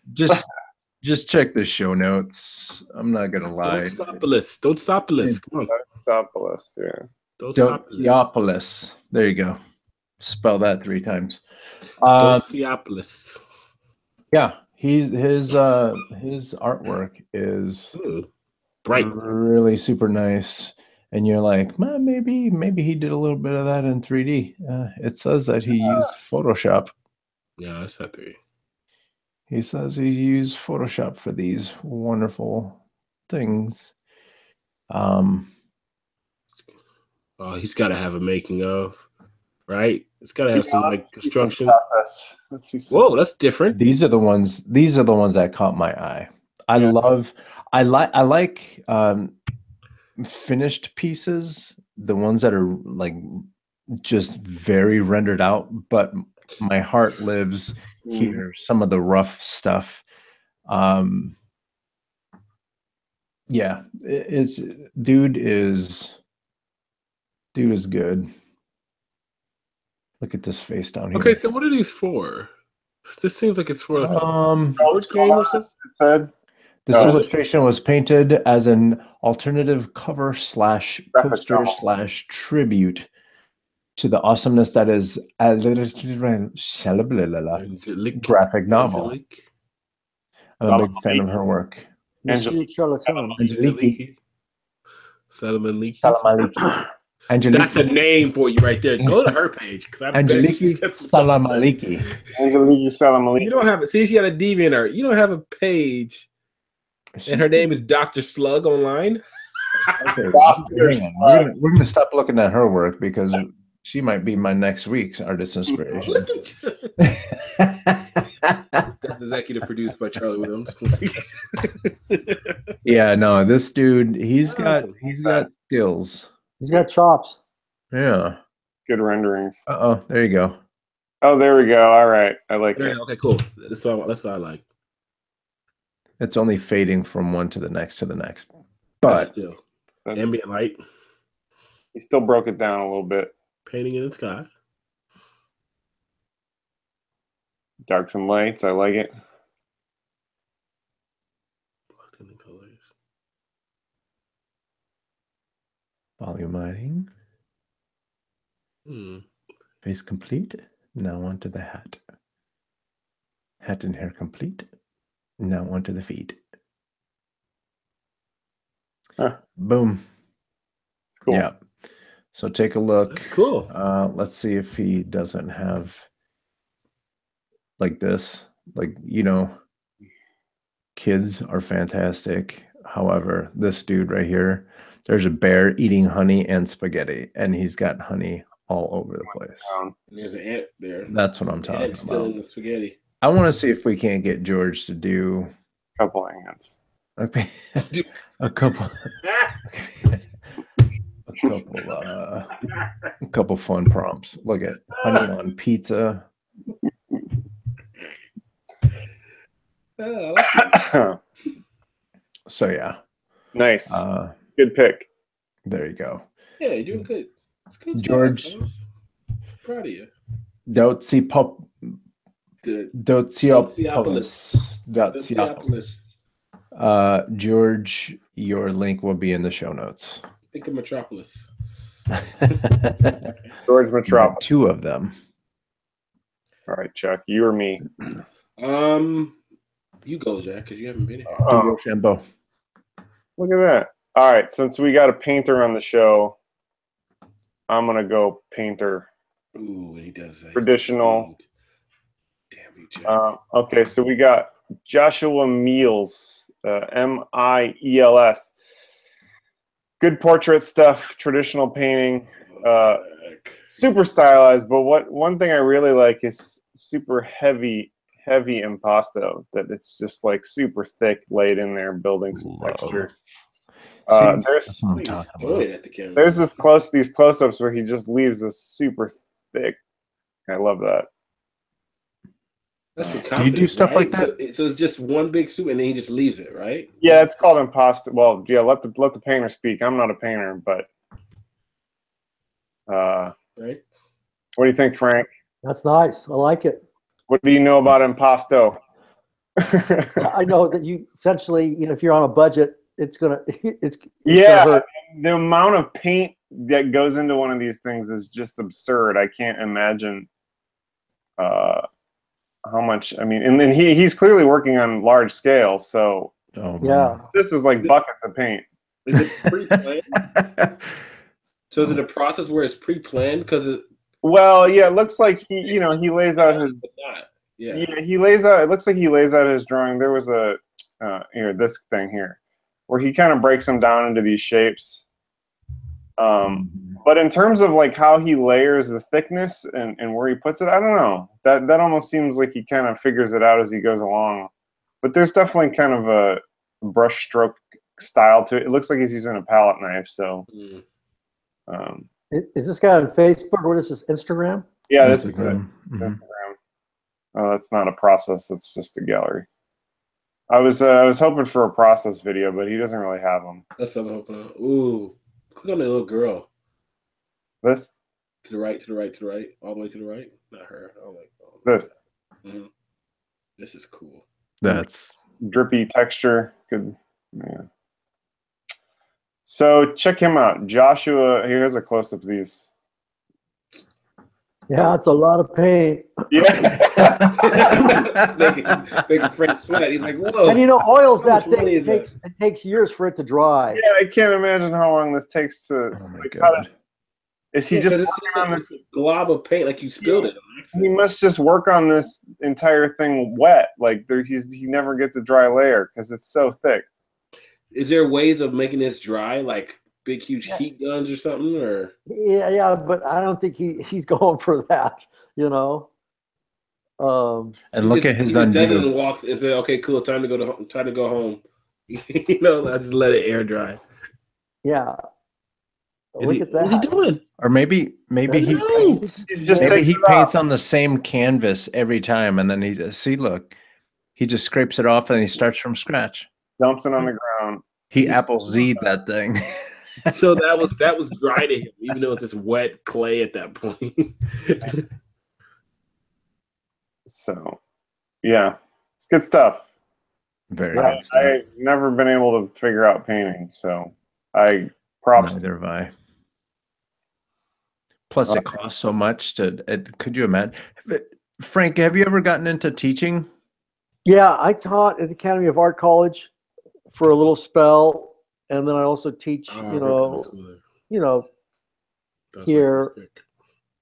Just check the show notes. I'm not gonna lie. Dotsiopolis. Come on. Dotsiopolis, yeah. Dotsiopolis. There you go. Spell that 3 times. Dotsiopolis. Yeah, his artwork is bright, really super nice. And you're like, man, maybe he did a little bit of that in 3D. It says that he used Photoshop. Yeah, that's that 3D. He says he used Photoshop for these wonderful things. He's got to have a making of, right? It's got to have some like construction. Let's see. Whoa, that's different. These are the ones that caught my eye. I like finished pieces, the ones that are like just very rendered out, but my heart lives here. Some of the rough stuff. Yeah, it's dude is good. Look at this face down here. Okay, so what are these for? This seems like it's for like a College game or something. it said. This Oh. illustration was painted as an alternative cover / Graphic poster novel. / tribute to the awesomeness that is a graphic novel. Angelique. I'm a big fan of her work. Monsieur Charlatan. Angelique. Salamaliki. Salamaliki. Angelique. That's a name for you right there. Go to her page. Angelique Salamaliki. Angelique Salamaliki. You don't have it. See, she got a DeviantArt. You don't have a page. And her name is Dr. Slug online. Okay, hang on. We're gonna stop looking at her work because she might be my next week's artist inspiration. That's executive produced by Charlie Williams. Yeah, no, this dude, he's got skills. He's got chops. Yeah. Good renderings. Uh-oh, there you go. Oh, there we go. All right. I like it. Okay, cool. That's what I like. It's only fading from one to the next. But But still, ambient light, He still broke it down a little bit. painting in the sky. Darks and lights. I like it. Blocked in the colors. volume lighting. Face complete. Now onto the hat. Hat and hair complete. Now onto the feet. Huh. Boom. It's cool. Yeah. So take a look. That's cool. Let's see if he doesn't have like this. Like, kids are fantastic. However, this dude right here, there's a bear eating honey and spaghetti, and he's got honey all over the place. And there's an ant there. That's what I'm talking Ant's still about. in the spaghetti. I want to see if we can't get George to do Couple ants. a couple a couple fun prompts. Look at honey on pizza. So yeah. Nice. Good pick. There you go. Yeah, you're doing good. It's good George. stuff, proud of you. Dotsiopoulos. George, your link will be in the show notes. Think of Metropolis. George Metropolis. Two of them. All right, Chuck. You or me? You go, Jack, because you haven't been here. Oh, Shambo. look at that. All right, since we got a painter on the show, I'm gonna go painter. Ooh, he does that. Traditional. Damn you, Jack. Okay, so we got Joshua Miels, M-I-E-L-S. Good portrait stuff, traditional painting, super stylized. But one thing I really like is super heavy impasto. That it's just like super thick, laid in there, building some texture. There's these close-ups where he just leaves this super thick. I love that. That's do you do stuff like that? So it's just one big soup, and then he just leaves it, right? Yeah, it's called impasto. Well, yeah, let the painter speak. I'm not a painter, but right. What do you think, Frank? That's nice. I like it. What do you know about impasto? I know that you essentially, if you're on a budget, it's gonna yeah. Gonna hurt. The amount of paint that goes into one of these things is just absurd. I can't imagine how much. I mean, and then he's clearly working on large scale. So this is like buckets of paint. Is it pre-planned? So is it a process where it's pre-planned? Well, yeah, it looks like he lays out his. Yeah, he lays out. It looks like he lays out his drawing. There was a this thing here, where he kind of breaks them down into these shapes. But in terms of like how he layers the thickness and where he puts it, I don't know. That almost seems like he kind of figures it out as he goes along. But there's definitely kind of a brush stroke style to it. It looks like he's using a palette knife. So. Is this guy on Facebook? What is this, Instagram? Yeah, this is Instagram. good. Instagram. Oh, that's not a process. That's just a gallery. I was hoping for a process video, but he doesn't really have them. That's what I'm hoping on. Ooh, click on the little girl. This? To the right, to the right, to the right, all the way to the right. Not her. I don't like This Mhm. This is cool. That's drippy texture. Good. Yeah. So check him out. Joshua, here's a close up of these. Yeah, it's a lot of paint. Yeah. making Frank sweat. He's like, whoa. And you know, oils How much that thing money is that? it takes years for it to dry. Yeah, I can't imagine how long this takes to. oh my like, how god. to- is he Yeah, just but it's working on just this? a glob of paint, like you spilled it. He must just work on this entire thing wet. Like he never gets a dry layer because it's so thick. Is there ways of making this dry, like big, huge heat guns or something? Or Yeah, but I don't think he's going for that. You know. And look at his undo. and walks and say, "Okay, cool, time to go home." You know, I just let it air dry. Yeah. Is Look he, at that. What's he doing? Or maybe he paints. He's just Maybe he taking it paints off. on the same canvas every time, and then look, he just scrapes it off and he starts from scratch. Dumps it on the ground. He Apple Z'd that thing. So that was dry to him, even though it's just wet clay at that point. So, yeah, it's good stuff. Very I, good stuff. I've never been able to figure out painting, so I props. Neither have I. Plus, it costs so much could you imagine? Frank, have you ever gotten into teaching? Yeah, I taught at the Academy of Art College for a little spell, and then I also teach. Here,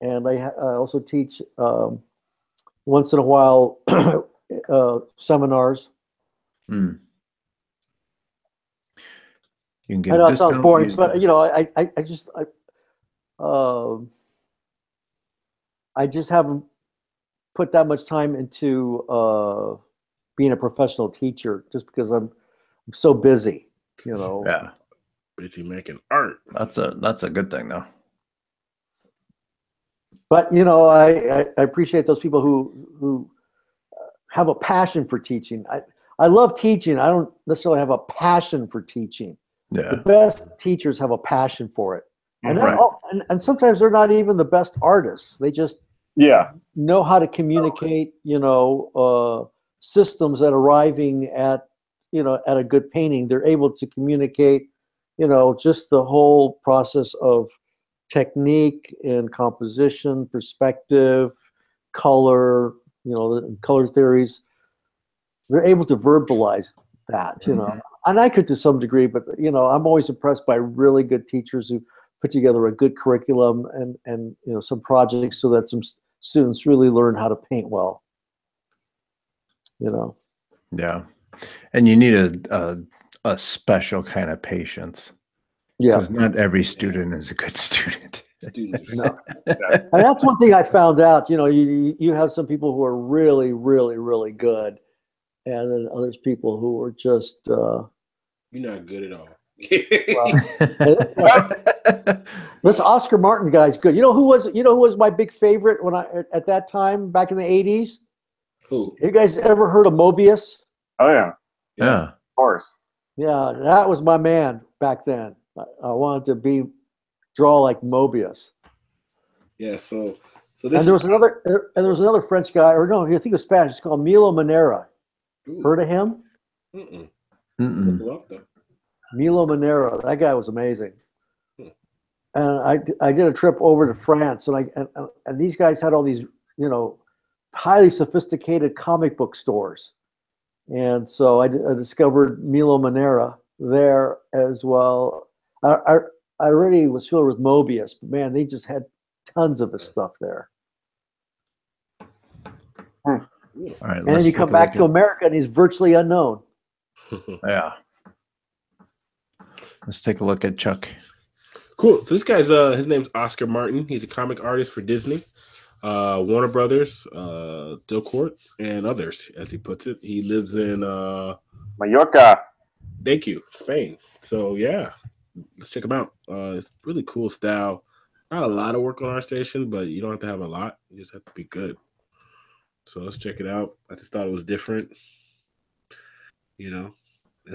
and I also teach once in a while seminars. You can get I know a it sounds discount, boring, use but the- I just haven't put that much time into being a professional teacher, just because I'm so busy. You know. Yeah, busy making art. that's a good thing though. But you know, I appreciate those people who have a passion for teaching. I love teaching. I don't necessarily have a passion for teaching. The Yeah, best teachers have a passion for it, and Right. and sometimes they're not even the best artists. They just Yeah, know how to communicate. You know, systems at arriving at at a good painting. They're able to communicate. You know, just the whole process of technique and composition, perspective, color, the color theories. They're able to verbalize that, and I could to some degree, but I'm always impressed by really good teachers who put together a good curriculum and some projects so that some students really learn how to paint well. yeah, and you need a special kind of patience. Yeah. Because not every student is a good student. No. And that's one thing I found out. You have some people who are really, really, really good, and then others people who are just. You're not good at all. This Oscar Martin guy's good. You know who was my big favorite when at that time back in the 80s? Who? You guys ever heard of Mobius? oh yeah, Yeah. of course. Yeah, that was my man back then. I wanted to draw like Mobius. Yeah. So this. And there was another French guy, or no, I think it was Spanish. It's called Milo Manera. Ooh. Heard of him? Mm-mm. Mm-mm. Look him up, though. Milo Manera. That guy was amazing. Hmm. And I did a trip over to France, and these guys had all these highly sophisticated comic book stores, and so I discovered Milo Manera there as well. I already was familiar with Mobius, but man, they just had tons of his stuff there. All right. And then you come back to America, and he's virtually unknown. Yeah. Let's take a look at Chuck. Cool. So this guy's his name's Oscar Martin. He's a comic artist for Disney, Warner Brothers, Delcourt, and others, as he puts it. He lives in Mallorca. thank you, Spain. So yeah, let's check him out. It's really cool style. Not a lot of work on our station, but you don't have to have a lot. You just have to be good. So let's check it out. I just thought it was different, and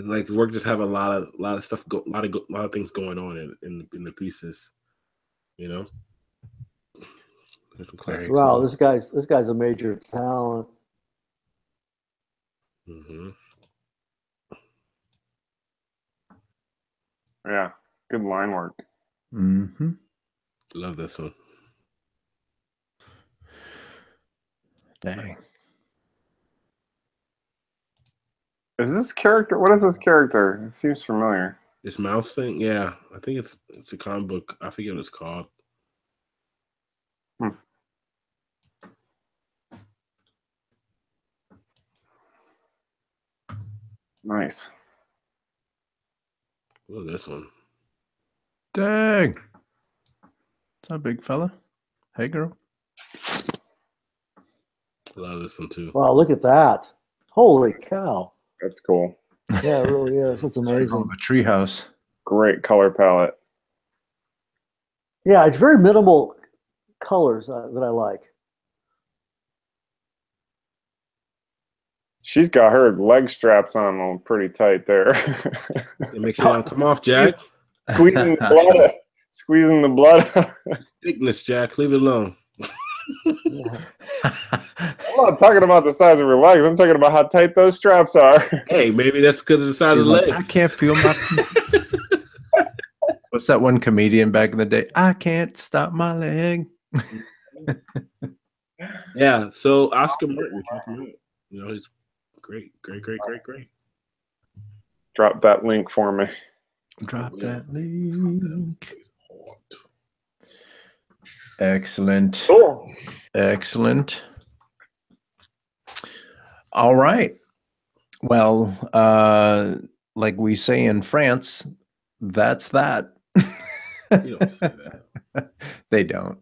like the work just have a lot of stuff, a lot of things going on in the pieces, There's some classic Wow, stuff. this guy's a major talent. Mm-hmm. Yeah, good line work. Mm-hmm. Love this one. Dang. Is this character? What is this character? It seems familiar. This mouse thing, yeah, I think it's a comic book. I forget what it's called. Nice. Look at this one. Dang. What's up, big fella? Hey, girl. Love this one too. Wow, look at that. Holy cow. That's cool. Yeah, it really is. It's amazing. A treehouse. Great color palette. Yeah, it's very minimal colors that I like. She's got her leg straps on pretty tight there. It makes you want to come off, Jack. Squeezing the blood. Squeezing the blood. Thickness, Jack. Leave it alone. I'm not talking about the size of her legs. I'm talking about how tight those straps are. Hey, maybe that's because of the size of the Like, legs. I can't feel my. What's that one comedian back in the day? I can't stop my leg. Yeah. So Oscar Martin, check him out. You know, he's great. Drop that link for me. Drop that link. Excellent. Cool. Excellent. All right. Well, like we say in France, that's that. You don't say that. They don't.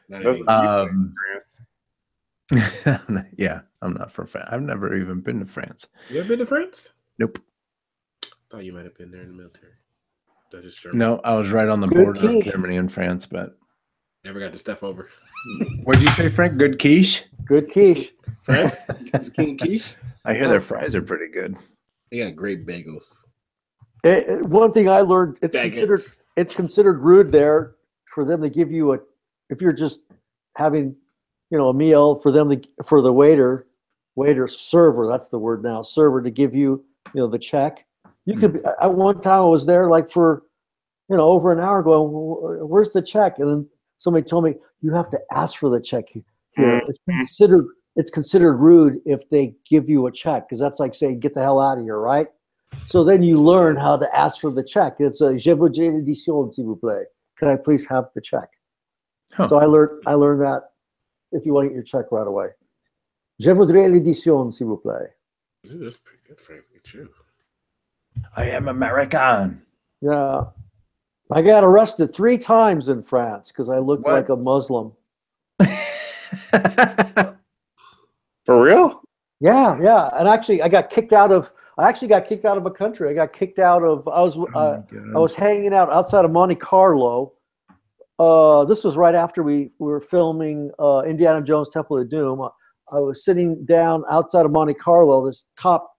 Not That's even- what you say in France. Yeah, I'm not from France. I've never even been to France. You ever been to France? Nope. Thought you might have been there in the military. That's just Germany. No, I was right on the Good border of quiche. Germany and France, but Never got to step over. what did you say, Frank? Good quiche? Good quiche. France? It's King Quiche? I hear their fries are pretty good. They got great bagels. One thing I learned, Baguettes. it's considered rude there for them to give you if you're just having, a meal, for the server, that's the word now, server, to give you, the check. You could at one time I was there like for, over an hour going, where's the check? And then somebody told me, you have to ask for the check here. It's considered rude if they give you a check, because that's like saying, get the hell out of here, right? So then you learn how to ask for the check. It's a je voudrais l'édition, s'il vous plaît. Can I please have the check? Huh. So I learned that if you want to get your check right away. Je voudrais l'édition, s'il vous plaît. Ooh, that's pretty good, frankly. True. I am American. Yeah. I got arrested 3 times in France because I looked What? like a Muslim. For real? Yeah. And actually, I got kicked out of a country. I got kicked out of, I was hanging out outside of Monte Carlo. This was right after we were filming Indiana Jones Temple of Doom. I was sitting down outside of Monte Carlo. This cop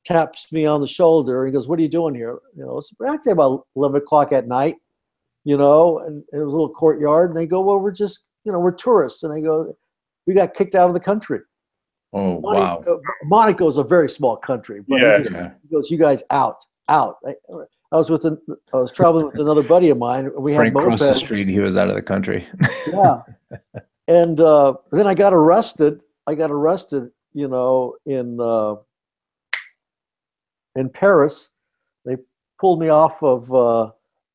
taps me on the shoulder. He goes, "What are you doing here?" It's I'd say about 11 o'clock at night, and it was a little courtyard. And they go, "Well, we're just, we're tourists." And I go, "We got kicked out of the country." Oh, wow. Monaco is a very small country, but Yeah. he goes, "You guys out." I was traveling with another buddy of mine. We Frank had crossed the mopeds. street. He was out of the country. Yeah. And then I got arrested. In Paris. They pulled me off of the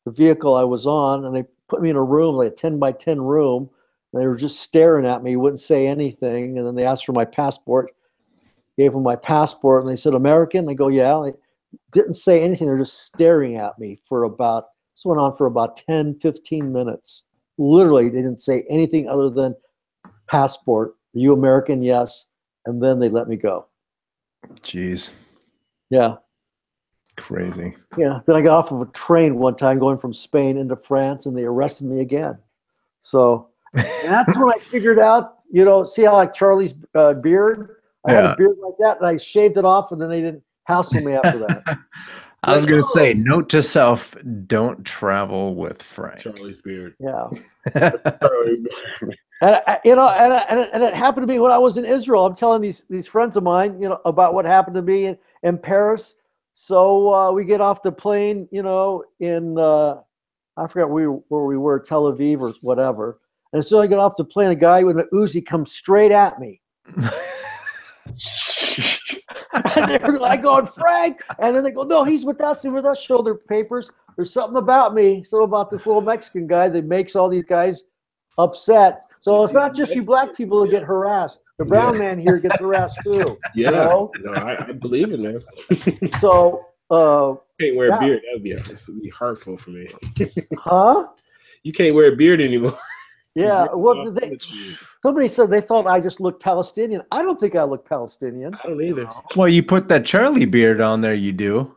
vehicle I was on, and they put me in a room, like a 10 by 10 room. And they were just staring at me, wouldn't say anything. And then they asked for my passport. Gave them my passport, and they said, "American?" I go, "Yeah." They didn't say anything. They're just staring at me this went on for about 10, 15 minutes. Literally, they didn't say anything other than passport. Are you American? Yes. And then they let me go. Jeez. Yeah. Crazy. Yeah. Then I got off of a train one time going from Spain into France, and they arrested me again. So that's when I figured out, see how like Charlie's beard? I had a beard like that, and I shaved it off, and then they didn't hassle me after that. I was going to say, note to self, don't travel with Frank. Charlie's beard. Yeah. And it happened to me when I was in Israel. I'm telling these friends of mine, about what happened to me in Paris. So we get off the plane, in I forgot where we were, Tel Aviv or whatever. And so I get off the plane, a guy with an Uzi comes straight at me. And they're like going, Frank. And then they go, no, he's with us. He's with us. Show their papers. There's something about me. Something about this little Mexican guy that makes all these guys upset. So it's not just you black people who get harassed. The brown man here gets harassed too. Yeah. No, I believe in that. So can't wear a beard. That would be hurtful for me. Huh? You can't wear a beard anymore. Yeah. Well, somebody said they thought I just looked Palestinian. I don't think I look Palestinian. I don't either. Well, you put that Charlie beard on there, you do.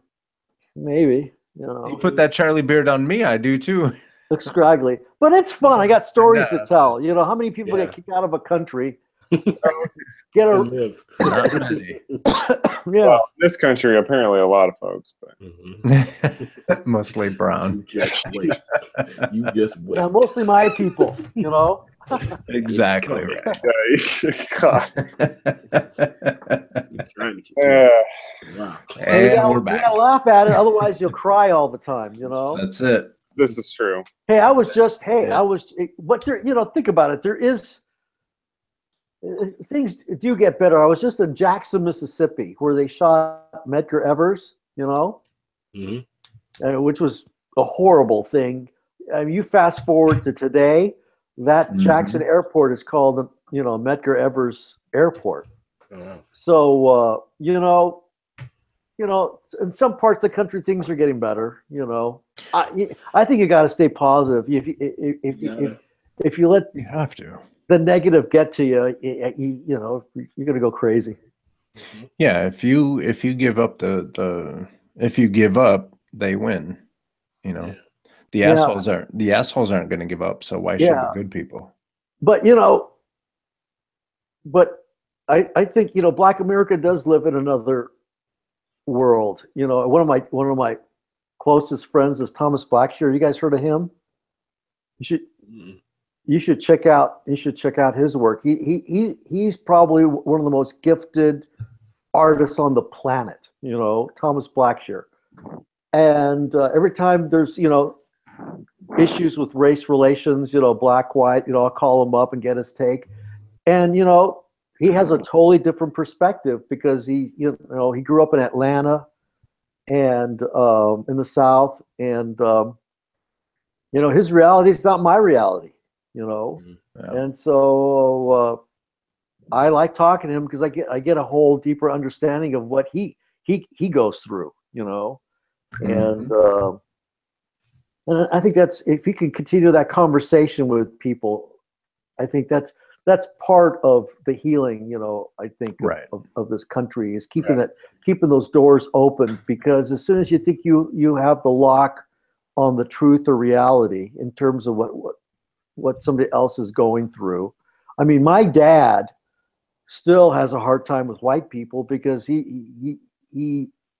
Maybe. You put that Charlie beard on me, I do too. Looks scraggly. But it's fun. I got stories to tell. How many people get kicked out of a country? Get a Well, in this country, apparently a lot of folks, but mostly brown. You just wait. Yeah, mostly my people, Exactly right. God. Wow. And we're back. You gotta laugh at it, otherwise you'll cry all the time. That's it. This is true. Hey, but there, think about it. There is. Things do get better. I was just in Jackson, Mississippi, where they shot Medgar Evers, which was a horrible thing. You fast forward to today, that Jackson Airport is called, Medgar Evers Airport. Oh, wow. So, in some parts of the country, things are getting better. I think you got to stay positive. If you let you have to. The negative get to you, you're gonna go crazy. Yeah, if you give up if you give up, they win. The assholes aren't going to give up. So why should the good people? But I think Black America does live in another world. One of my closest friends is Thomas Blackshear. You guys heard of him? You should check out his work. He's probably one of the most gifted artists on the planet, Thomas Blackshear. And every time there's issues with race relations, black, white, I'll call him up and get his take. And he has a totally different perspective because he grew up in Atlanta and in the South, and his reality is not my reality. And so I like talking to him because I get a whole deeper understanding of what he goes through, and I think that's, if you can continue that conversation with people, I think that's part of the healing, I think of this country is keeping those doors open, because as soon as you think you have the lock on the truth or reality in terms of what somebody else is going through. I mean, my dad still has a hard time with white people because he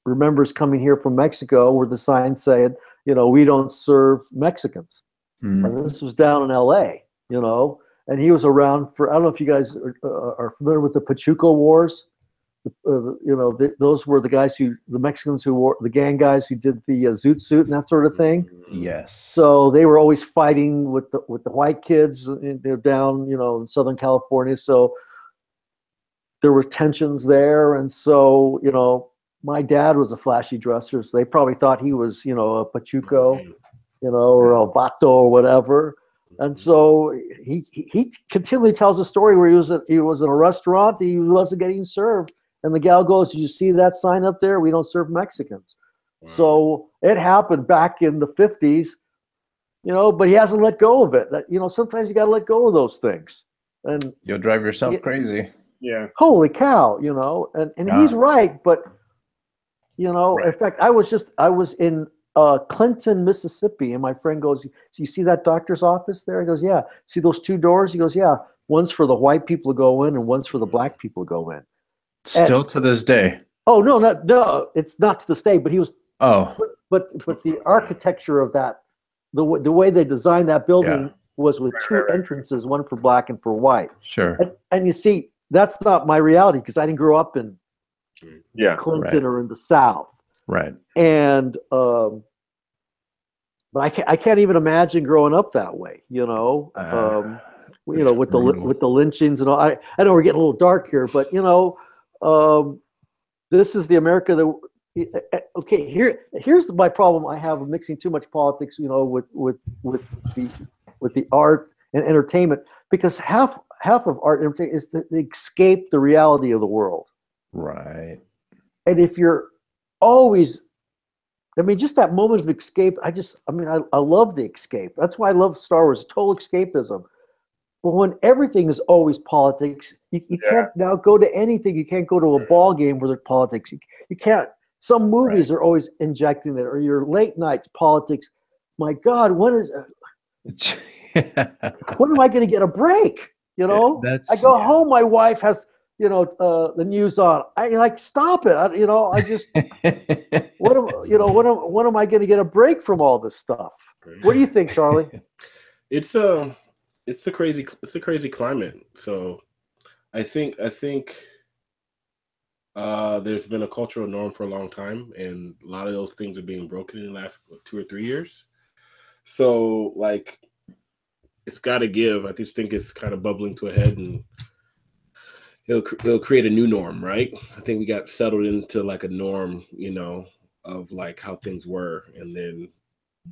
remembers coming here from Mexico where the sign said, we don't serve Mexicans. And this was down in LA, and he was around for, I don't know if you guys are familiar with the Pachuco Wars. Those were the Mexicans who wore, the gang guys who did the zoot suit and that sort of thing. Yes. So they were always fighting with the white kids. They're down, in Southern California. So there were tensions there, and so my dad was a flashy dresser, so they probably thought he was a Pachuco, or a Vato or whatever. And so he continually tells a story where he was in a restaurant, he wasn't getting served. And the gal goes, "Did you see that sign up there? We don't serve Mexicans." Wow. So it happened back in the 50s, but he hasn't let go of it. Sometimes you got to let go of those things. And you'll drive yourself crazy. Yeah. Holy cow, and he's right. But, in fact, I was in Clinton, Mississippi, and my friend goes, "So you see that doctor's office there?" He goes, "Yeah." "See those two doors?" He goes, "Yeah. One's for the white people to go in and one's for the black people to go in." Still to this day. Oh, no, it's not to this day, but he was. Oh. But the architecture of that, the way they designed that building was with two entrances, one for black and for white. Sure. And you see, that's not my reality because I didn't grow up in Clinton right. or in the South. Right. And but I can't even imagine growing up that way, you know. With the lynchings and all. I know we're getting a little dark here, but you know, this is the America that. Okay, here's my problem. I have mixing too much politics, you know, with the art and entertainment, because half of art and entertainment is to escape the reality of the world. Right. And if you're always, I mean, just that moment of escape, I love the escape. That's why I love Star Wars, total escapism. But when everything is always politics, you can't now go to anything. You can't go to a ball game where there's politics. You can't. Some movies are always injecting it, or your late nights politics. My God, when am I going to get a break? You know, I go home. My wife has, you know, the news on. I like stop it. I just when am I going to get a break from all this stuff? What do you think, Charlie? It's a crazy climate. So I think there's been a cultural norm for a long time, and a lot of those things are being broken in the last 2 or 3 years. So like, it's got to give. I just think it's kind of bubbling to a head, and it'll create a new norm, right? I think we got settled into like a norm, you know, of like how things were, and then,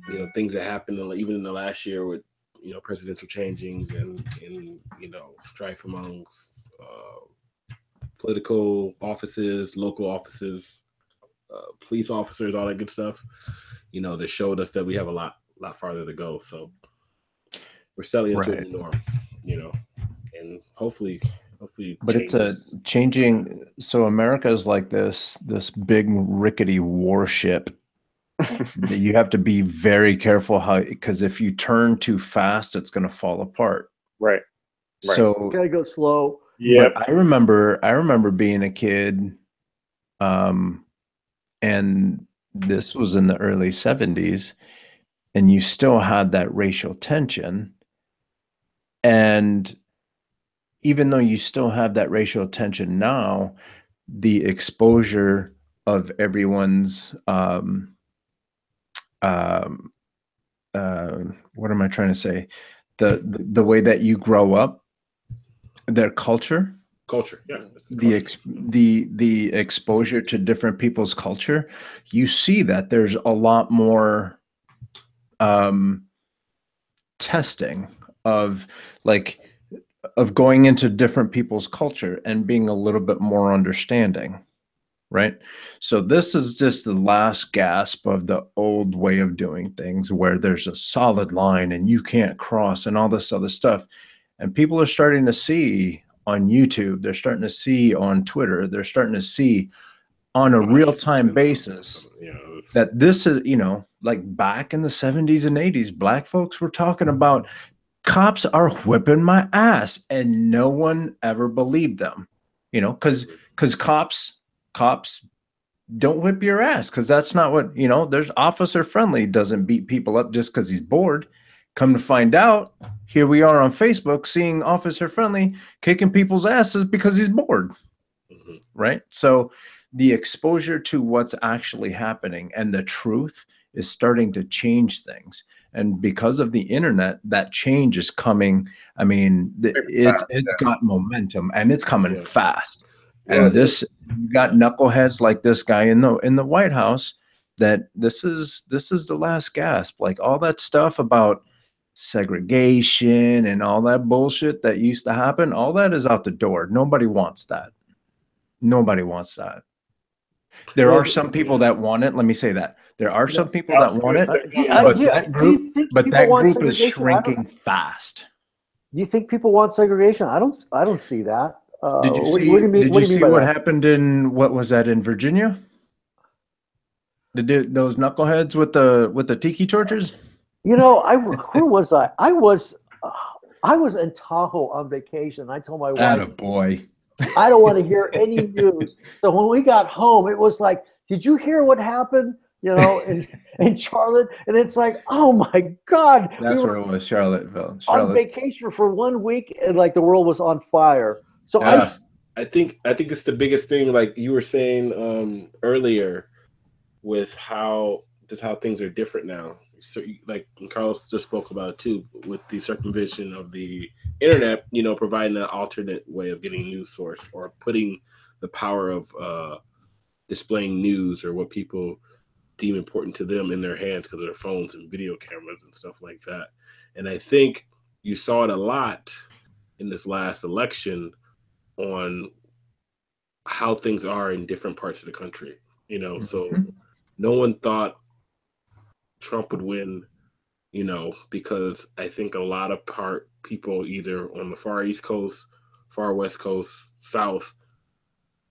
you know, things that happened even in the last year with, you know, presidential changings and you know, strife amongst political offices, local offices, police officers, all that good stuff. You know, that showed us that we have a lot farther to go. So we're settling into a new norm, you know, and hopefully. But it's a changing. So America is like this big rickety warship. You have to be very careful because if you turn too fast, it's going to fall apart. Right. So you gotta go slow. Yeah. I remember being a kid, and this was in the early 70s, and you still had that racial tension. And even though you still have that racial tension now, the exposure of everyone's what am I trying to say? The way that you grow up, their culture, yeah, the exposure to different people's culture, you see that there's a lot more testing of going into different people's culture and being a little bit more understanding, right? So this is just the last gasp of the old way of doing things, where there's a solid line and you can't cross and all this other stuff. And people are starting to see on YouTube, they're starting to see on Twitter, they're starting to see on a real-time basis that this is, you know, like back in the 70s and 80s, black folks were talking about cops are whipping my ass, and no one ever believed them, you know, because cops don't whip your ass, because that's not what, you know, there's Officer Friendly doesn't beat people up just because he's bored. Come to find out, here we are on Facebook seeing Officer Friendly kicking people's asses because he's bored, right? So the exposure to what's actually happening and the truth is starting to change things. And because of the internet, that change is coming. I mean, it's got momentum, and it's coming fast. And this, you got knuckleheads like this guy in the White House, that this is the last gasp. Like all that stuff about segregation and all that bullshit that used to happen, all that is out the door. Nobody wants that. Nobody wants that. There are some people that want it. Let me say that. There are some people that want it, but that group is shrinking fast. Do you think people want segregation? I don't see that. Did you see what happened in, what was that, in Virginia? Those knuckleheads with the tiki torches? You know, where was I? I was in Tahoe on vacation. I told my wife, "Attaboy. I don't want to hear any news." So when we got home, it was like, "Did you hear what happened? you know, in Charlotte, and it's like, oh my God, That's we where were it was, Charlottesville. on Charlotte. vacation for 1 week, and like the world was on fire. So Yeah. I think it's the biggest thing, like you were saying earlier, with how things are different now. So, like Carlos just spoke about it too, with the circumvention of the internet, you know, providing an alternate way of getting a news source, or putting the power of displaying news or what people deem important to them in their hands because of their phones and video cameras and stuff like that. And I think you saw it a lot in this last election on how things are in different parts of the country, you know. So no one thought Trump would win, you know, because I think a lot of people either on the far East Coast, far West Coast, South,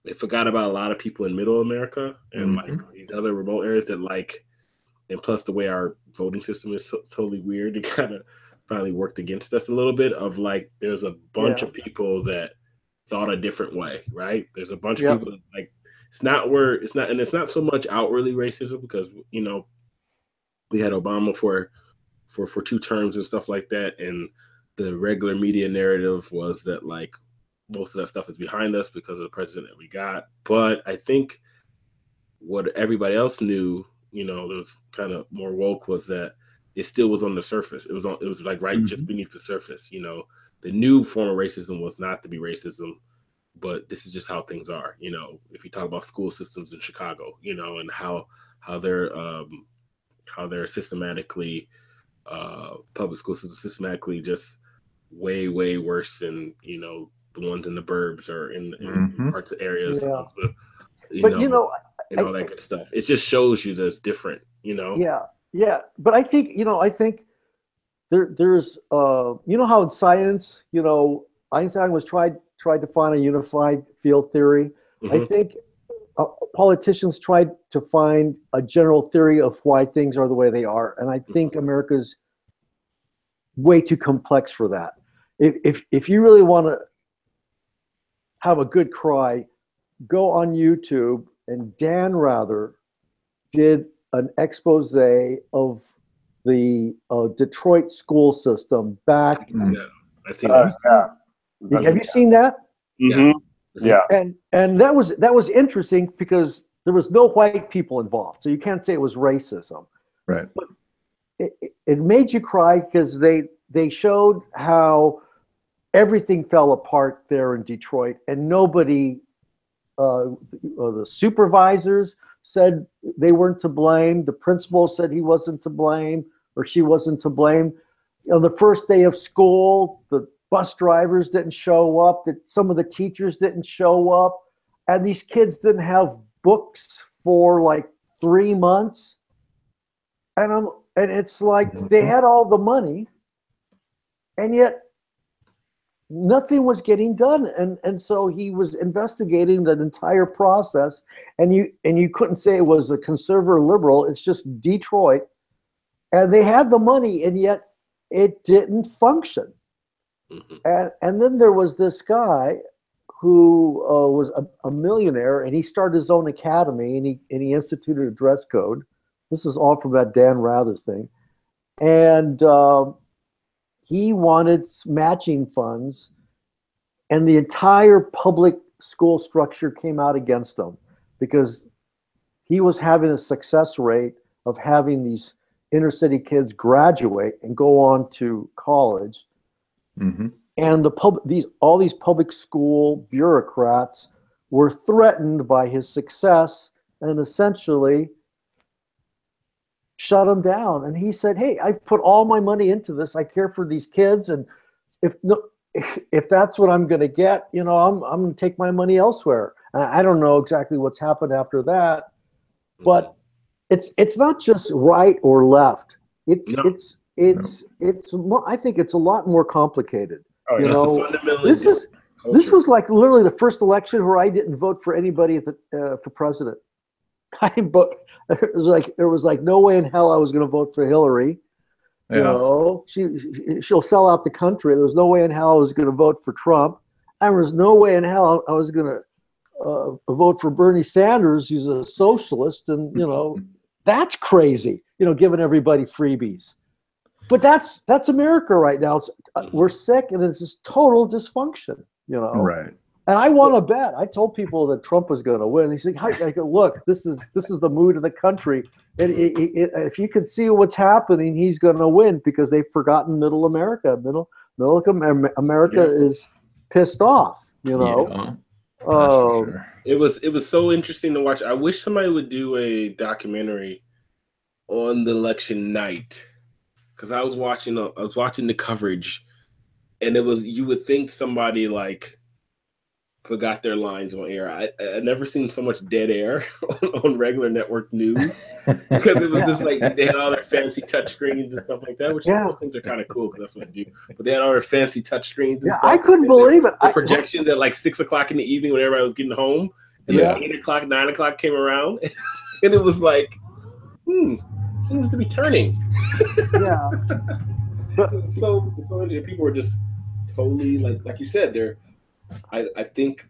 they forgot about a lot of people in Middle America and like these other remote areas that like, and plus the way our voting system is totally weird, it kind of finally worked against us a little bit of like, there's a bunch of people that thought a different way, right? There's a bunch of people that, like, it's not so much outwardly racism because, you know, we had Obama for 2 terms and stuff like that, and the regular media narrative was that like most of that stuff is behind us because of the president that we got. But I think what everybody else knew, you know, that was kind of more woke, was that it still was on the surface. It was like right just beneath the surface. You know, the new form of racism was not to be racism, but this is just how things are. You know, if you talk about school systems in Chicago, you know, and how they're systematically public school systems systematically just way worse than, you know, the ones in the burbs or in parts of areas of the, you know, and all that good stuff. It just shows you that it's different, you know. Yeah. But I think there's you know how in science, you know, Einstein was tried to find a unified field theory. I think politicians tried to find a general theory of why things are the way they are, and I think America's way too complex for that. If you really want to have a good cry, go on YouTube, and Dan Rather did an expose of the Detroit school system back. Yeah, I've seen that. Have you seen that? Yeah. And that was interesting because there was no white people involved, so you can't say it was racism. Right. But it made you cry because they showed how everything fell apart there in Detroit, and nobody, the supervisors said they weren't to blame. The principal said he wasn't to blame or she wasn't to blame. On the first day of school, the bus drivers didn't show up, that some of the teachers didn't show up, and these kids didn't have books for like 3 months. And it's like they had all the money, and yet nothing was getting done. And so he was investigating that entire process, and you couldn't say it was a conservative or liberal. It's just Detroit, and they had the money, and yet it didn't function. And then there was this guy who was a millionaire, and he started his own academy, and he instituted a dress code. This is all from that Dan Rather thing. And he wanted matching funds, and the entire public school structure came out against him because he was having a success rate of having these inner city kids graduate and go on to college. And all these public school bureaucrats were threatened by his success and essentially shut him down. And he said, "Hey, I've put all my money into this. I care for these kids, and if that's what I'm going to get, you know, I'm going to take my money elsewhere." I don't know exactly what's happened after that, but it's not just right or left. I think it's a lot more complicated. You know, this was like literally the first election where I didn't vote for anybody for president. I didn't vote. There was like no way in hell I was going to vote for Hillary. Yeah. You know, she'll sell out the country. There was no way in hell I was going to vote for Trump. And there was no way in hell I was going to vote for Bernie Sanders, who's a socialist, and you know, That's crazy, giving everybody freebies. But that's America right now. We're sick, and it's just total dysfunction, Right. And I want to bet. I told people that Trump was going to win. He said, I go, look, this is the mood of the country. And if you can see what's happening, he's going to win because they've forgotten middle America. Middle America is pissed off, Yeah, that's for sure. It was so interesting to watch. I wish somebody would do a documentary on the election night, because I was watching the coverage, and you would think somebody like forgot their lines on air. I never seen so much dead air on regular network news, because it was just like they had all their fancy touch screens and stuff like that, which some of those things are kind of cool because that's what they do. But they had all their fancy touch screens and stuff. I couldn't believe it. The projections at like 6 o'clock in the evening when everybody was getting home, and then 8 o'clock, 9 o'clock came around, and it was like, seems to be turning. Yeah. But it's so interesting. People were just totally like you said, I think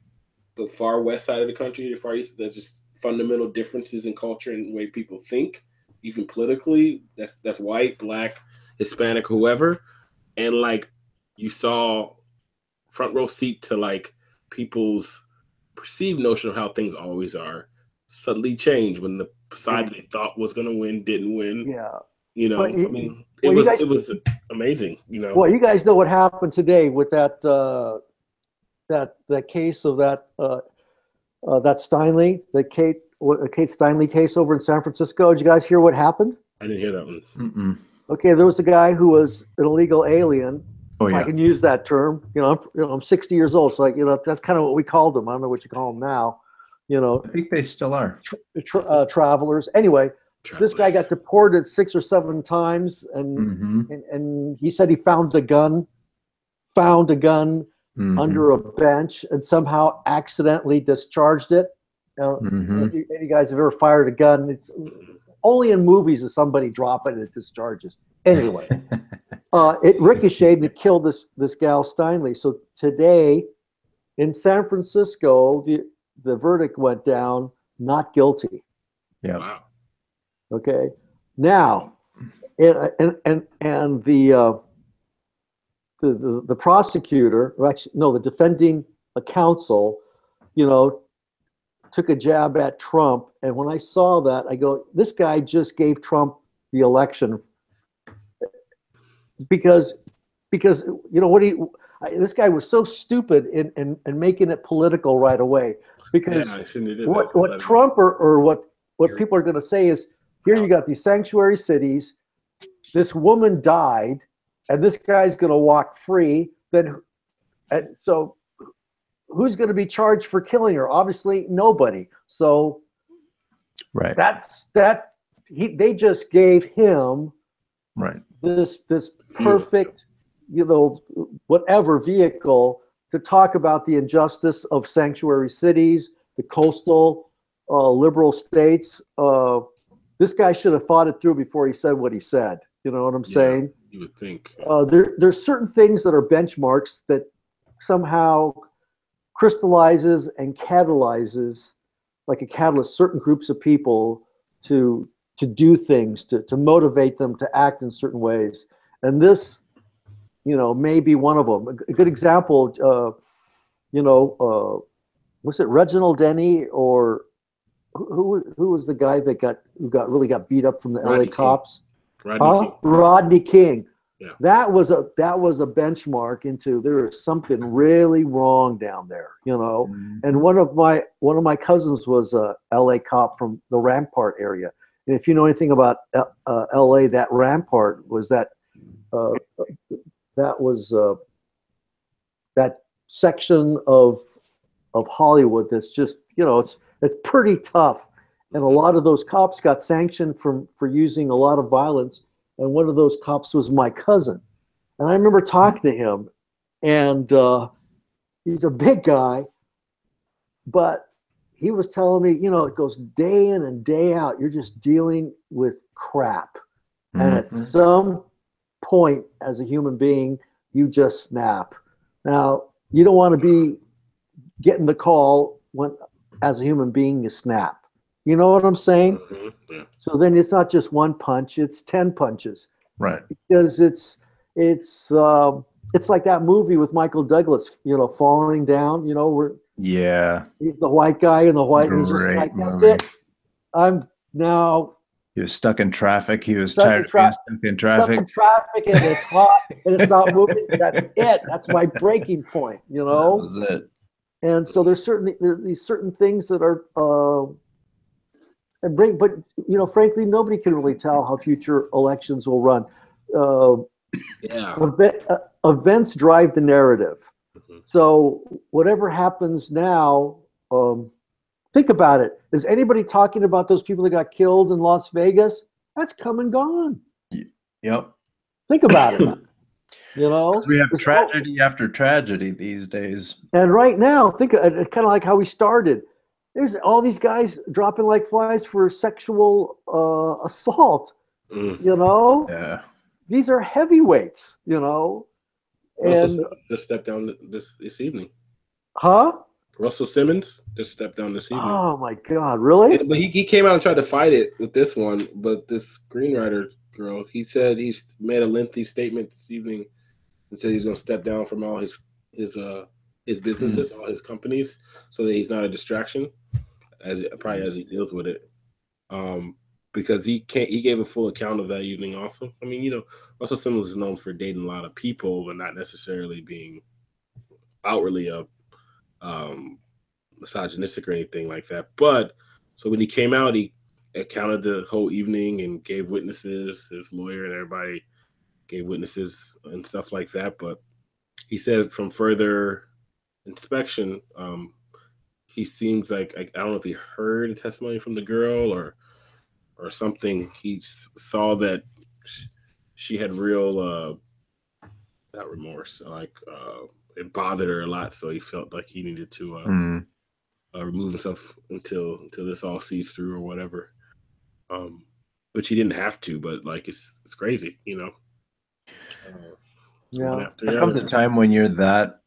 the far west side of the country, the far east, there's just fundamental differences in culture and the way people think, even politically. That's white, black, Hispanic, whoever. And like you saw front row seat to like people's perceived notion of how things always are suddenly change when the side they thought was going to win didn't win. Yeah. It was amazing. Well, you guys know what happened today with that case of that Steinle, the Kate Steinle case over in San Francisco. Did you guys hear what happened? I didn't hear that one. Mm-mm. Okay, there was a guy who was an illegal alien. Oh, if yeah. I can use that term. I'm 60 years old, so that's kind of what we called them. I don't know what you call them now. I think they still are. Travelers. Anyway, this guy got deported 6 or 7 times, and he said he found a gun under a bench and somehow accidentally discharged it. Now, if you guys have ever fired a gun, it's only in movies does somebody drop it and it discharges. Anyway, it ricocheted and it killed this gal Steinle. So today in San Francisco, the verdict went down not guilty. Yeah. Wow. Okay. Now, and the prosecutor, or actually, no, the defending counsel, took a jab at Trump. And when I saw that, I go, this guy just gave Trump the election because this guy was so stupid in making it political right away. Because what Trump or what people are going to say is, here you got these sanctuary cities, this woman died, and this guy's going to walk free. And so who's going to be charged for killing her? Obviously, nobody. So right. They just gave him this perfect, whatever vehicle to talk about the injustice of sanctuary cities, the coastal liberal states. This guy should have thought it through before he said what he said. You know what I'm saying? You would think. There's certain things that are benchmarks that somehow crystallizes and catalyzes, like a catalyst, certain groups of people to do things, to motivate them to act in certain ways. And this, may be one of them. A good example, was it Reginald Denny, or who was the guy that really got beat up from the LA cops? Rodney King. Yeah. That was a benchmark into there's something really wrong down there, And one of my cousins was a LA cop from the Rampart area. And if you know anything about LA, that Rampart was that section of Hollywood that's just, it's pretty tough. And a lot of those cops got sanctioned for using a lot of violence. And one of those cops was my cousin. And I remember talking to him, and he's a big guy, but he was telling me, it goes day in and day out. You're just dealing with crap. And at some point as a human being, you just snap. Now, you don't want to be getting the call when, as a human being, you snap. You know what I'm saying? Yeah. So then it's not just one punch; it's 10 punches. Right. Because it's like that movie with Michael Douglas, falling down. Where Yeah. he's the white guy in the white, and he's just Great like, that's movie. it. I'm now He was stuck in traffic. He was Stuck tired in of being tra- stuck in stuck traffic. in traffic, and it's hot, and it's not moving. That's it. That's my breaking point. That was it. And so there's these certain things that are but frankly, nobody can really tell how future elections will run. Yeah. Events drive the narrative. Mhm. So whatever happens now, think about it. Is anybody talking about those people that got killed in Las Vegas? That's come and gone. Yep. Think about it. We have There's tragedy after tragedy these days. And right now, think it's kind of like how we started. There's all these guys dropping like flies for sexual assault. Yeah. These are heavyweights. Russell And Simmons just stepped down this evening. huh? Russell Simmons just stepped down this evening. Oh my God! Really? But he came out and tried to fight it with this one. But this screenwriter girl, he said he's made a lengthy statement this evening and said he's going to step down from all his businesses, all his companies, so that he's not a distraction as he deals with it. Because he gave a full account of that evening also. I mean, Russell Simmons is known for dating a lot of people, but not necessarily being outwardly misogynistic or anything like that. But so when he came out, he accounted the whole evening and gave witnesses. His lawyer and everybody gave witnesses and stuff like that. But he said from further inspection, he seems like, I don't know if he heard a testimony from the girl or something. He saw that she had real not remorse, like it bothered her a lot, so he felt like he needed to remove himself until this all sees through or whatever. Which he didn't have to, but like it's crazy, Yeah. There comes a time when you're that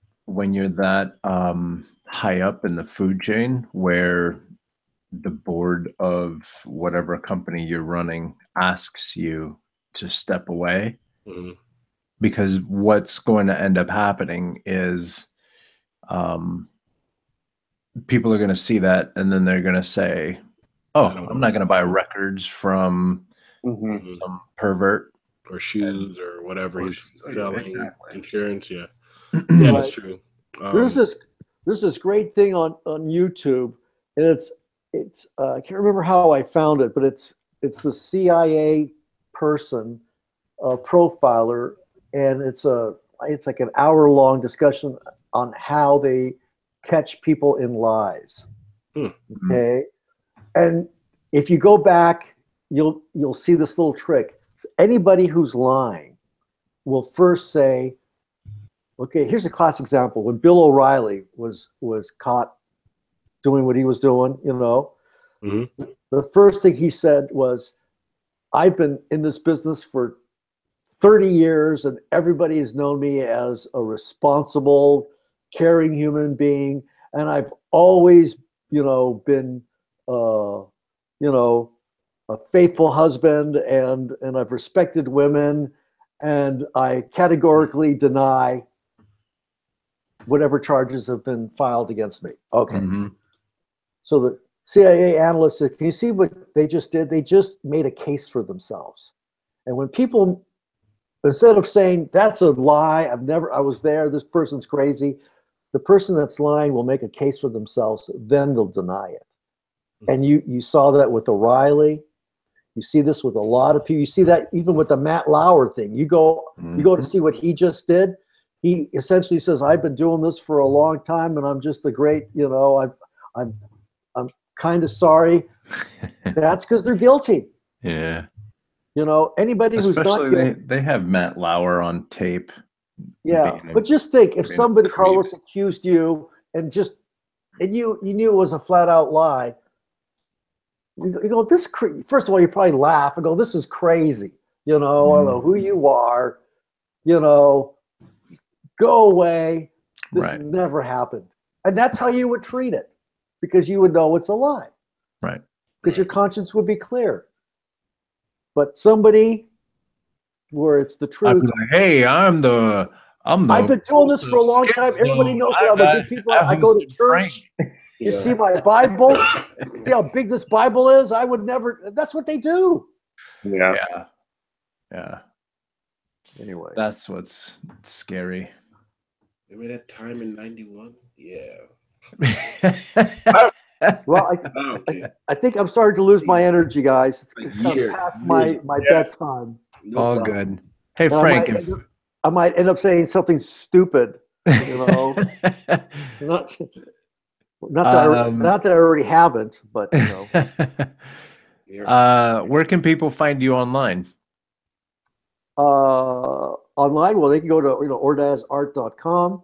high up in the food chain where the board of whatever company you're running asks you to step away. Mm-hmm. Because what's going to end up happening is people are going to see that and then they're going to say, oh, I'm not going to buy records from some pervert or shoes or whatever he's selling. Exactly. Insurance. Yeah. Yeah, that's true. There's this great thing on YouTube, and it's I can't remember how I found it, but it's the CIA person profiler, and it's like an hour-long discussion on how they catch people in lies. Okay, and if you go back, you'll see this little trick. Anybody who's lying will first say, okay, here's a classic example. When Bill O'Reilly was caught doing what he was doing, the first thing he said was, I've been in this business for 30 years and everybody has known me as a responsible, caring human being. And I've always, been, a faithful husband and I've respected women, and I categorically deny whatever charges have been filed against me. Okay. So the CIA analyst said, can you see what they just did? They just made a case for themselves. And when people, instead of saying, that's a lie, I was there, this person's crazy, the person that's lying will make a case for themselves, then they'll deny it. And you saw that with O'Reilly. You see this with a lot of people. You see that even with the Matt Lauer thing. You go to see what he just did. He essentially says, I've been doing this for a long time and I'm just a great, I'm kind of sorry. That's because they're guilty. Yeah. Anybody who's not guilty. They have Matt Lauer on tape. Yeah. But just think, if somebody, Carlos, accused you and you knew it was a flat out lie, you go, first of all, you probably laugh and go, this is crazy. I don't know who you are, go away. This never happened. And that's how you would treat it, because you would know it's a lie. Right. because your conscience would be clear. But somebody where it's the I'd truth. be like, hey, I'm the. I've been doing this for a long time. Everybody knows that I'm a good people. I go to church. You see my Bible. See how big this Bible is? I would never. That's what they do. Yeah. Yeah. Anyway, That's what's scary. Remember that time in '91? Yeah. well, I think I'm starting to lose my energy, guys. It's Like kind of years, past my Yes. bedtime. No All problem. good. Hey, And Frank. I might end up saying something stupid. You know, not that I already haven't, but you know. Where can people find you online? Online, well, they can go to ordazart.com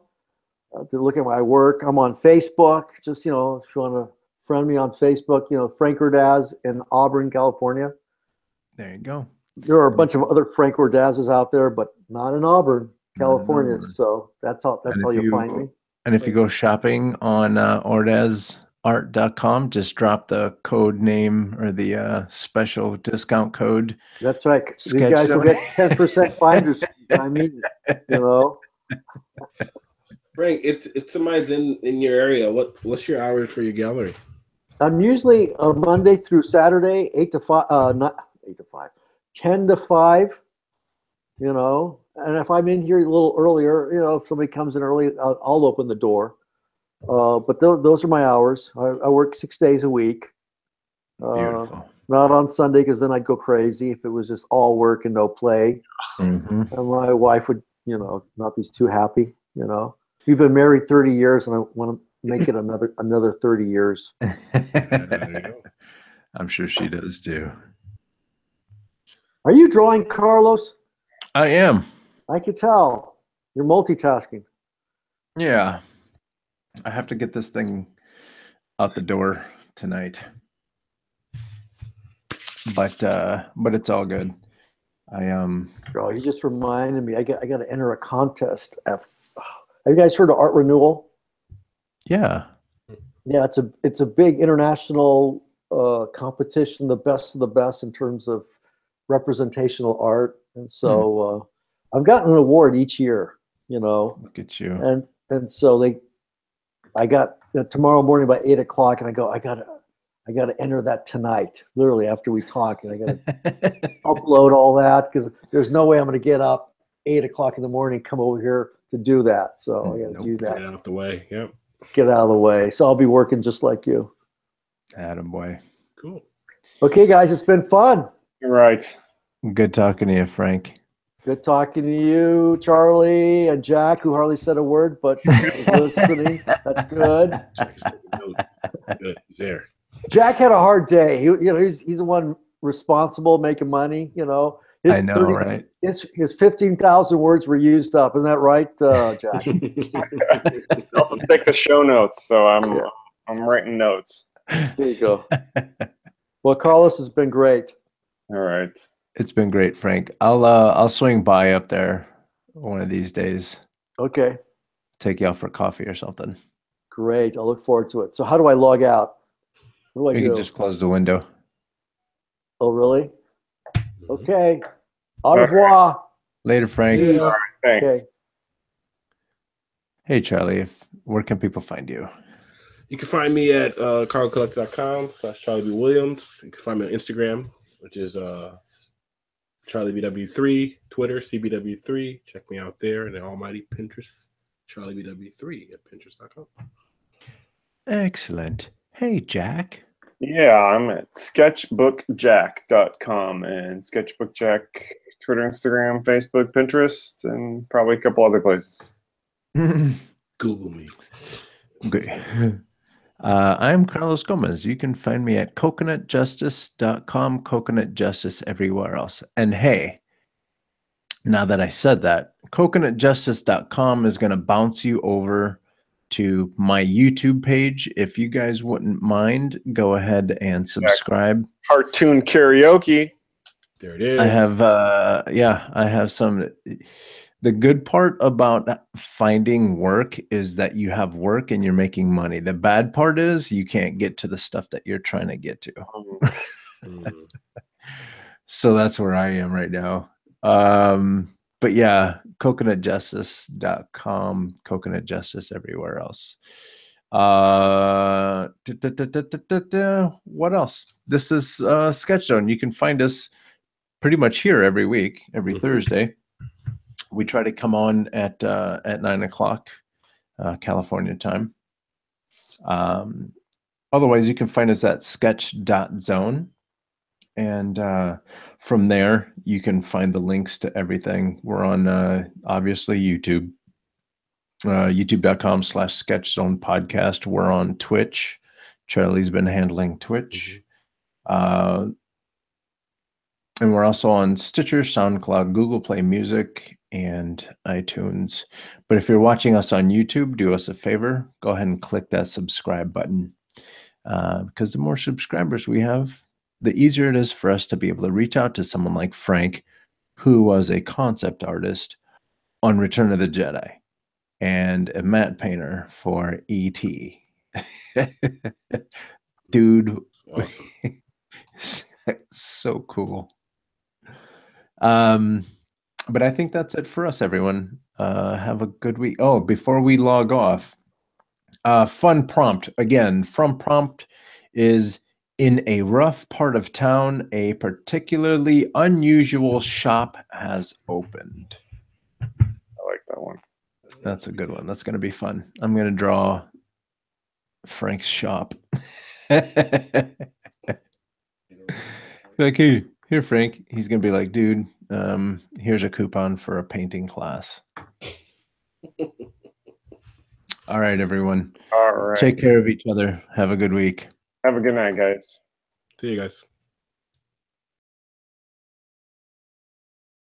to look at my work. I'm on Facebook. Just if you want to friend me on Facebook, Frank Ordaz in Auburn, California. There you go. There are a bunch of other Frank Ordazes out there, but not in Auburn, California. Auburn. So that's all you'll find me. And if you go shopping on ordazart.com, just drop the code name or the special discount code. That's right. These Sketch guys will Zone. get 10% finders. I mean, Frank, if somebody's in your area, what's your hours for your gallery? I'm usually Monday through Saturday, 8 to 5, not 8 to 5, 10 to 5, and if I'm in here a little earlier, if somebody comes in early, I'll open the door. But those are my hours. I work 6 days a week. Beautiful. Not on Sunday, because then I'd go crazy if it was just all work and no play. Mm-hmm. And my wife would, not be too happy. We've been married 30 years, and I want to make it another 30 years. There you go. I'm sure she does too. Are you drawing, Carlos? I am. I could tell. You're multitasking. Yeah. I have to get this thing out the door tonight. But it's all good. Bro, you just reminded me. I got to enter a contest. Have you guys heard of Art Renewal? Yeah. Yeah, it's a big international competition, the best of the best in terms of representational art. And so I've gotten an award each year. Look at you. And so I got tomorrow morning by 8 o'clock, and I go, I gotta enter that tonight, literally after we talk, and I gotta upload all that, because there's no way I'm gonna get up 8 o'clock in the morning, come over here to do that. So I gotta do that. Get it out the way. Yep. Get out of the way. So I'll be working just like you. Attaboy. Cool. Okay, guys, it's been fun. You're right. Good talking to you, Frank. Good talking to you, Charlie, and Jack, who hardly said a word, but was listening. That's good. Jack's taking notes. Good. He's there. Jack had a hard day. He's the one responsible, making money. I know, right? His 15,000 words were used up. Isn't that right, Jack? I also take the show notes, so I'm writing notes. There you go. Well, Carlos has been great. All right. It's been great, Frank. I'll swing by up there one of these days. Okay. Take you out for coffee or something. Great. I'll look forward to it. So how do I log out? What do I You do? can just close the window. Oh, really? Okay. Au revoir. Later, Frank. Peace. All right. Thanks. Okay. Hey, Charlie. Where can people find you? You can find me at carlcollector.com/Charlie B. Williams. You can find me on Instagram, which is CharlieBW3, Twitter, CBW3. Check me out there. And the almighty Pinterest, CharlieBW3 at Pinterest.com. Excellent. Hey, Jack. Yeah, I'm at sketchbookjack.com and sketchbookjack, Twitter, Instagram, Facebook, Pinterest, and probably a couple other places. Google me. Okay. I'm Carlos Gomez. You can find me at coconutjustice.com, Coconut Justice everywhere else. And hey, now that I said that, coconutjustice.com is going to bounce you over to my YouTube page. If you guys wouldn't mind, go ahead and subscribe. Cartoon karaoke. There it is. I have I have some The good part about finding work is that you have work and you're making money. The bad part is you can't get to the stuff that you're trying to get to. So that's where I am right now. But yeah, coconutjustice.com, Coconut Justice everywhere else. What else? This is Sketch Zone. You can find us pretty much here every week, every Thursday. We try to come on at 9 o'clock California time. Otherwise, you can find us at sketch.zone. And from there, you can find the links to everything. We're on, obviously, YouTube. YouTube.com/sketchzone podcast. We're on Twitch. Charlie's been handling Twitch. And we're also on Stitcher, SoundCloud, Google Play Music, and iTunes. But if you're watching us on YouTube, do us a favor. Go ahead and click that subscribe button. Because the more subscribers we have, the easier it is for us to be able to reach out to someone like Frank, who was a concept artist on Return of the Jedi and a matte painter for E.T. Dude, Awesome. so cool. But I think that's it for us, everyone. Have a good week. Oh, before we log off, fun prompt. Again, fun prompt is: in a rough part of town, a particularly unusual shop has opened. I like that one. That's a good one. That's going to be fun. I'm going to draw Frank's shop. Like, here, Frank. He's going to be like, dude, here's a coupon for a painting class. All right, everyone. All right. Take care of each other. Have a good week. Have a good night, guys. See you guys.